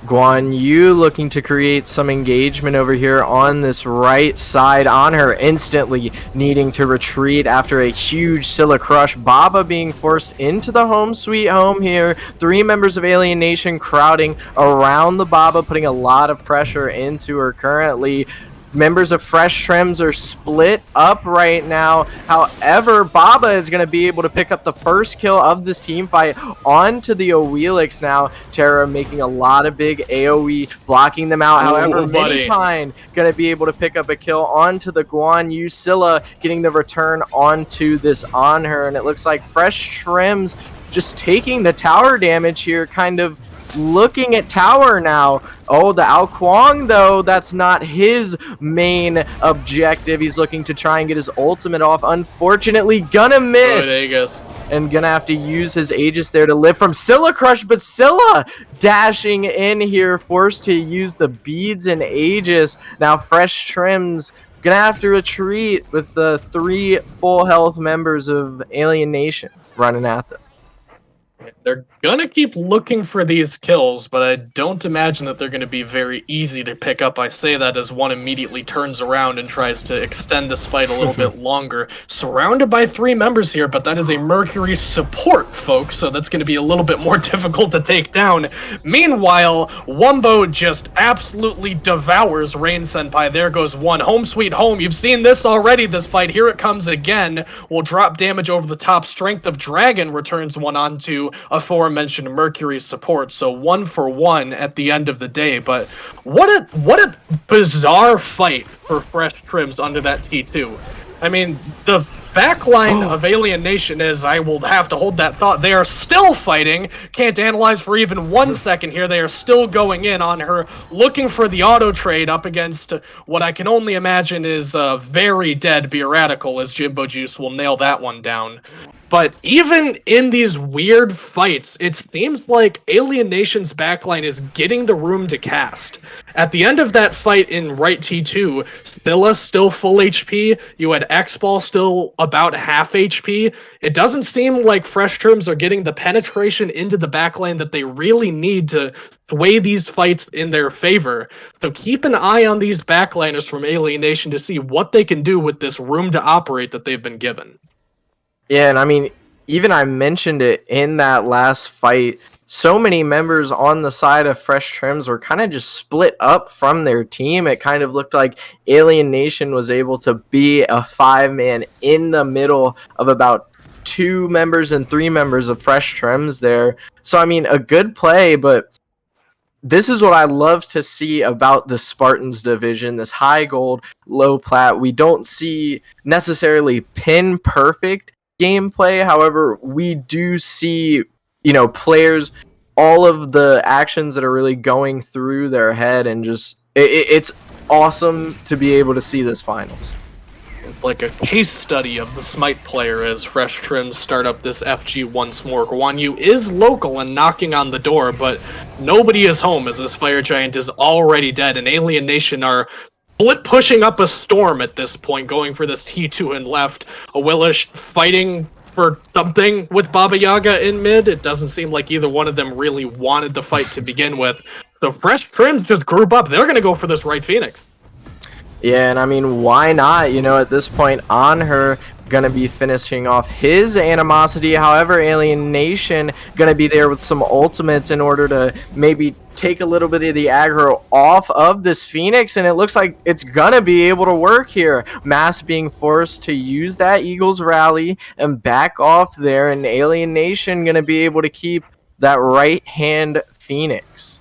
S3: Guan Yu looking to create some engagement over here on this right side on her, instantly needing to retreat after a huge Scylla crush. Baba being forced into the home sweet home here. 3 members of Alien Nation crowding around the Baba, putting a lot of pressure into her currently. Members of Fresh Trims are split up right now. However, Baba is going to be able to pick up the first kill of this team fight onto the Oelix now. Terra making a lot of big AoE, blocking them out. However, Minipine going to be able to pick up a kill onto the Guan Yu. Scylla getting the return onto this on her. And it looks like Fresh Trims just taking the tower damage here, kind of looking at tower now. Oh, the Ao Kuang, though, that's not his main objective. He's looking to try and get his ultimate off. Unfortunately, gonna miss.
S4: Vegas.
S3: And gonna have to use his Aegis there to live from Scylla Crush, but Scylla dashing in here, forced to use the beads and Aegis. Now Fresh Trims gonna have to retreat with the 3 full health members of Alien Nation running at them.
S4: They're gonna keep looking for these kills, but I don't imagine that they're gonna be very easy to pick up. I say that as one immediately turns around and tries to extend this fight a little bit longer. Surrounded by 3 members here, but that is a Mercury support, folks, so that's gonna be a little bit more difficult to take down. Meanwhile, Wumbo just absolutely devours Rain Senpai. There goes one. Home sweet home. You've seen this already, this fight. Here it comes again. Will drop damage over the top. Strength of Dragon returns one onto aforementioned Mercury support, so 1 for 1 at the end of the day. But what a bizarre fight for Fresh Trims under that T2. I mean, the backline of Alien Nation is, I will have to hold that thought, they are still fighting. Can't analyze for even 1 second here. They are still going in on her, looking for the auto trade up against what I can only imagine is very dead Beeratical, as Jimbo Juice will nail that one down. But even in these weird fights, it seems like Alien Nation's backline is getting the room to cast. At the end of that fight in right T2, Scylla still full HP, you had X-Ball still about half HP. It doesn't seem like Fresh Trims are getting the penetration into the backline that they really need to sway these fights in their favor. So keep an eye on these backliners from Alien Nation to see what they can do with this room to operate that they've been given.
S3: Yeah, and I mean, even I mentioned it in that last fight, so many members on the side of Fresh Trims were kind of just split up from their team. It kind of looked like Alien Nation was able to be a 5-man in the middle of about 2 members and 3 members of Fresh Trims there. So, I mean, a good play, but this is what I love to see about the Spartans division, this high gold, low plat. We don't see necessarily pin perfect gameplay. However, we do see, players all of the actions that are really going through their head, and just it's awesome to be able to see this finals.
S4: It's like a case study of the Smite player as Fresh Trims start up this FG once more. Guan Yu is local and knocking on the door, but nobody is home as this Fire Giant is already dead, and Alien Nation are pushing up a storm at this point, going for this T2 and left. Awilish fighting for something with Baba Yaga in mid. It doesn't seem like either one of them really wanted the fight to begin with. So Fresh Trims just group up. They're going to go for this right Phoenix.
S3: Yeah, and I mean, why not? You know, at this point, on her gonna be finishing off his animosity. However, Alien Nation gonna be there with some ultimates in order to maybe take a little bit of the aggro off of this Phoenix, and it looks like it's gonna be able to work here. Mass being forced to use that Eagles rally and back off there, and Alien Nation gonna be able to keep that right hand Phoenix.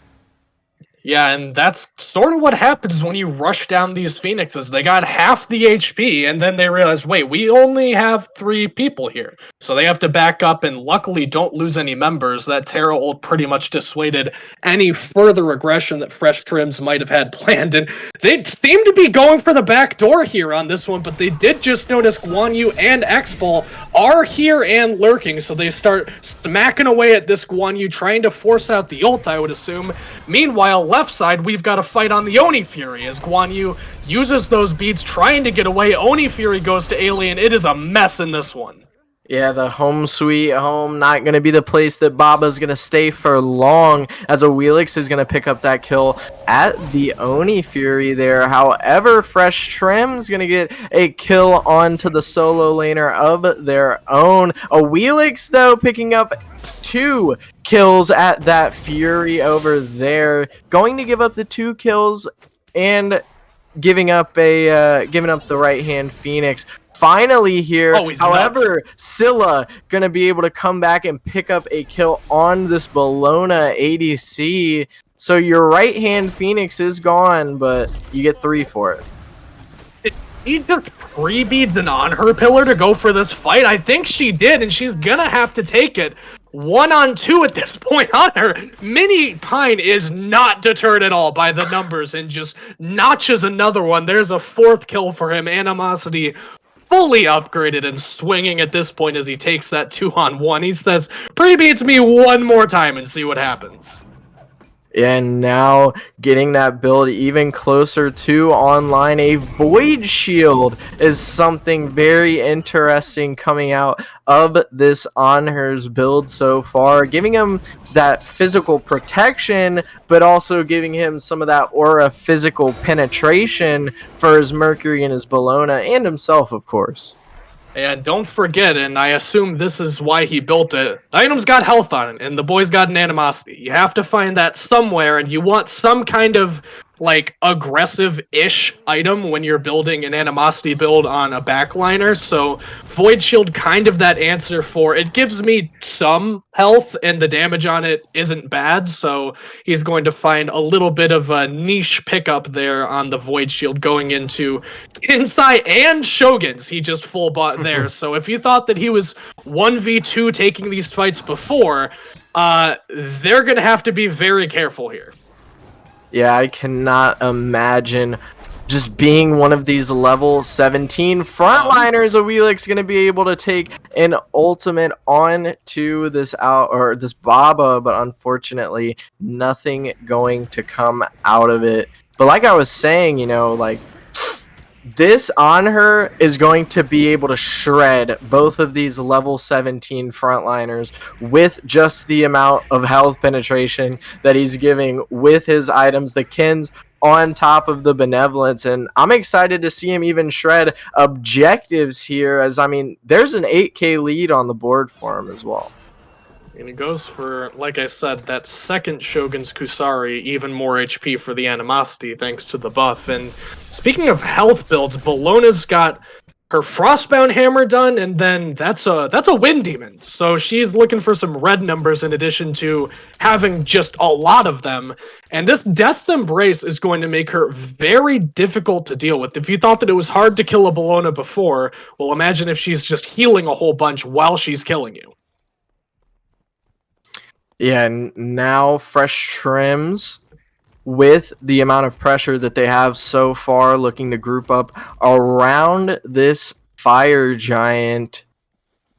S4: Yeah, and that's sort of what happens when you rush down these Phoenixes. They got half the HP, and then they realize, wait, we only have 3 people here. So they have to back up, and luckily don't lose any members. That Terra ult pretty much dissuaded any further aggression that Fresh Trims might have had planned. And they seem to be going for the back door here on this one, but they did just notice Guan Yu and X-Ball are here and lurking, so they start smacking away at this Guan Yu, trying to force out the ult, I would assume. Meanwhile, left side, we've got a fight on the Oni Fury as Guan Yu uses those beads trying to get away. Oni Fury goes to Alien. It is a mess in this one.
S3: Yeah, the home sweet home, not going to be the place that Baba's going to stay for long, as Awilix is going to pick up that kill at the Oni Fury there. However, Fresh Trim's going to get a kill onto the solo laner of their own. Awilix, though, picking up 2 kills at that Fury over there, going to give up the 2 kills and giving up the right hand Phoenix. Finally here, however, nuts. Scylla gonna be able to come back and pick up a kill on this Bologna ADC. So your right hand Phoenix is gone, but you get 3 for it.
S4: He just pre-beads an on her pillar to go for this fight. I think she did, and she's gonna have to take it. 1-on-2 at this point on her. Mini Pine is not deterred at all by the numbers and just notches another one. There's a 4th kill for him. Animosity fully upgraded and swinging at this point as he takes that 2-on-1. He says, pre-beats me one more time and see what happens.
S3: And now getting that build even closer to online, a Void Shield is something very interesting coming out of this Onher's build so far, giving him that physical protection, but also giving him some of that aura physical penetration for his Mercury and his Bologna, and himself, of course.
S4: And don't forget, and I assume this is why he built it, the item's got health on it, and the boy's got an animosity. You have to find that somewhere, and you want some kind of, like, aggressive-ish item when you're building an animosity build on a backliner, so Void Shield kind of that answer for, it gives me some health, and the damage on it isn't bad, so he's going to find a little bit of a niche pickup there on the Void Shield going into Kinsai and Shogun's. He just full bought there, so if you thought that he was 1v2 taking these fights before, they're going to have to be very careful here.
S3: Yeah, I cannot imagine just being one of these level 17 frontliners. Awilix going to be able to take an ultimate on to this this Baba, but unfortunately nothing going to come out of it. But like I was saying, you know, like, this on her is going to be able to shred both of these level 17 frontliners with just the amount of health penetration that he's giving with his items, the Kins on top of the Benevolence. And I'm excited to see him even shred objectives here, as, I mean, there's an 8k lead on the board for him as well.
S4: And he goes for, like I said, that second Shogun's Kusari, even more HP for the animosity thanks to the buff. And speaking of health builds, Bologna's got her Frostbound Hammer done, and then that's a Wind Demon. So she's looking for some red numbers in addition to having just a lot of them. And this Death's Embrace is going to make her very difficult to deal with. If you thought that it was hard to kill a Bologna before, well, imagine if she's just healing a whole bunch while she's killing you.
S3: Yeah, and now Fresh Trims, with the amount of pressure that they have so far, looking to group up around this Fire Giant.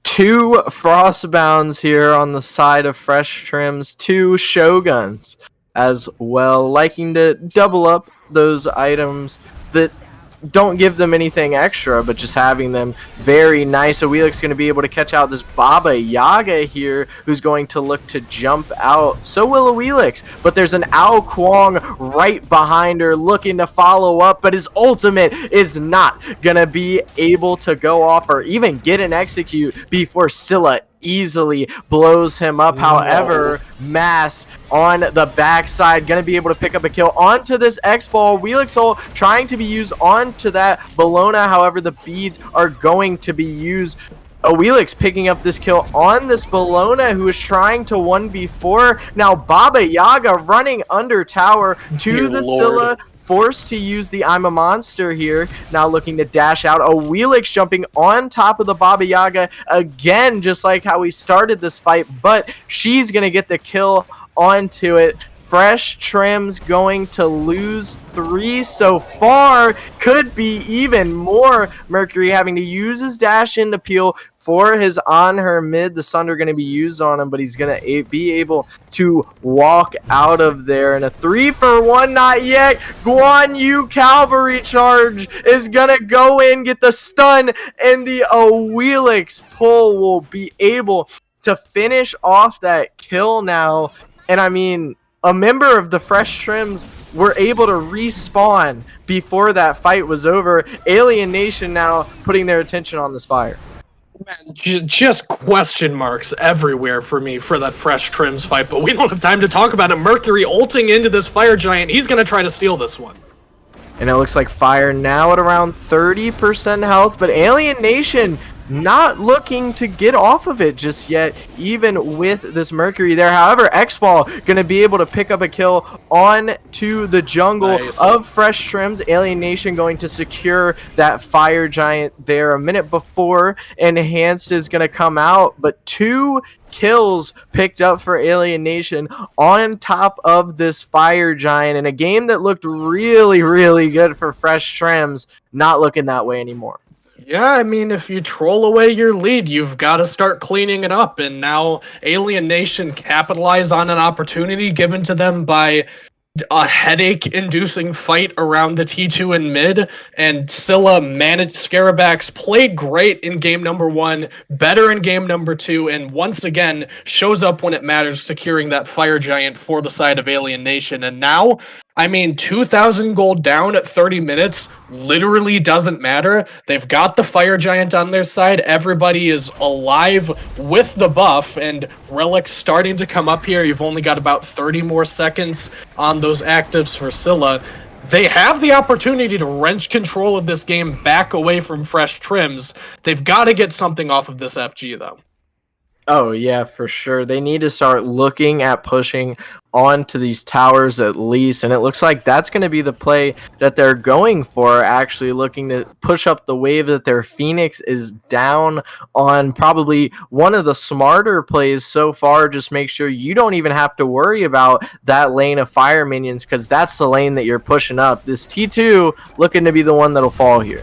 S3: 2 Frostbounds here on the side of Fresh Trims, 2 Shoguns as well, liking to double up those items that don't give them anything extra, but just having them very nice. So Wheelik's going to be able to catch out this Baba Yaga here, who's going to look to jump out. So will a Wheelix, but there's an Ao Kwong right behind her looking to follow up, but his ultimate is not going to be able to go off or even get an execute before Scylla easily blows him up. However, Mass on the backside gonna be able to pick up a kill onto this X-Ball. Wheelix ult trying to be used onto that Bologna. However, the beads are going to be used. Wheelix picking up this kill on this Bologna, who is trying to 1v4. Now Baba Yaga running under tower to
S5: Dear
S3: the
S5: Lord.
S3: Scylla, forced to use the I'm a Monster here, now looking to dash out. Wheelix jumping on top of the Baba Yaga again, just like how we started this fight, but she's going to get the kill onto it. Fresh Trims going to lose 3 so far. Could be even more. Mercury having to use his dash in to peel for his on her mid. The Sunder going to be used on him, but he's going to be able to walk out of there. And a 3-for-1, not yet. Guan Yu Cavalry Charge is going to go in, get the stun, and the Wheelix pull will be able to finish off that kill now. And I mean, a member of the Fresh Trims were able to respawn before that fight was over. Alien Nation now putting their attention on this fire.
S4: Man, just question marks everywhere for me for that Fresh Trims fight, but we don't have time to talk about it. Mercury ulting into this Fire Giant. He's going to try to steal this one.
S3: And it looks like Fire now at around 30% health, but Alien Nation not looking to get off of it just yet, even with this Mercury there. However, X-Ball going to be able to pick up a kill on to the jungle of Fresh Trims. Alien Nation going to secure that Fire Giant there a minute before Enhanced is going to come out, but 2 kills picked up for Alien Nation on top of this Fire Giant in a game that looked really, really good for Fresh Trims. Not looking that way anymore.
S4: Yeah, I mean, if you troll away your lead, you've got to start cleaning it up. And now Alien Nation capitalize on an opportunity given to them by a headache-inducing fight around the T2 in mid, and Scylla managed. Scarabax played great in game number 1, better in game number 2, and once again shows up when it matters, securing that Fire Giant for the side of Alien Nation. And now, I mean, 2,000 gold down at 30 minutes literally doesn't matter. They've got the Fire Giant on their side. Everybody is alive with the buff, and Relic's starting to come up here. You've only got about 30 more seconds on those actives for Scylla. They have the opportunity to wrench control of this game back away from Fresh Trims. They've got to get something off of this FG, though.
S3: Oh, yeah, for sure. They need to start looking at pushing onto these towers at least, and it looks like that's going to be the play that they're going for, actually looking to push up the wave that their Phoenix is down on. Probably one of the smarter plays so far. Just make sure you don't even have to worry about that lane of fire minions, because that's the lane that you're pushing up. This T2 looking to be the one that'll fall here.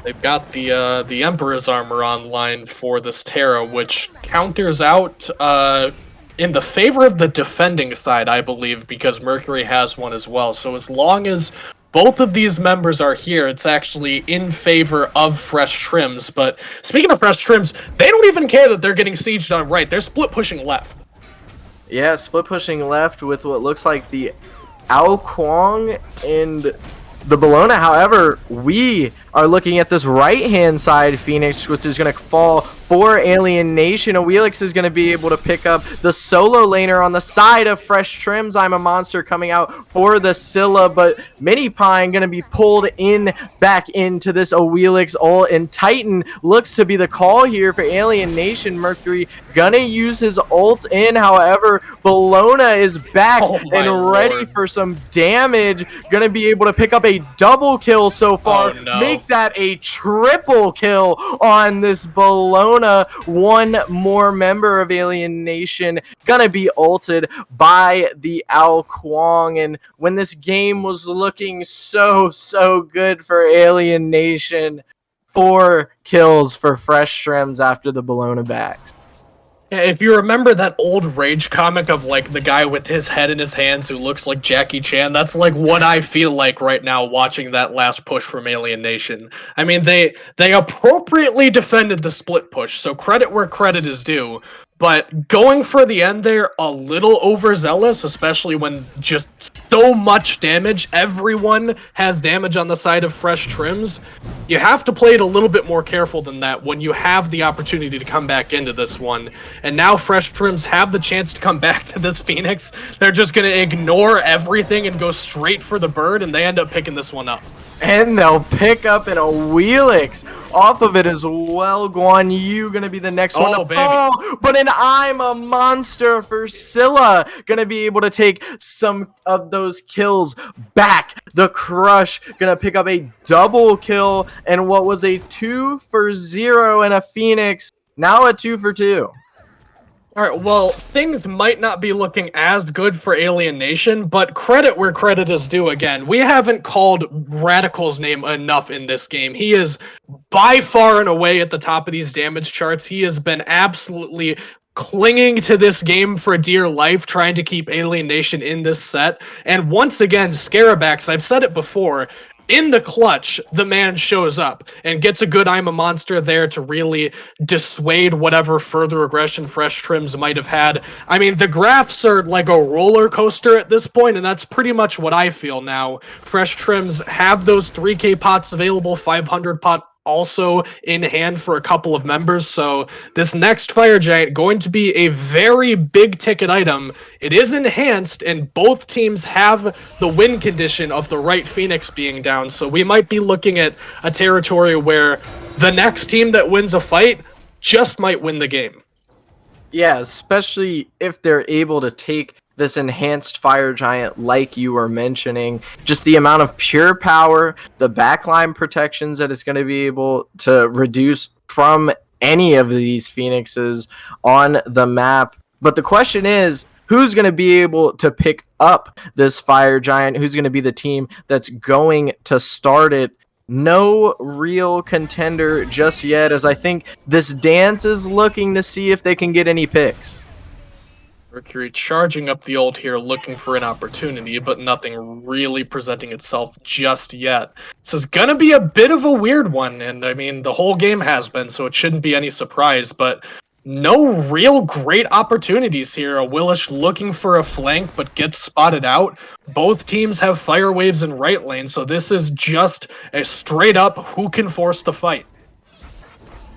S4: They've got the Emperor's Armor online for this Terra, which counters out in the favor of the defending side, I believe, because Mercury has one as well. So as long as both of these members are here, it's actually in favor of Fresh Trims. But speaking of Fresh Trims, they don't even care that they're getting sieged on right. They're split pushing left.
S3: Yeah, split pushing left with what looks like the Ao Kwong and the Bologna. However, we are looking at this right-hand side Phoenix, which is going to fall for Alien Nation. Wheelix is going to be able to pick up the solo laner on the side of Fresh Trims. I'm a Monster coming out for the Scylla, but Mini Pine going to be pulled in back into this Wheelix ult, and Titan looks to be the call here for Alien Nation. Mercury gonna use his ult in, however, Bologna is back and ready for some damage. Gonna be able to pick up a double kill so far, make make that a triple kill on this Bologna. One more member of Alien Nation gonna be ulted by the Ao Kuang. And when this game was looking so good for Alien Nation, 4 kills for Fresh Shrimps after the Bologna backs.
S4: Yeah, if you remember that old Rage comic of like the guy with his head in his hands who looks like Jackie Chan, that's like what I feel like right now watching that last push from Alien Nation. I mean, they appropriately defended the split push, so credit where credit is due. But going for the end there, a little overzealous, especially when just so much damage. Everyone has damage on the side of Fresh Trims. You have to play it a little bit more careful than that when you have the opportunity to come back into this one. And now Fresh Trims have the chance to come back to this Phoenix. They're just going to ignore everything and go straight for the bird, and they end up picking this one up.
S3: And they'll pick up in a Wheelix off of it as well. Guan Yu gonna be the next one to
S4: baby.
S3: fall, but an I'm a Monster for Scylla gonna be able to take some of those kills back. The Crush gonna pick up a double kill, and what was a 2 for 0 and a Phoenix, now a 2 for 2.
S4: Alright, well, things might not be looking as good for Alien Nation, but credit where credit is due again. We haven't called Radical's name enough in this game. He is by far and away at the top of these damage charts. He has been absolutely clinging to this game for dear life, trying to keep Alien Nation in this set. And once again, Scarabax, I've said it before, in the clutch, the man shows up and gets a good I'm a Monster there to really dissuade whatever further aggression Fresh Trims might have had. I mean, the graphs are like a roller coaster at this point, and that's pretty much what I feel now. Fresh Trims have those 3K pots available, 500 pot also in hand for a couple of members, so this next Fire Giant going to be a very big ticket item. It is enhanced, and both teams have the win condition of the right Phoenix being down, so we might be looking at a territory where the next team that wins a fight just might win the game.
S3: Yeah, especially if they're able to take this enhanced Fire Giant like you were mentioning. Just the amount of pure power, the backline protections that it's going to be able to reduce from any of these Phoenixes on the map. But the question is, who's going to be able to pick up this Fire Giant? Who's going to be the team that's going to start it? No real contender just yet, as I think this dance is looking to see if they can get any picks.
S4: Mercury charging up the ult here, looking for an opportunity, but nothing really presenting itself just yet. This is gonna be a bit of a weird one, and I mean, the whole game has been, so it shouldn't be any surprise, but no real great opportunities here. A Willish looking for a flank, but gets spotted out. Both teams have fire waves in right lane, so this is just a straight up who can force the fight.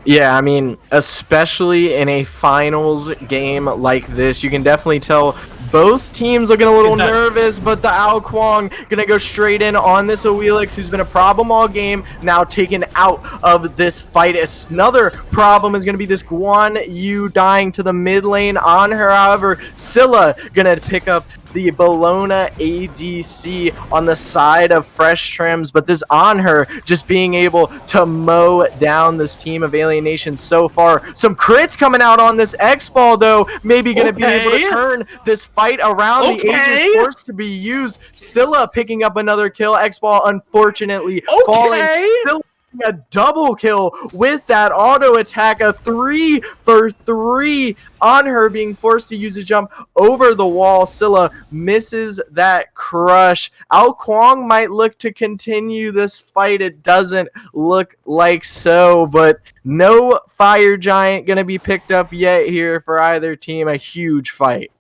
S3: Yeah, I mean, especially in a finals game like this, you can definitely tell both teams looking a little nervous, but the Ao Kuang gonna go straight in on this Awelix, who's been a problem all game, now taken out of this fight. Another problem is gonna be this Guan Yu dying to the mid lane on her. However, Scylla gonna pick up the Bologna ADC on the side of Fresh Trims, but this on her just being able to mow down this team of Alien Nation so far. Some crits coming out on this X-Ball, though, maybe going to be able to turn this fight around. The Aegis forced to be used. Scylla picking up another kill. X-Ball unfortunately falling. Still a double kill with that auto attack, a 3 for 3 on her, being forced to use a jump over the wall. Scylla misses that crush. Ao Kuang might look to continue this fight. It doesn't look like so, but no Fire Giant gonna be picked up yet here for either team. A huge fight.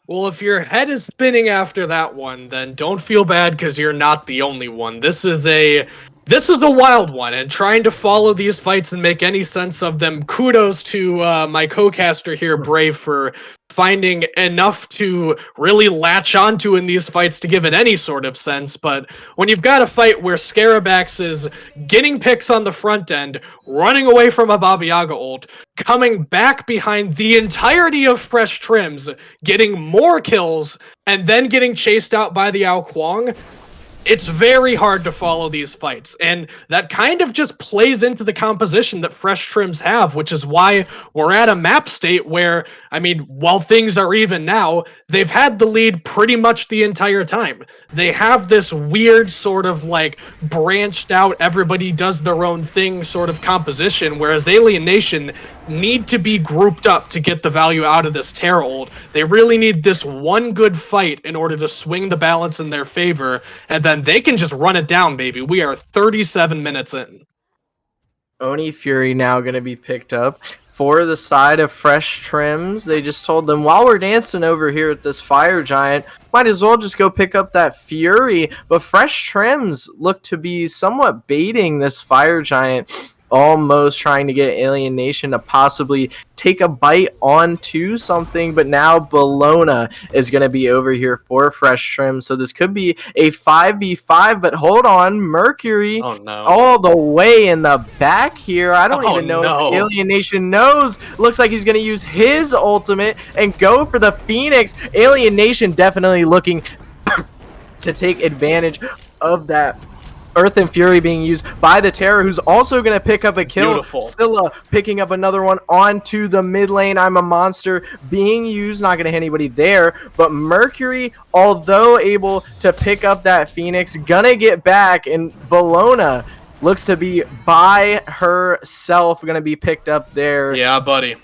S4: Well, if your head is spinning after that one, then don't feel bad because you're not the only one. This is a wild one, and trying to follow these fights and make any sense of them, kudos to my co-caster here, Brave, for finding enough to really latch onto in these fights to give it any sort of sense. But when you've got a fight where Scarabax is getting picks on the front end, running away from a Baba Yaga ult, coming back behind the entirety of Fresh Trims, getting more kills, and then getting chased out by the Ao Kuang, it's very hard to follow these fights, and that kind of just plays into the composition that Fresh Trims have, which is why we're at a map state where, I mean, while things are even now, they've had the lead pretty much the entire time. They have this weird sort of like branched out, everybody does their own thing sort of composition, whereas Alien Nation need to be grouped up to get the value out of this Terra ult. They really need this one good fight in order to swing the balance in their favor, and then they can just run it down, baby. We are 37 minutes in.
S3: Oni Fury now going to be picked up for the side of Fresh Trims. They just told them, while we're dancing over here at this Fire Giant, might as well just go pick up that Fury. But Fresh Trims look to be somewhat baiting this Fire Giant, almost trying to get Alien Nation to possibly take a bite onto something, but now Bologna is going to be over here for Fresh Trim, so this could be a 5v5, but hold on, Mercury all the way in the back here. I don't even know if Alien Nation knows. Looks like he's going to use his ultimate and go for the Phoenix. Alien Nation definitely looking to take advantage of that Earth and Fury being used by the Terror, who's also going to pick up a kill.
S4: Beautiful.
S3: Scylla picking up another one onto the mid lane. I'm a monster being used. Not going to hit anybody there. But Mercury, although able to pick up that Phoenix, going to get back. And Bologna looks to be by herself. Going to be picked up there.
S4: Yeah, buddy.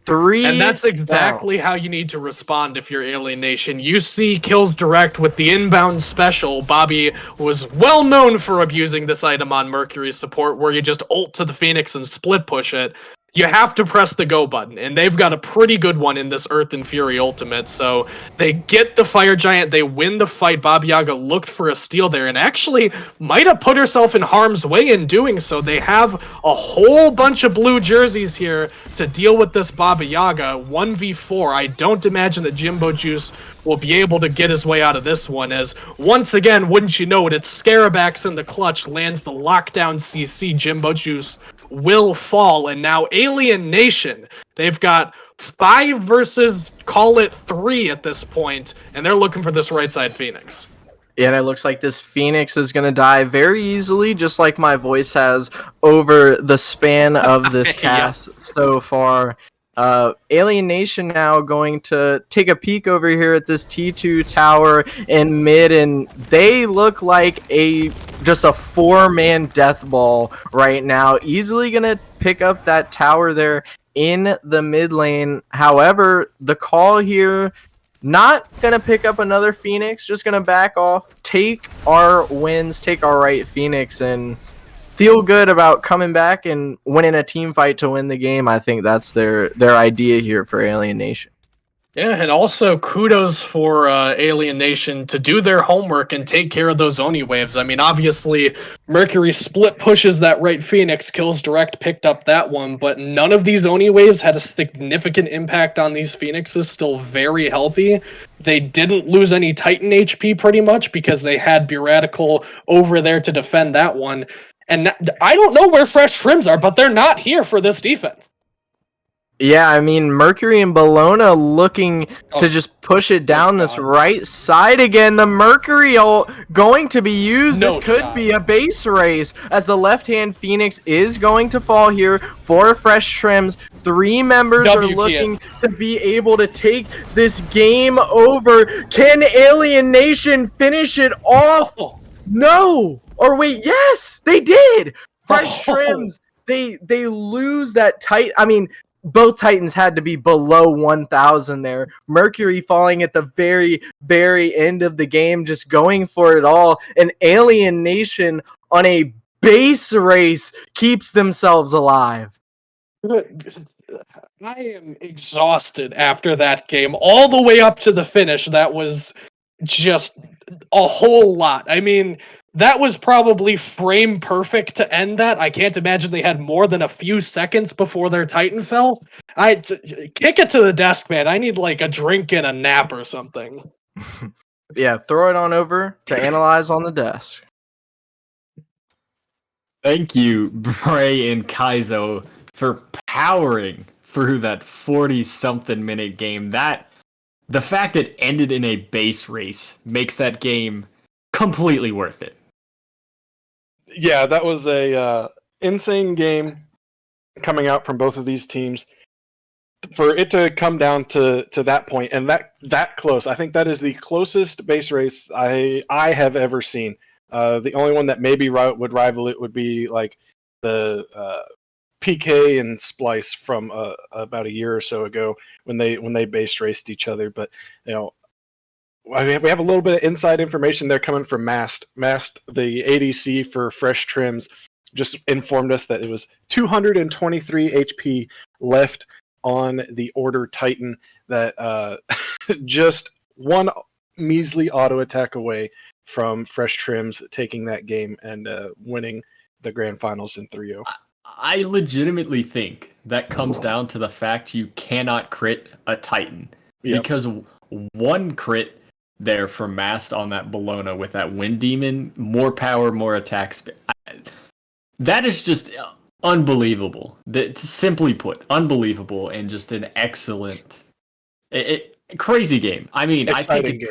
S4: And that's exactly
S3: down.
S4: how you need to respond if you're Alien Nation. You see kills direct with the inbound special. Bobby was well known for abusing this item on Mercury's support, where you just ult to the Phoenix and split push it. You have to press the go button, and they've got a pretty good one in this Earth and Fury ultimate. So they get the Fire Giant, they win the fight. Baba Yaga looked for a steal there and actually might have put herself in harm's way in doing so. They have a whole bunch of blue jerseys here to deal with this Baba Yaga. 1v4. I don't imagine that Jimbo Juice will be able to get his way out of this one, as once again, wouldn't you know it, it's Scarabax in the clutch, lands the lockdown CC. Jimbo Juice will fall, and now Alien Nation, they've got 5 versus, call it 3 at this point, and they're looking for this right side Phoenix.
S3: Yeah, and it looks like this Phoenix is going to die very easily, just like my voice has over the span of this cast so far. Alien Nation now going to take a peek over here at this T2 tower in mid, and they look like just a 4-man death ball right now. Easily going to pick up that tower there in the mid lane. However, the call here, not going to pick up another Phoenix, just going to back off, take our wins, take our right Phoenix, and feel good about coming back and winning a team fight to win the game. I think that's their idea here for Alien Nation.
S4: Yeah, and also kudos for Alien Nation to do their homework and take care of those Oni waves. I mean, obviously, Mercury split pushes that right Phoenix, kills direct, picked up that one, but none of these Oni waves had a significant impact on these Phoenixes, still very healthy. They didn't lose any Titan HP pretty much because they had Buratical over there to defend that one. And I don't know where Fresh Trims are, but they're not here for this defense.
S3: Yeah, I mean, Mercury and Bologna looking to just push it down this right side again. The Mercury going to be used. This could be a base race, as the left-hand Phoenix is going to fall here for Fresh Trims. 3 members are looking to be able to take this game over. Can Alien Nation finish it off? No! Or wait, yes, they did. Fresh Trims, they lose that tight. I mean, both Titans had to be below 1,000 there. Mercury falling at the very, very end of the game, just going for it all. And Alien Nation on a base race keeps themselves alive.
S4: I am exhausted after that game, all the way up to the finish. That was just a whole lot. I mean, that was probably frame perfect to end that. I can't imagine they had more than a few seconds before their Titan fell. Kick it to the desk, man. I need like a drink and a nap or something.
S3: Yeah, throw it on over to analyze on the desk.
S1: Thank you, Bray and Kaizo, for powering through that 40-something minute game. The fact it ended in a base race makes that game completely worth it.
S5: Yeah, that was a insane game coming out from both of these teams. For it to come down to that point and that close, I think that is the closest base race I have ever seen. The only one that maybe would rival it would be like the PK and Splice from about a year or so ago when they base raced each other. But I mean, we have a little bit of inside information there coming from Mast. Mast, the ADC for Fresh Trims, just informed us that it was 223 HP left on the Order Titan, that just one measly auto attack away from Fresh Trims taking that game and winning the grand finals in 3-0.
S1: I legitimately think that comes down to the fact you cannot crit a Titan.
S5: Yep.
S1: Because one crit there from Mast on that Bologna with that Wind Demon, more power, more attack speed. That is just unbelievable. Simply put, unbelievable, and just an excellent, crazy game. I mean,
S5: Exciting
S1: I think
S5: game.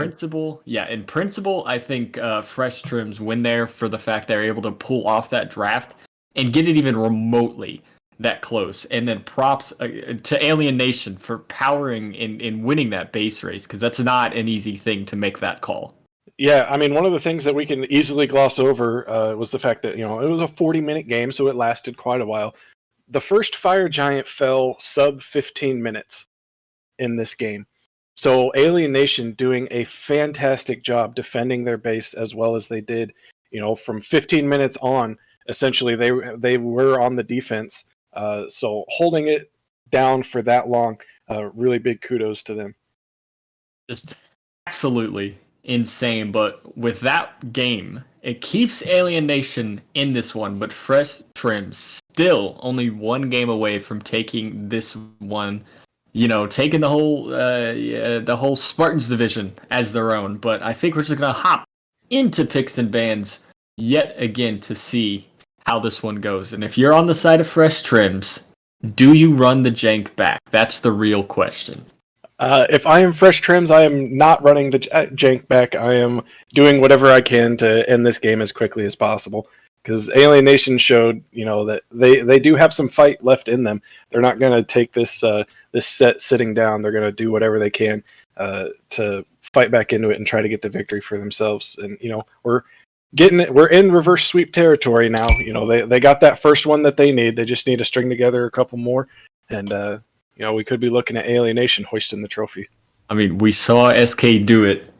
S1: in principle, I think Fresh Trims win there for the fact they're able to pull off that draft and get it even remotely that close. And then props to Alien Nation for powering in winning that base race, because that's not an easy thing to make that call.
S5: Yeah, I mean, one of the things that we can easily gloss over was the fact that, it was a 40-minute game, so it lasted quite a while. The first Fire Giant fell sub 15 minutes in this game. So Alien Nation doing a fantastic job defending their base as well as they did, from 15 minutes on. Essentially, they were on the defense. So holding it down for that long, really big kudos to them.
S1: Just absolutely insane. But with that game, it keeps Alien Nation in this one, but Fresh Trims still only one game away from taking this one. Taking the whole Spartans division as their own. But I think we're just gonna hop into picks and bans yet again to see how this one goes. And if you're on the side of Fresh Trims, do you run the jank back? That's the real question.
S5: If I am Fresh Trims, I am not running the jank back. I am doing whatever I can to end this game as quickly as possible. Because Alien Nation showed, that they do have some fight left in them. They're not going to take this set sitting down. They're going to do whatever they can to fight back into it and try to get the victory for themselves. And we're getting it. We're in reverse sweep territory now. They got that first one that they need. They just need to string together a couple more, and we could be looking at Alien Nation hoisting the trophy.
S1: I mean, we saw SK do it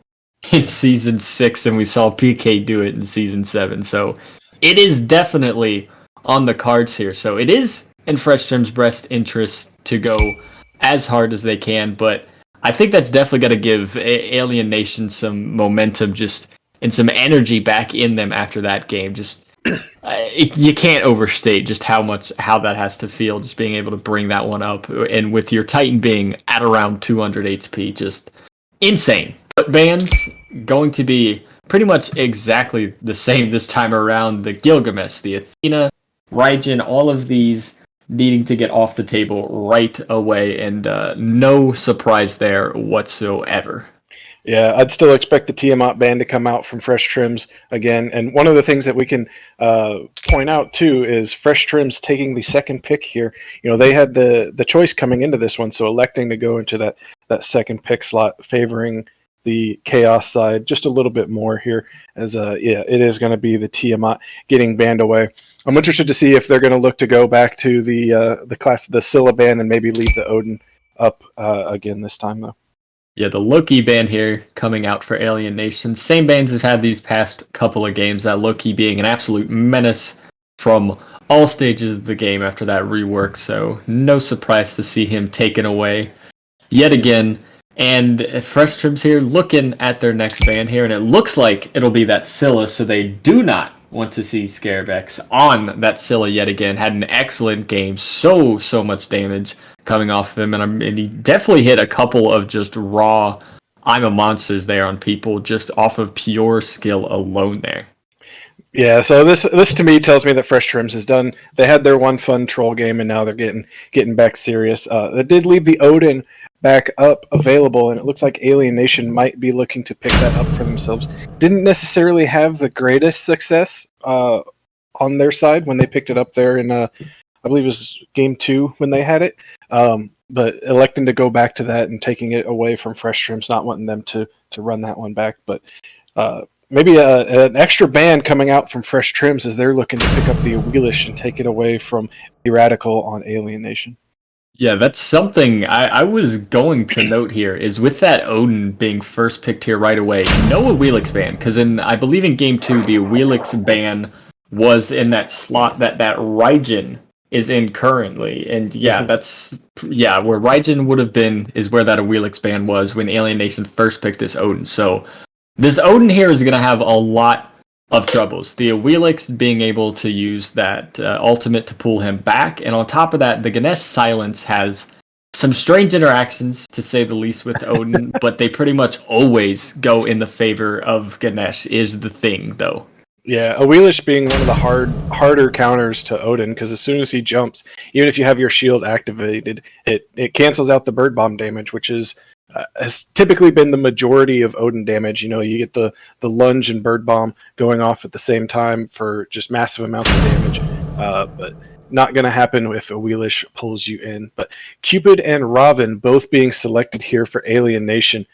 S1: in season 6, and we saw PK do it in season 7. So it is definitely on the cards here. So it is in Fresh Trims' best interest to go as hard as they can, but I think that's definitely going to give Alien Nation some momentum and some energy back in them after that game. You can't overstate just how that has to feel, just being able to bring that one up, and with your Titan being at around 200 HP, just insane. But bans going to be pretty much exactly the same this time around. The Gilgamesh, the Athena, Raijin, all of these needing to get off the table right away, and no surprise there whatsoever.
S5: Yeah, I'd still expect the Tiamat ban to come out from Fresh Trims again. And one of the things that we can point out, too, is Fresh Trims taking the second pick here. They had the choice coming into this one, so electing to go into that second pick slot, favoring the Chaos side just a little bit more here, as it is going to be the Tiamat getting banned away. I'm interested to see if they're going to look to go back to the Scylla ban and maybe leave the Odin up again this time, though.
S1: Yeah, the Loki ban here coming out for Alien Nation. Same bans have had these past couple of games, that Loki being an absolute menace from all stages of the game after that rework, so no surprise to see him taken away yet again. And Fresh Trims here looking at their next ban here, and it looks like it'll be that Scylla, so they do not want to see Scarebex on that Scylla yet again. Had an excellent game, so much damage coming off of him, and he definitely hit a couple of just raw I'm a monsters there on people just off of pure skill alone there.
S5: Yeah, so this to me tells me that Fresh Trims is done. They had their one fun troll game, and now they're getting back serious. They did leave the Odin back up available, and it looks like Alien Nation might be looking to pick that up for themselves. Didn't necessarily have the greatest success on their side when they picked it up there in, I believe it was game 2 when they had it, but electing to go back to that and taking it away from Fresh Trims, not wanting them to run that one back. But maybe an extra ban coming out from Fresh Trims as they're looking to pick up the Wheelish and take it away from the Radical on Alien Nation.
S1: Yeah, that's something I was going to note here, is with that Odin being first picked here right away, no Wheelix ban, because I believe in game 2, the Wheelix ban was in that slot that Raijin is in currently. And yeah, where Raijin would have been is where that Wheelix ban was when Alien Nation first picked this Odin. So this Odin here is going to have a lot of troubles. The Wheelix being able to use that ultimate to pull him back, and on top of that, the Ganesh Silence has some strange interactions, to say the least, with Odin, but they pretty much always go in the favor of Ganesh, is the thing, though.
S5: Yeah, a Wheelish being one of the harder counters to Odin, because as soon as he jumps, even if you have your shield activated, it cancels out the bird bomb damage, which has typically been the majority of Odin damage. You know, you get the lunge and bird bomb going off at the same time for just massive amounts of damage, but not going to happen if a Wheelish pulls you in. But Cupid and Robin both being selected here for Alien Nation,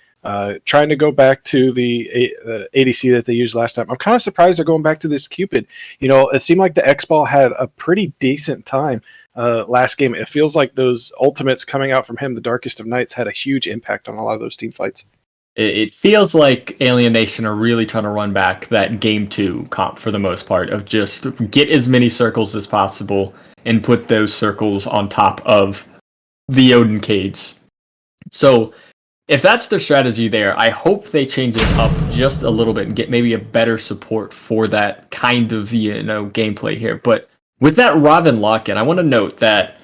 S5: trying to go back to the ADC that they used last time. I'm kind of surprised they're going back to this Cupid. You know, it seemed like the X-Ball had a pretty decent time last game. It feels like those ultimates coming out from him, the Darkest of Nights, had a huge impact on a lot of those team fights.
S1: It feels like Alien Nation are really trying to run back that game 2 comp for the most part, of just get as many circles as possible and put those circles on top of the Odin cage. So if that's their strategy there, I hope they change it up just a little bit and get maybe a better support for that kind of, gameplay here. But with that Robin lock-in, I want to note that,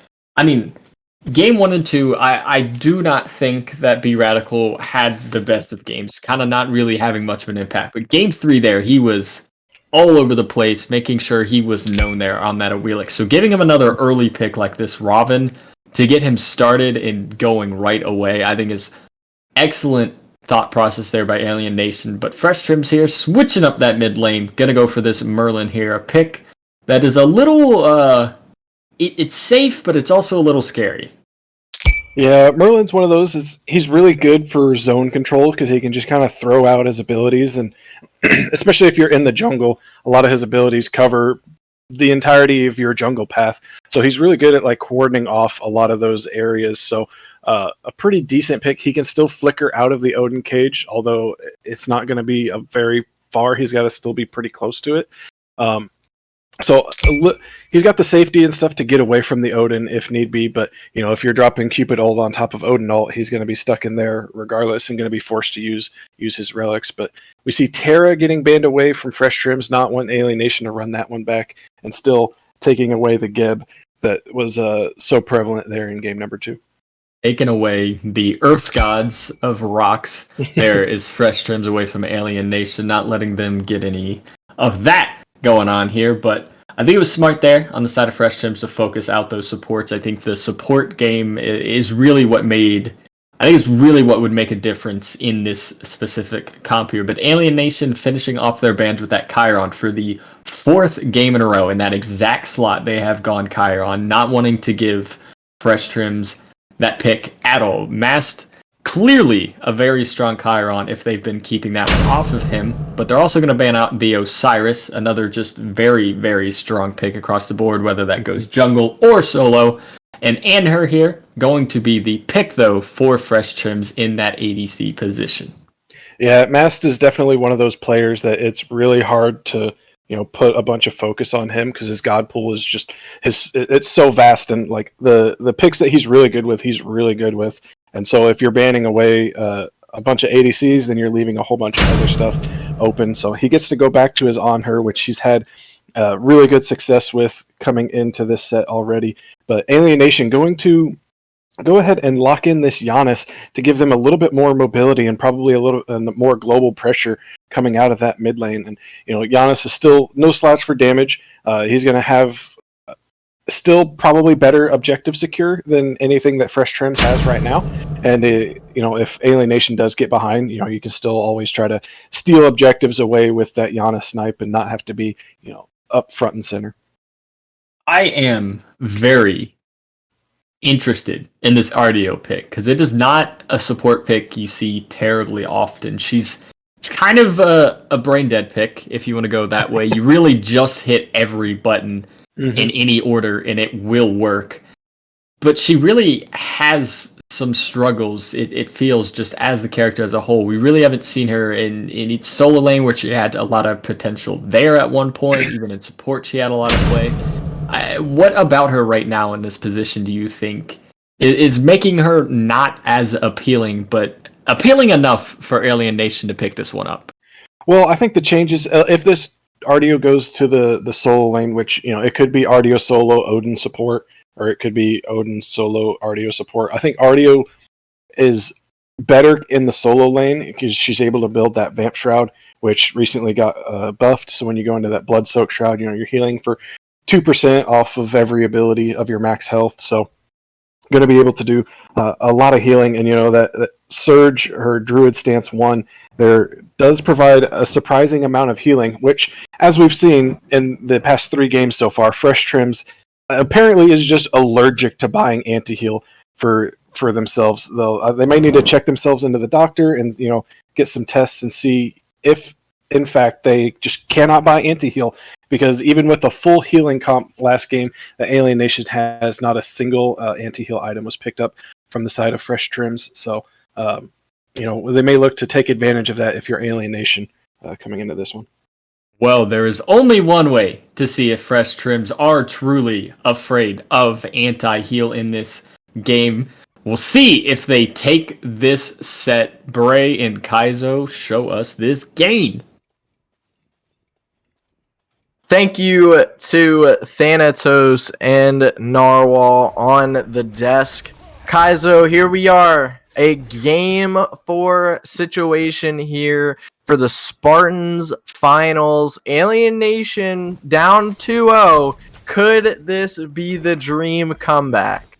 S1: game 1 and 2, I do not think that B Radical had the best of games, kind of not really having much of an impact. But game 3 there, he was all over the place, making sure he was known there on that Wheelix. So giving him another early pick like this Robin to get him started and going right away, I think is excellent thought process there by Alien Nation. But Fresh Trims here, switching up that mid lane, gonna go for this Merlin here, a pick that is a little, it's safe, but it's also a little scary.
S5: Yeah, Merlin's one of those. He's really good for zone control because he can just kind of throw out his abilities, and especially if you're in the jungle, a lot of his abilities cover the entirety of your jungle path. So he's really good at cordoning off a lot of those areas. So a pretty decent pick. He can still flicker out of the Odin cage, although it's not going to be very far. He's got to still be pretty close to it. So he's got the safety and stuff to get away from the Odin if need be, but if you're dropping Cupid ult on top of Odin ult, he's going to be stuck in there regardless and going to be forced to use his relics. But we see Terra getting banned away from Fresh Trims, not wanting Alien Nation to run that one back, and still taking away the Geb that was so prevalent there in game number 2.
S1: Taking away the Earth Gods of rocks. There is Fresh Trims away from Alien Nation, not letting them get any of that going on here. But I think it was smart there on the side of Fresh Trims to focus out those supports. I think the support game is really what would make a difference in this specific comp here. But Alien Nation finishing off their bans with that Chiron for the 4th game in a row. In that exact slot, they have gone Chiron, not wanting to give Fresh Trims that pick at all. Mast, clearly a very strong Chiron if they've been keeping that one off of him, but they're also going to ban out the Osiris, another just very, very strong pick across the board, whether that goes jungle or solo. And Anher here, going to be the pick, though, for Fresh Trims in that ADC position.
S5: Yeah, Mast is definitely one of those players that it's really hard to put a bunch of focus on him because his god pool is just it's so vast, and the picks that he's really good with. And so if you're banning away a bunch of ADCs, then you're leaving a whole bunch of other stuff open. So he gets to go back to his Anher, which he's had really good success with coming into this set already. But Alien Nation going to go ahead and lock in this Giannis to give them a little bit more mobility and probably a little more global pressure coming out of that mid lane. And Giannis is still no slouch for damage. He's going to have still probably better objective secure than anything that Fresh Trims has right now. And if Alien Nation does get behind, you can still always try to steal objectives away with that Yana snipe and not have to be up front and center.
S1: I am very interested in this RDO pick because it is not a support pick you see terribly often. She's kind of a brain dead pick if you want to go that way. You really just hit every button in any order and it will work. But she really has some struggles, it feels, just as the character as a whole. We really haven't seen her in each solo lane where she had a lot of potential there at one point. Even in support she had a lot of play. What about her right now in this position do you think is making her not as appealing, but appealing enough for Alien Nation to pick this one up?
S5: Well, I think the changes, if this RDO goes to the solo lane, which, it could be RDO solo Odin support, or it could be Odin solo RDO support. I think RDO is better in the solo lane because she's able to build that Vamp Shroud, which recently got buffed. So when you go into that Blood Soak Shroud, you're healing for 2% off of every ability of your max health. So going to be able to do a lot of healing. And that Surge, her Druid stance 1, there does provide a surprising amount of healing, which, as we've seen in the past 3 games so far, Fresh Trims apparently is just allergic to buying anti-heal for themselves. Though they may need to check themselves into the doctor and get some tests and see if in fact they just cannot buy anti-heal, because even with the full healing comp last game that Alien Nation has, not a single anti-heal item was picked up from the side of Fresh Trims. So they may look to take advantage of that if you're Alien Nation coming into this one.
S1: Well, there is only one way to see if Fresh Trims are truly afraid of anti-heal in this game. We'll see if they take this set. Bray and Kaizo, show us this game.
S3: Thank you to Thanatos and Narwhal on the desk. Kaizo, here we are. A game 4 situation here for the Spartans finals. Alien Nation down 2-0. Could this be the dream comeback?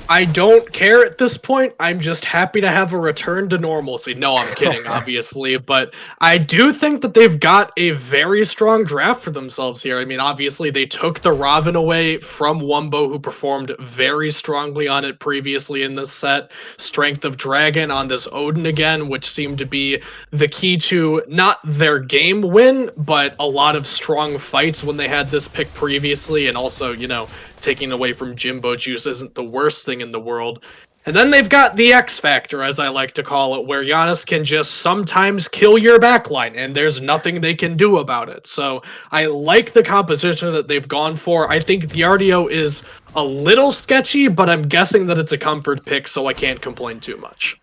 S4: I don't care at this point. I'm just happy to have a return to normalcy. No, I'm kidding, obviously. But I do think that they've got a very strong draft for themselves here. I mean, obviously, they took the Raven away from Wumbo, who performed very strongly on it previously in this set. Strength of Dragon on this Odin again, which seemed to be the key to not their game win, but a lot of strong fights when they had this pick previously. And also, taking away from Jimbo Juice isn't the worst thing in the world. And then they've got the X Factor, as I like to call it, where Giannis can just sometimes kill your backline, and there's nothing they can do about it. So I like the composition that they've gone for. I think the RDO is a little sketchy, but I'm guessing that it's a comfort pick, so I can't complain too much.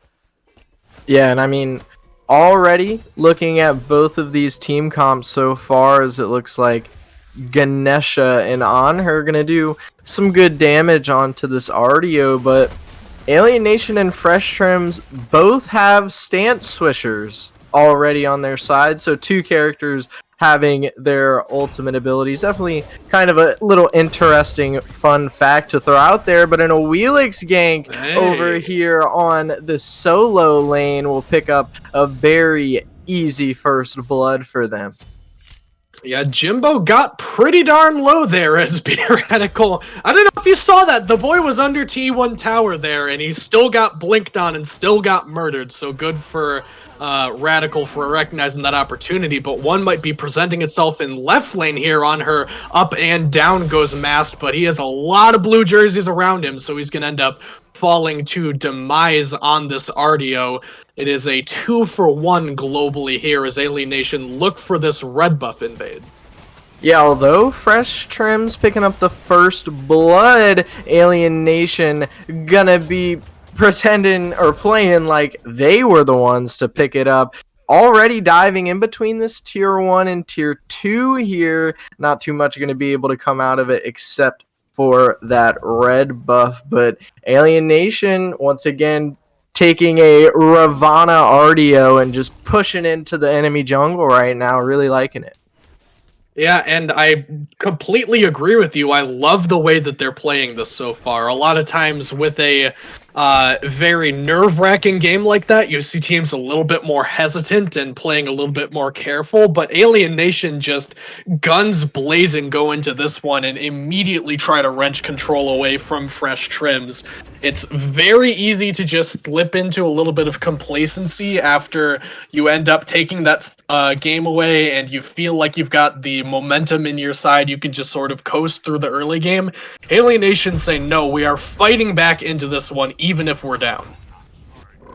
S3: Yeah, and I mean, already looking at both of these team comps so far, as it looks like Ganesha and Anher are going to do some good damage onto this RDO, but Alien Nation and Fresh Trims both have stance swishers already on their side, so 2 characters having their ultimate abilities. Definitely kind of a little interesting fun fact to throw out there, but in a Wheelix gank over here on the solo lane will pick up a very easy first blood for them.
S4: Yeah, Jimbo got pretty darn low there as Radical. I don't know if you saw that. The boy was under T1 tower there, and he still got blinked on and still got murdered. So good for Radical for recognizing that opportunity. But one might be presenting itself in left lane here on her up and down goes Mast. But he has a lot of blue jerseys around him, so he's going to end up falling to demise on this RDO. It is a 2-for-1 globally here as Alien Nation look for this red buff invade.
S3: Yeah, although Fresh Trims picking up the first blood, Alien Nation gonna be pretending or playing like they were the ones to pick it up. Already diving in between this tier 1 and tier 2 here. Not too much gonna be able to come out of it except for that red buff, but Alien Nation once again taking a Ravana RDO and just pushing into the enemy jungle right now, really liking it.
S4: Yeah, and I completely agree with you. I love the way that they're playing this so far. A lot of times with a very nerve-wracking game like that, you see teams a little bit more hesitant and playing a little bit more careful, but Alien Nation just guns blazing go into this one and immediately try to wrench control away from Fresh Trims. It's very easy to just slip into a little bit of complacency after you end up taking that game away and you feel like you've got the momentum in your side. You can just sort of coast through the early game. Alienation say, no, we are fighting back into this one even if we're down.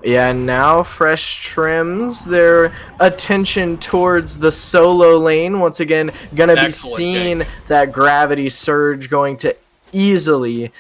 S3: Yeah, now Fresh trims their attention towards the solo lane. Once again, gonna be seeing that gravity surge, going to easily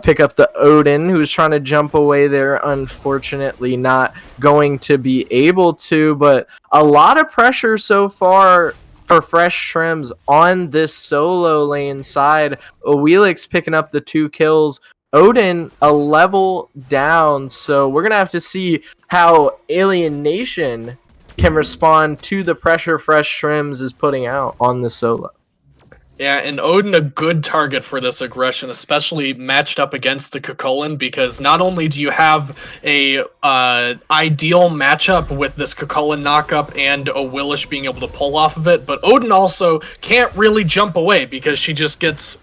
S3: pick up the Odin, who's trying to jump away there. Unfortunately, not going to be able to, but a lot of pressure so far for Fresh Trims on this solo lane side. Wheelix picking up the 2 kills. Odin a level down, so we're gonna have to see how Alien Nation can respond to the pressure Fresh Trims is putting out on the solo.
S4: Yeah, and Odin a good target for this aggression, especially matched up against the Kukulin, because not only do you have a ideal matchup with this Kukulin knockup and a Willish being able to pull off of it, but Odin also can't really jump away because she just gets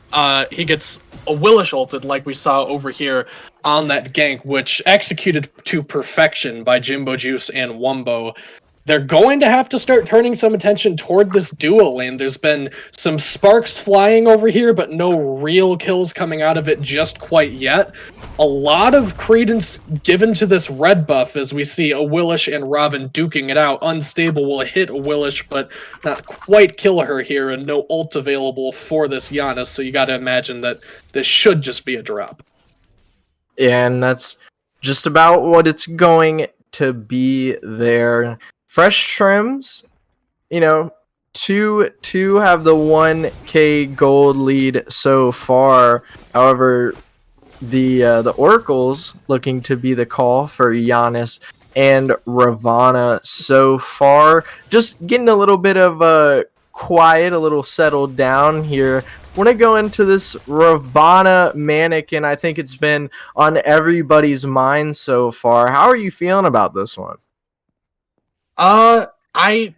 S4: he gets a Willish ulted like we saw over here on that gank, which executed to perfection by Jimbo Juice and Wumbo. They're going to have to start turning some attention toward this duo lane. There's been some sparks flying over here, but no real kills coming out of it just quite yet. A lot of credence given to this red buff as we see a Willish and Robin duking it out. Unstable will hit a Willish, but not quite kill her here, and no ult available for this Giannis, so you gotta imagine that this should just be a drop.
S3: Yeah, and that's just about what it's going to be there. Fresh Trims, you know, to have the 1K gold lead so far. However, the Oracles looking to be the call for Giannis and Ravana so far. Just getting a little bit of quiet, a little settled down here. Want to go into this Ravana mannequin. I think it's been on everybody's mind so far. How are you feeling about this one?
S4: I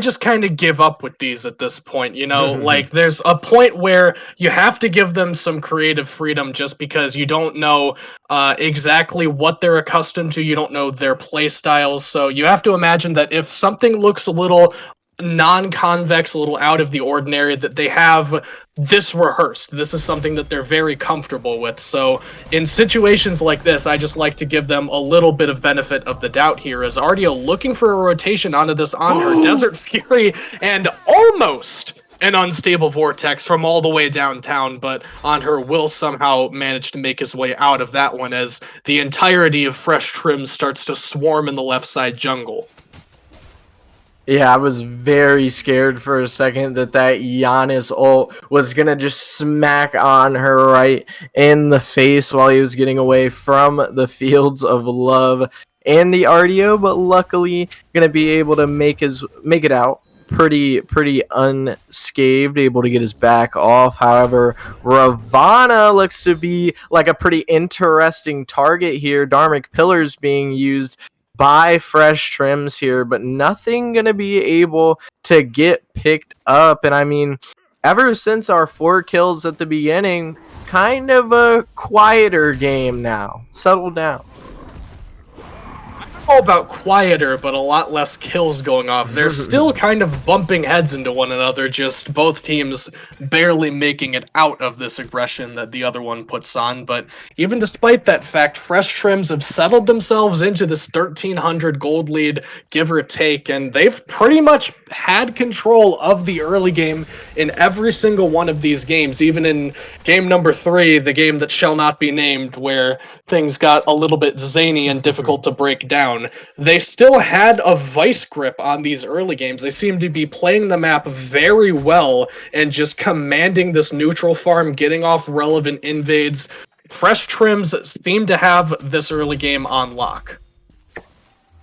S4: just kind of give up with these at this point, you know, like there's a point where you have to give them some creative freedom just because you don't know exactly what they're accustomed to, you don't know their play styles, so you have to imagine that if something looks a little non-convex, a little out of the ordinary, that they have this rehearsed. This is something that they're very comfortable with. So in situations like this, I just like to give them a little bit of benefit of the doubt here, as Ardio looking for a rotation onto this on her Desert Fury, and almost an unstable vortex from all the way downtown, but on her will somehow manage to make his way out of that one as the entirety of Fresh Trim starts to swarm in the left side jungle.
S3: Yeah, I was very scared for a second that Giannis ult was going to just smack on her right in the face while he was getting away from the Fields of Love and the RDO, but luckily going to be able to make it out pretty unscathed, able to get his back off. However, Ravana looks to be like a pretty interesting target here. Dharmic Pillars being used by Fresh Trims here, but nothing gonna be able to get picked up. And I mean, ever since our 4 kills at the beginning, kind of a quieter game now. Settle down.
S4: All about quieter, but a lot less kills going off. They're still kind of bumping heads into one another, just both teams barely making it out of this aggression that the other one puts on. But even despite that fact, Fresh Trims have settled themselves into this 1,300 gold lead, give or take, and they've pretty much had control of the early game in every single one of these games, even in game number 3, the game that shall not be named, where things got a little bit zany and difficult to break down. They still had a vice grip on these early games. They seem to be playing the map very well and just commanding this neutral farm, getting off relevant invades. Fresh Trims seem to have this early game on lock.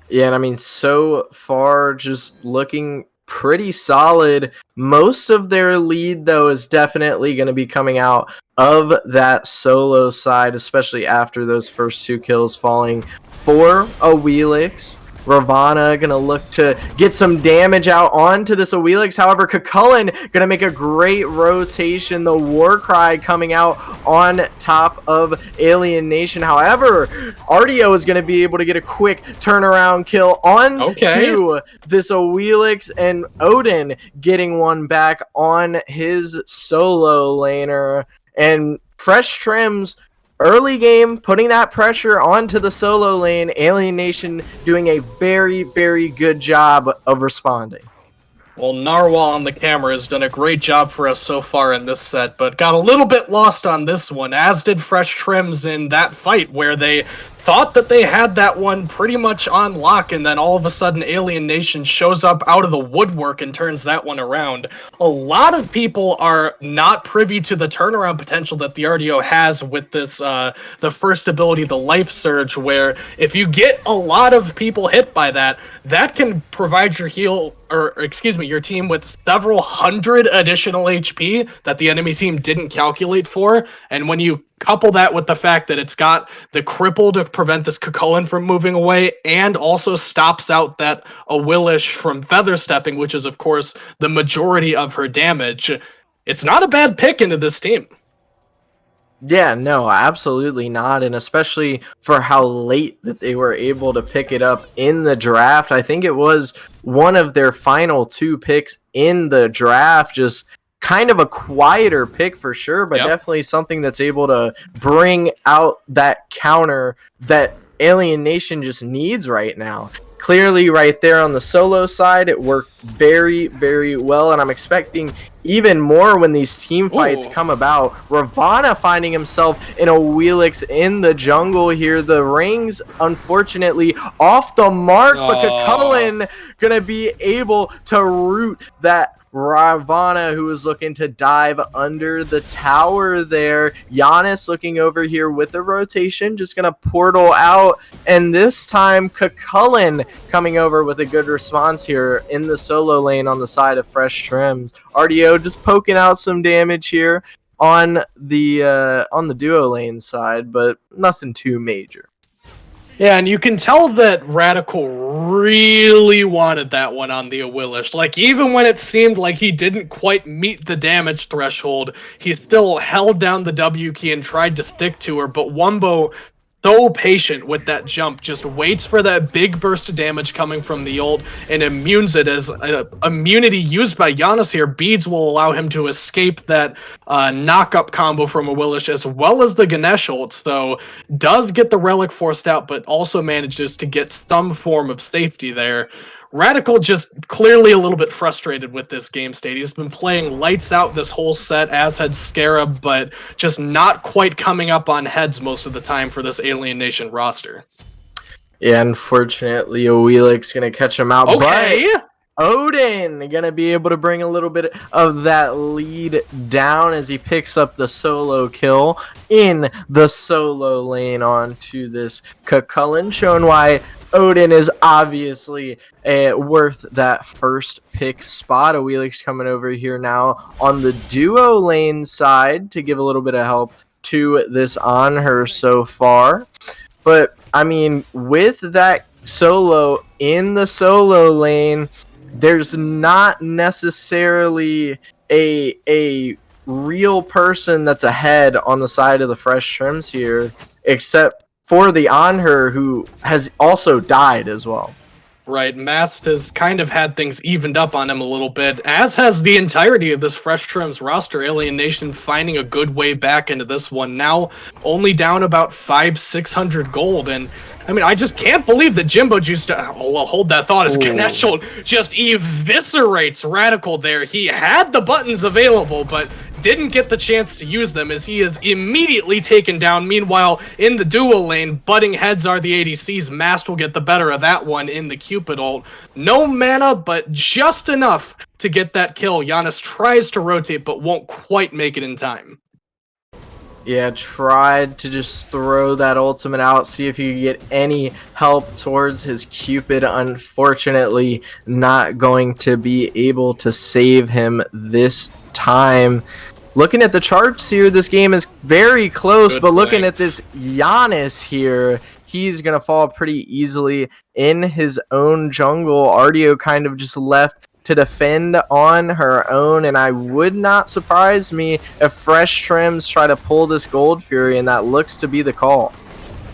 S3: Yeah, and I mean, so far, just looking pretty solid. Most of their lead, though, is definitely going to be coming out of that solo side, especially after those first 2 kills falling for Awilix. Ravana going to look to get some damage out onto this Awilix. However, Cucullin going to make a great rotation. The Warcry coming out on top of Alien Nation. However, Artio is going to be able to get a quick turnaround kill on to this Awilix, and Odin getting one back on his solo laner. And Fresh Trims early game, putting that pressure onto the solo lane. Alien Nation doing a very, very good job of responding.
S4: Well, Narwhal on the camera has done a great job for us so far in this set, but got a little bit lost on this one, as did Fresh Trims in that fight where they thought that they had that one pretty much on lock, and then all of a sudden Alien Nation shows up out of the woodwork and turns that one around. A lot of people are not privy to the turnaround potential that the RDO has with this, the first ability, the Life Surge, where if you get a lot of people hit by that, that can provide your your team with several hundred additional HP that the enemy team didn't calculate for. And when you couple that with the fact that it's got the cripple to prevent this Cucullin from moving away, and also stops out that Awilish from feather stepping, which is of course the majority of her damage, it's not a bad pick into this team.
S3: Yeah, no, absolutely not. And especially for how late that they were able to pick it up in the draft. I think it was one of their final 2 picks in the draft. Just kind of a quieter pick for sure, but definitely something that's able to bring out that counter that Alien Nation just needs right now. Clearly right there on the solo side, it worked very, very well, and I'm expecting even more when these team fights come about. Ravana finding himself in a Wheelix in the jungle here. The rings, unfortunately, off the mark, but Cucullin gonna be able to root that Ravana, who is looking to dive under the tower there. Giannis looking over here with the rotation, just going to portal out. And this time, Cucullin coming over with a good response here in the solo lane on the side of Fresh Trims. RDO just poking out some damage here on the duo lane side, but nothing too major.
S4: Yeah, and you can tell that Radical really wanted that one on the Awilish. Like, even when it seemed like he didn't quite meet the damage threshold, he still held down the W key and tried to stick to her, but Wumbo, so patient with that jump, just waits for that big burst of damage coming from the ult and immunes it. As immunity used by Giannis here, beads will allow him to escape that knock-up combo from Awilish as well as the Ganesh ult, so does get the relic forced out, but also manages to get some form of safety there. Radical just clearly a little bit frustrated with this game state. He's been playing lights out this whole set, as had Scarab, but just not quite coming up on heads most of the time for this Alien Nation roster.
S3: Yeah, unfortunately, Awilix gonna catch him out.
S4: Okay.
S3: But Odin gonna be able to bring a little bit of that lead down as he picks up the solo kill in the solo lane onto this Cucullin, showing why Odin is obviously worth that first pick spot. Awilix coming over here now on the duo lane side to give a little bit of help to this on her so far. But, I mean, with that solo in the solo lane, there's not necessarily a real person that's ahead on the side of the Fresh Trims here, except for the on her, who has also died as well.
S4: Right, Mast has kind of had things evened up on him a little bit, as has the entirety of this Fresh Trims roster. Alien Nation finding a good way back into this one, now only down about 500-600 gold, and I mean, I just can't believe that Jimbo Juice, hold that thought, as Ganesh just eviscerates Radical there. He had the buttons available, but didn't get the chance to use them, as he is immediately taken down. Meanwhile, in the duo lane, butting heads are the ADCs. Mast will get the better of that one in the Cupid ult. No mana, but just enough to get that kill. Giannis tries to rotate, but won't quite make it in time.
S3: Yeah, tried to just throw that ultimate out, see if he could get any help towards his Cupid. Unfortunately, not going to be able to save him this time. Looking at the charts here, this game is very close,
S4: Good
S3: but looking at
S4: points.
S3: this Giannis here, he's going to fall pretty easily in his own jungle. Ardio kind of just left to defend on her own, and I would not surprise me if Fresh Trims try to pull this Gold Fury, and that looks to be the call.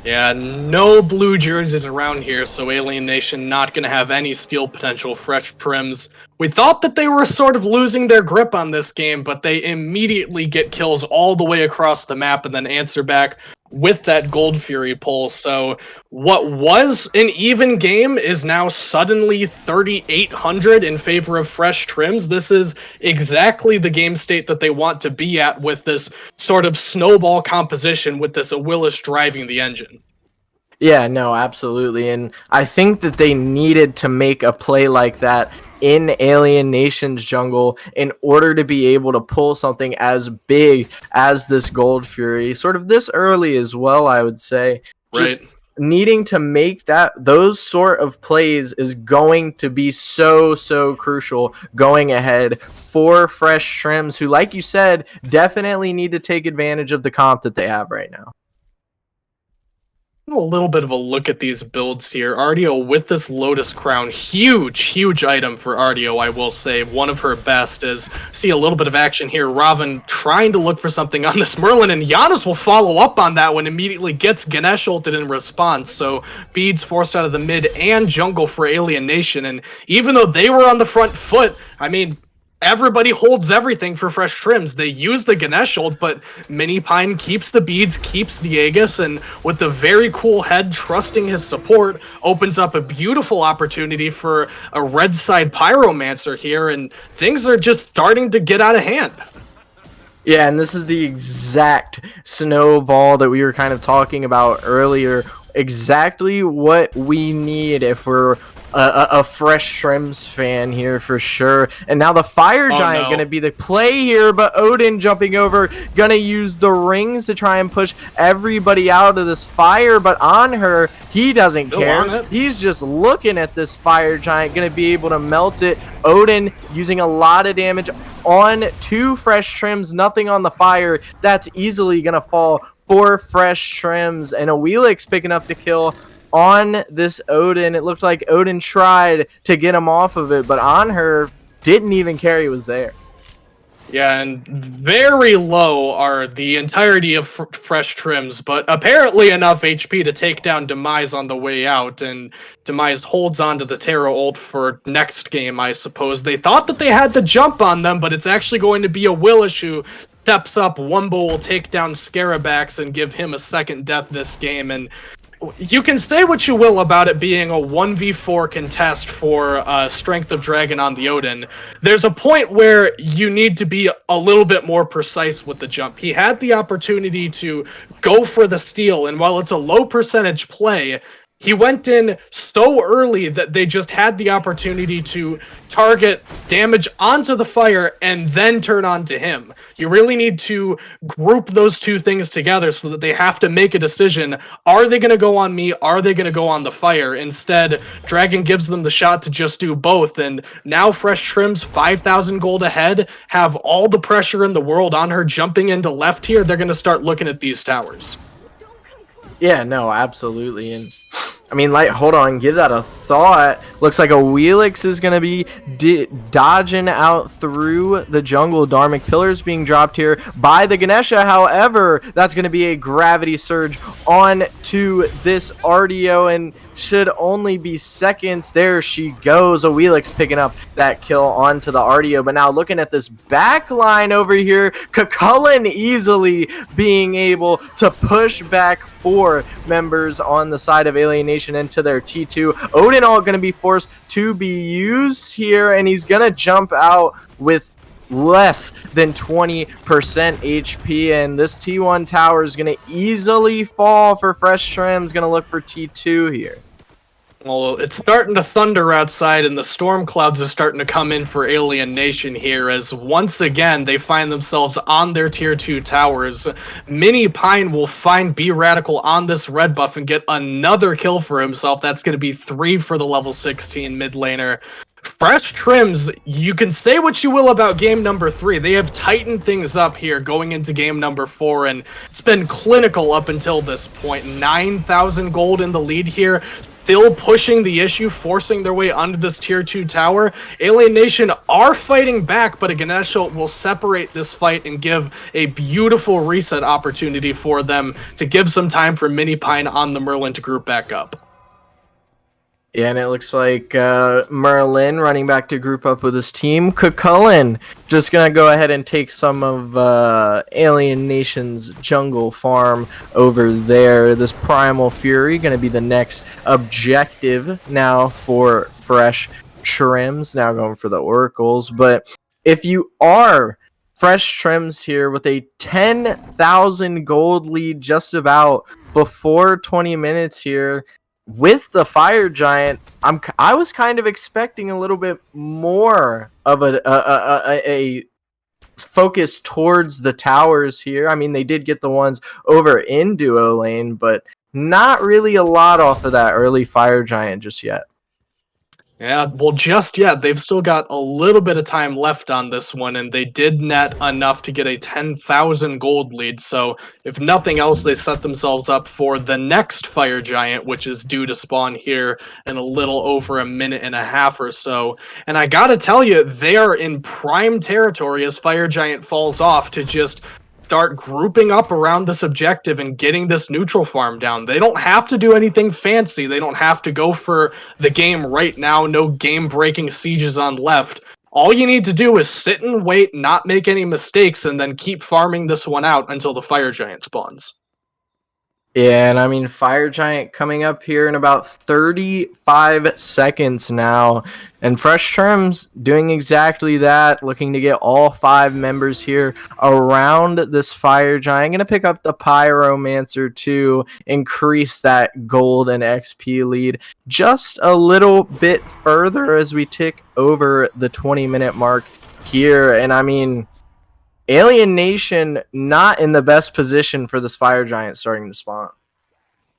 S4: Yeah, no blue jerseys around here, so Alien Nation not going to have any steal potential. Fresh Trims. We thought that they were sort of losing their grip on this game, but they immediately get kills all the way across the map and then answer back with that Gold Fury pull. So what was an even game is now suddenly 3,800 in favor of Fresh Trims. This is exactly the game state that they want to be at with this sort of snowball composition with this Willis driving the engine.
S3: Yeah, no, absolutely. And I think that they needed to make a play like that in Alien Nation's jungle in order to be able to pull something as big as this Gold Fury, sort of this early as well, I would say. Just
S4: Right.
S3: needing to make those sort of plays is going to be so crucial going ahead for Fresh Trims, who, like you said, definitely need to take advantage of the comp that they have right now.
S4: A little bit of a look at these builds here. Ardio with this Lotus Crown, huge item for Ardio, I will say. One of her best is, see a little bit of action here. Raven trying to look for something on this Merlin, and Giannis will follow up on that one, immediately gets Ganesh ulted in response. So beads forced out of the mid and jungle for Alien Nation, and even though they were on the front foot, I mean, everybody holds everything for Fresh Trims. They use the Ganesh ult, but Mini Pine keeps the beads, keeps the Aegis, and with the very cool head trusting his support, opens up a beautiful opportunity for a red side Pyromancer here, and things are just starting to get out of hand.
S3: Yeah, and this is the exact snowball that we were kind of talking about earlier. Exactly what we need if we're a Fresh Trims fan here for sure. And now the Fire Giant going to be the play here, but Odin jumping over, going to use the rings to try and push everybody out of this fire, but on her, he doesn't care. He's just looking at this Fire Giant, going to be able to melt it. Odin using a lot of damage on two Fresh Trims, nothing on the fire. That's easily going to fall for Fresh Trims, and a Wheelix picking up the kill on this Odin. It looked like Odin tried to get him off of it, but on her, didn't even care he was there.
S4: Yeah, and very low are the entirety of Fresh Trims, but apparently enough HP to take down Demise on the way out, and Demise holds on to the Terra ult for next game, I suppose. They thought that they had the jump on them, but it's actually going to be a Willis who steps up. Wumbo will take down Scarabax and give him a second death this game, and you can say what you will about it being a 1v4 contest for Strength of Dragon on the Odin. There's a point where you need to be a little bit more precise with the jump. He had the opportunity to go for the steal, and while it's a low percentage play, he went in so early that they just had the opportunity to target damage onto the fire and then turn on to him. You really need to group those two things together so that they have to make a decision. Are they going to go on me? Are they going to go on the fire? Instead, Dragon gives them the shot to just do both. And now Fresh Trims, 5,000 gold ahead, have all the pressure in the world on her jumping into left here. They're going to start looking at these towers.
S3: Yeah, no, absolutely. And I mean, like, hold on, give that a thought. Looks like a Wheelix is going to be dodging out through the jungle. Dharmic Pillars being dropped here by the Ganesha. However, that's going to be a gravity surge onto this Ardio, and should only be seconds. There she goes. A Wheelix picking up that kill onto the Ardio. But now looking at this back line over here, Cucullin easily being able to push back 4 members on the side of Alien Nation into their T2. Odin all going to be forced to be used here, and he's going to jump out with less than 20% HP, and this T1 tower is going to easily fall for Fresh Trims. Going to look for T2 here.
S4: Well, it's starting to thunder outside, and the storm clouds are starting to come in for Alien Nation here, as once again they find themselves on their tier 2 towers. Mini Pine will find B Radical on this red buff and get another kill for himself. That's going to be 3 for the level 16 mid laner. Fresh Trims, you can say what you will about game number 3. They have tightened things up here going into game number 4, and it's been clinical up until this point. 9,000 gold in the lead here. Still pushing the issue, forcing their way onto this tier 2 tower. Alien Nation are fighting back, but a Ganesha will separate this fight and give a beautiful reset opportunity for them to give some time for Mini Pine on the Merlin to group back up.
S3: Yeah, and it looks like Merlin running back to group up with his team. Cucullin just going to go ahead and take some of Alien Nation's jungle farm over there. This Primal Fury going to be the next objective now for Fresh Trims. Now going for the Oracles. But if you are Fresh Trims here with a 10,000 gold lead just about before 20 minutes here, with the Fire Giant, I was kind of expecting a little bit more of a focus towards the towers here. I mean, they did get the ones over in duo lane, but not really a lot off of that early Fire Giant just yet.
S4: Yeah, well, just yet. They've still got a little bit of time left on this one, and they did net enough to get a 10,000 gold lead. So, if nothing else, they set themselves up for the next Fire Giant, which is due to spawn here in a little over a minute and a half or so. And I gotta tell you, they are in prime territory as Fire Giant falls off to just start grouping up around this objective and getting this neutral farm down. They don't have to do anything fancy. They don't have to go for the game right now. No game-breaking sieges on left. All you need to do is sit and wait, not make any mistakes, and then keep farming this one out until the Fire Giant spawns.
S3: Yeah, and I mean, Fire Giant coming up here in about 35 seconds now. And Fresh Trims doing exactly that, looking to get all 5 members here around this Fire Giant. Going to pick up the Pyromancer to increase that gold and XP lead just a little bit further as we tick over the 20-minute mark here. And I mean, Alien Nation not in the best position for this Fire Giant starting to spawn.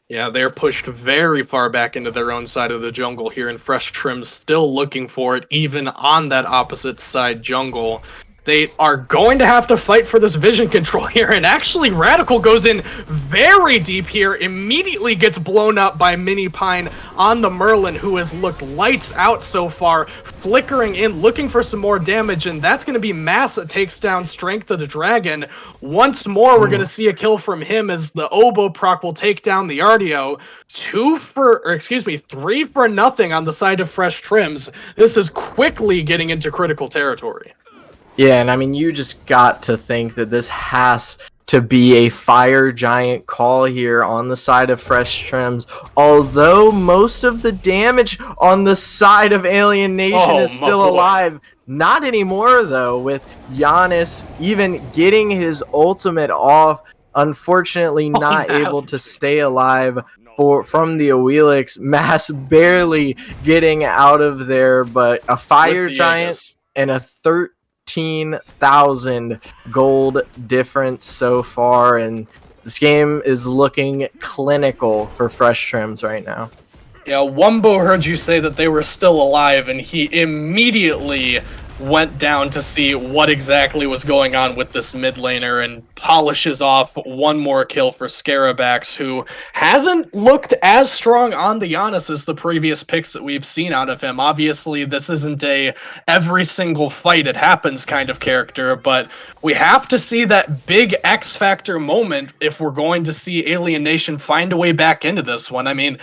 S4: Yeah, they're pushed very far back into their own side of the jungle here, and Fresh Trims still looking for it, even on that opposite side jungle. They are going to have to fight for this vision control here, and actually Radical goes in very deep here, immediately gets blown up by Mini Pine on the Merlin, who has looked lights out so far, flickering in, looking for some more damage, and that's going to be Mass that takes down Strength of the Dragon. Once more, we're going to see a kill from him as the Oboe proc will take down the Artio. 3 for nothing on the side of Fresh Trims. This is quickly getting into critical territory.
S3: Yeah, and I mean, you just got to think that this has to be a Fire Giant call here on the side of Fresh Trims. Although most of the damage on the side of Alien Nation is still alive. Not anymore, though, with Giannis even getting his ultimate off. Unfortunately, not able to stay alive from the Awelix. Mass barely getting out of there, but a Fire Giant and a 13,000 gold difference so far, and this game is looking clinical for Fresh Trims right now.
S4: Yeah, Wumbo heard you say that they were still alive, and he immediately went down to see what exactly was going on with this mid laner and polishes off one more kill for Scarabax, who hasn't looked as strong on the Giannis as the previous picks that we've seen out of him. Obviously, this isn't a every single fight it happens kind of character, but we have to see that big X Factor moment if we're going to see Alien Nation find a way back into this one. I mean,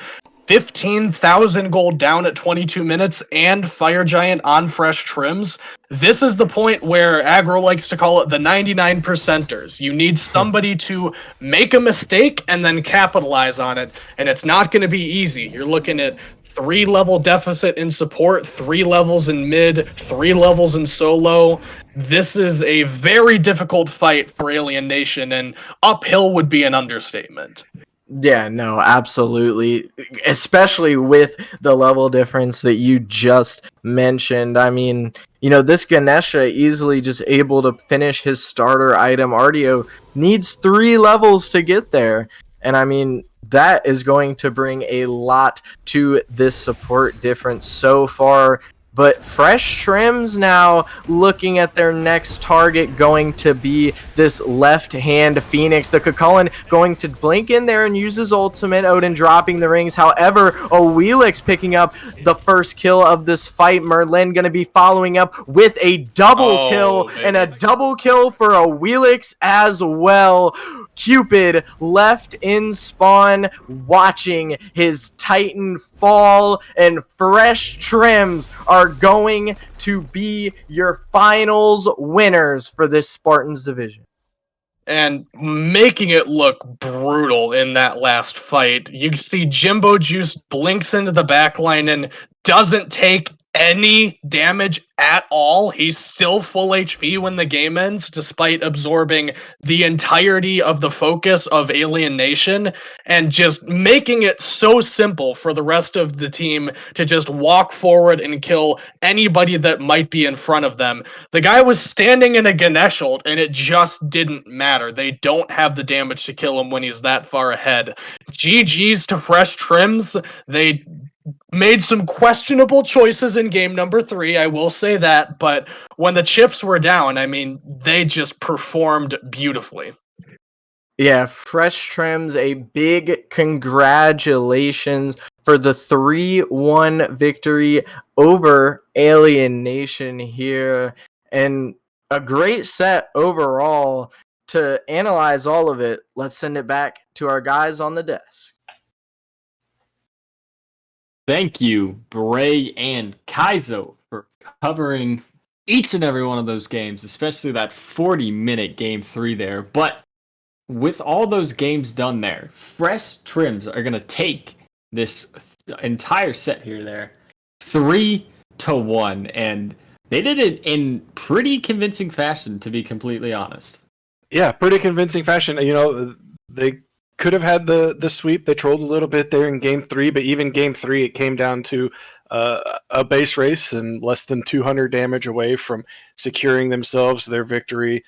S4: 15,000 gold down at 22 minutes and Fire Giant on Fresh Trims. This is the point where Aggro likes to call it the 99 percenters. You need somebody to make a mistake and then capitalize on it, and it's not going to be easy. You're looking at 3 level deficit in support, 3 levels in mid, 3 levels in solo. This is a very difficult fight for Alien Nation, and uphill would be an understatement.
S3: Yeah, no, absolutely. Especially with the level difference that you just mentioned. I mean, this Ganesha easily just able to finish his starter item. Artio needs 3 levels to get there. And I mean, that is going to bring a lot to this support difference so far. But Fresh Trims now looking at their next target going to be this left-hand Phoenix. The Kukulkan going to blink in there and use his ultimate. Odin dropping the rings. However, Wheelix picking up the first kill of this fight. Merlin going to be following up with a double kill and a double kill for a Wheelix as well. Cupid left in spawn watching his Titan fall, and Fresh Trims are going to be your finals winners for this Spartans division.
S4: And making it look brutal in that last fight. You see Jimbo Juice blinks into the backline and doesn't take any damage at all. He's still full HP when the game ends, despite absorbing the entirety of the focus of Alien Nation, and just making it so simple for the rest of the team to just walk forward and kill anybody that might be in front of them. The guy was standing in a Ganesh ult, and it just didn't matter. They don't have the damage to kill him when he's that far ahead. GG's to Fresh Trims. They made some questionable choices in game number 3, I will say that, but when the chips were down, I mean, they just performed beautifully.
S3: Yeah, Fresh Trims, a big congratulations for the 3-1 victory over Alien Nation here, and a great set overall. To analyze all of it, let's send it back to our guys on the desk.
S1: Thank you, Bray and Kaizo, for covering each and every one of those games, especially that 40-minute game 3 there. But with all those games done there, Fresh Trims are going to take this entire set here there 3-1, and they did it in pretty convincing fashion, to be completely honest.
S5: Yeah, pretty convincing fashion. They could have had the sweep. They trolled a little bit there in game 3, but even game 3, it came down to a base race and less than 200 damage away from securing themselves their victory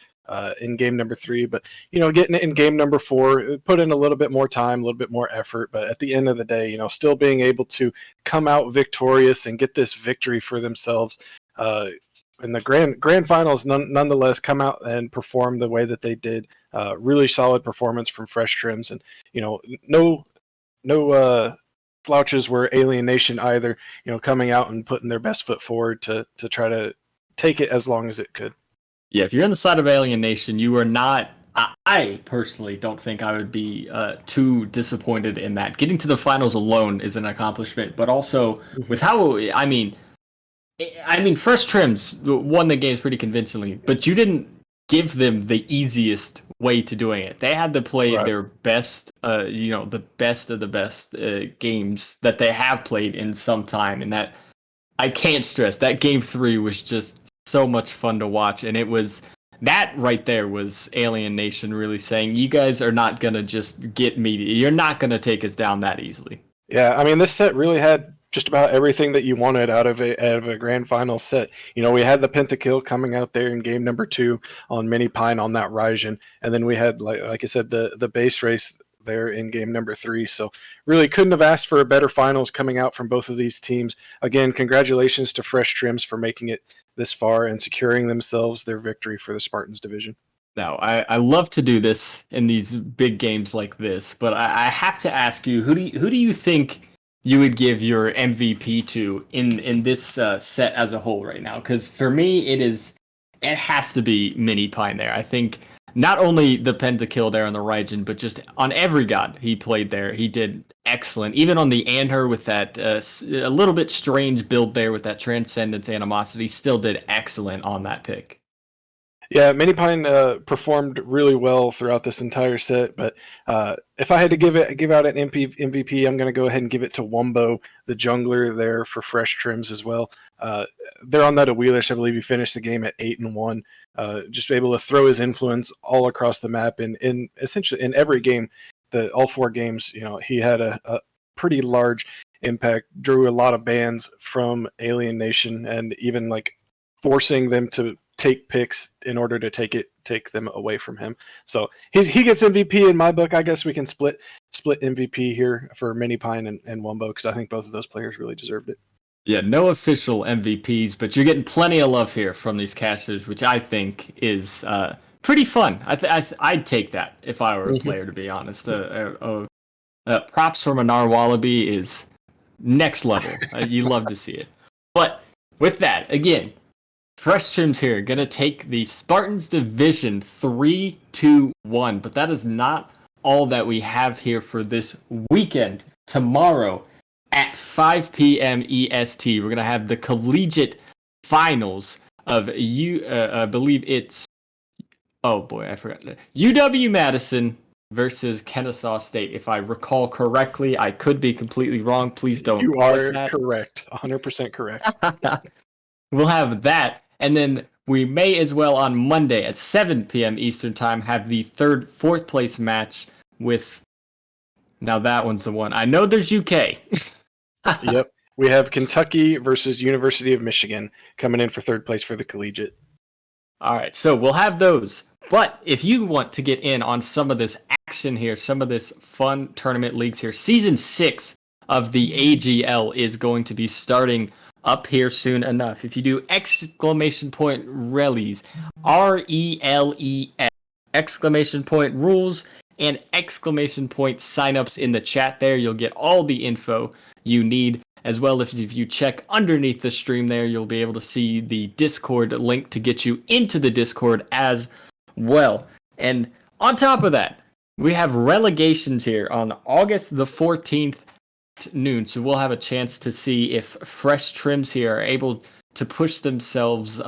S5: in game number 3. But, getting it in game number 4, put in a little bit more time, a little bit more effort. But at the end of the day, still being able to come out victorious and get this victory for themselves in the grand finals, nonetheless, come out and perform the way that they did. Really solid performance from Fresh Trims, and no slouches were Alien Nation either. Coming out and putting their best foot forward to try to take it as long as it could.
S1: Yeah, if you're on the side of Alien Nation, you are not. I personally don't think I would be too disappointed in that. Getting to the finals alone is an accomplishment, but also with how I mean, Fresh Trims won the games pretty convincingly, but you didn't give them the easiest way to doing it. They had to play their best, the best of the best games that they have played in some time, and that I can't stress. That game 3 was just so much fun to watch, and it was that right there was Alien Nation really saying, "You guys are not gonna just get me. You're not gonna take us down that easily."
S5: Yeah, I mean, this set really had just about everything that you wanted out of a grand final set. We had the pentakill coming out there in game number 2 on Mini Pine on that Ryzen, and then we had, like I said, the base race there in game number 3. So really couldn't have asked for a better finals coming out from both of these teams. Again, congratulations to Fresh Trims for making it this far and securing themselves their victory for the Spartans division.
S1: Now, I love to do this in these big games like this, but I have to ask you, who do you think you would give your MVP to in this set as a whole right now? Because for me, it has to be Mini Pine there. I think not only the pentakill there on the Raijin, but just on every god he played there, he did excellent. Even on the Anhur with that a little bit strange build there with that Transcendence Animosity, still did excellent on that pick.
S5: Yeah, Mini Pine performed really well throughout this entire set, but if I had to give out an MVP, I'm going to go ahead and give it to Wumbo, the jungler there for Fresh Trims as well. They're on that Wheelish. I believe he finished the game at 8-1. Just able to throw his influence all across the map in essentially in every game all 4 games, he had a pretty large impact, drew a lot of bans from Alien Nation, and even like forcing them to take picks in order to take them away from him. So he gets MVP in my book. I guess we can split MVP here for Mini Pine and Wumbo, because I think both of those players really deserved it.
S1: Yeah, no official MVPs, but you're getting plenty of love here from these casters, which I think is pretty fun. I'd take that if I were a player, to be honest. Props from a Narwhalaby is next level. You love to see it. But with that, again, Fresh Trims here, gonna take the Spartans division 3-1, but that is not all that we have here for this weekend. Tomorrow at 5 p.m. EST, we're gonna have the collegiate finals of I believe it's I forgot. UW-Madison versus Kennesaw State. If I recall correctly, I could be completely wrong. Please don't.
S5: You are correct, 100% correct.
S1: We'll have that. And then we may as well on Monday at 7 p.m. Eastern Time have the fourth place match with... Now that one's the one. I know there's UK.
S5: Yep. We have Kentucky versus University of Michigan coming in for 3rd place for the collegiate.
S1: All right, so we'll have those. But if you want to get in on some of this action here, some of this fun tournament leagues here, Season 6 of the AGL is going to be starting up here soon enough. If you do ! Rallies, RELES, ! Rules, and ! Signups in the chat there, you'll get all the info you need. As well, if you check underneath the stream there, you'll be able to see the Discord link to get you into the Discord as well. And on top of that, we have relegations here on August the 14th at noon. So we'll have a chance to see if Fresh Trims here are able to push themselves,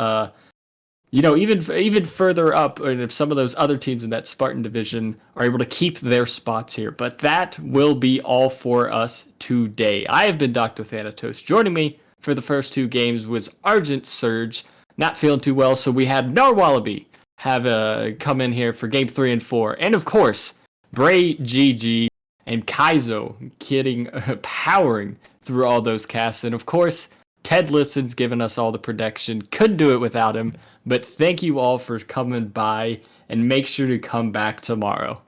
S1: even further up, and if some of those other teams in that Spartan division are able to keep their spots here. But that will be all for us today. I have been Dr. Thanatos. Joining me for the first 2 games was Argent Surge, not feeling too well, so we had Narwhalaby have come in here for game 3 and 4. And of course, Bray GG and Kaizo powering through all those casts. And of course, Ted Liston's given us all the production. Couldn't do it without him. But thank you all for coming by, and make sure to come back tomorrow.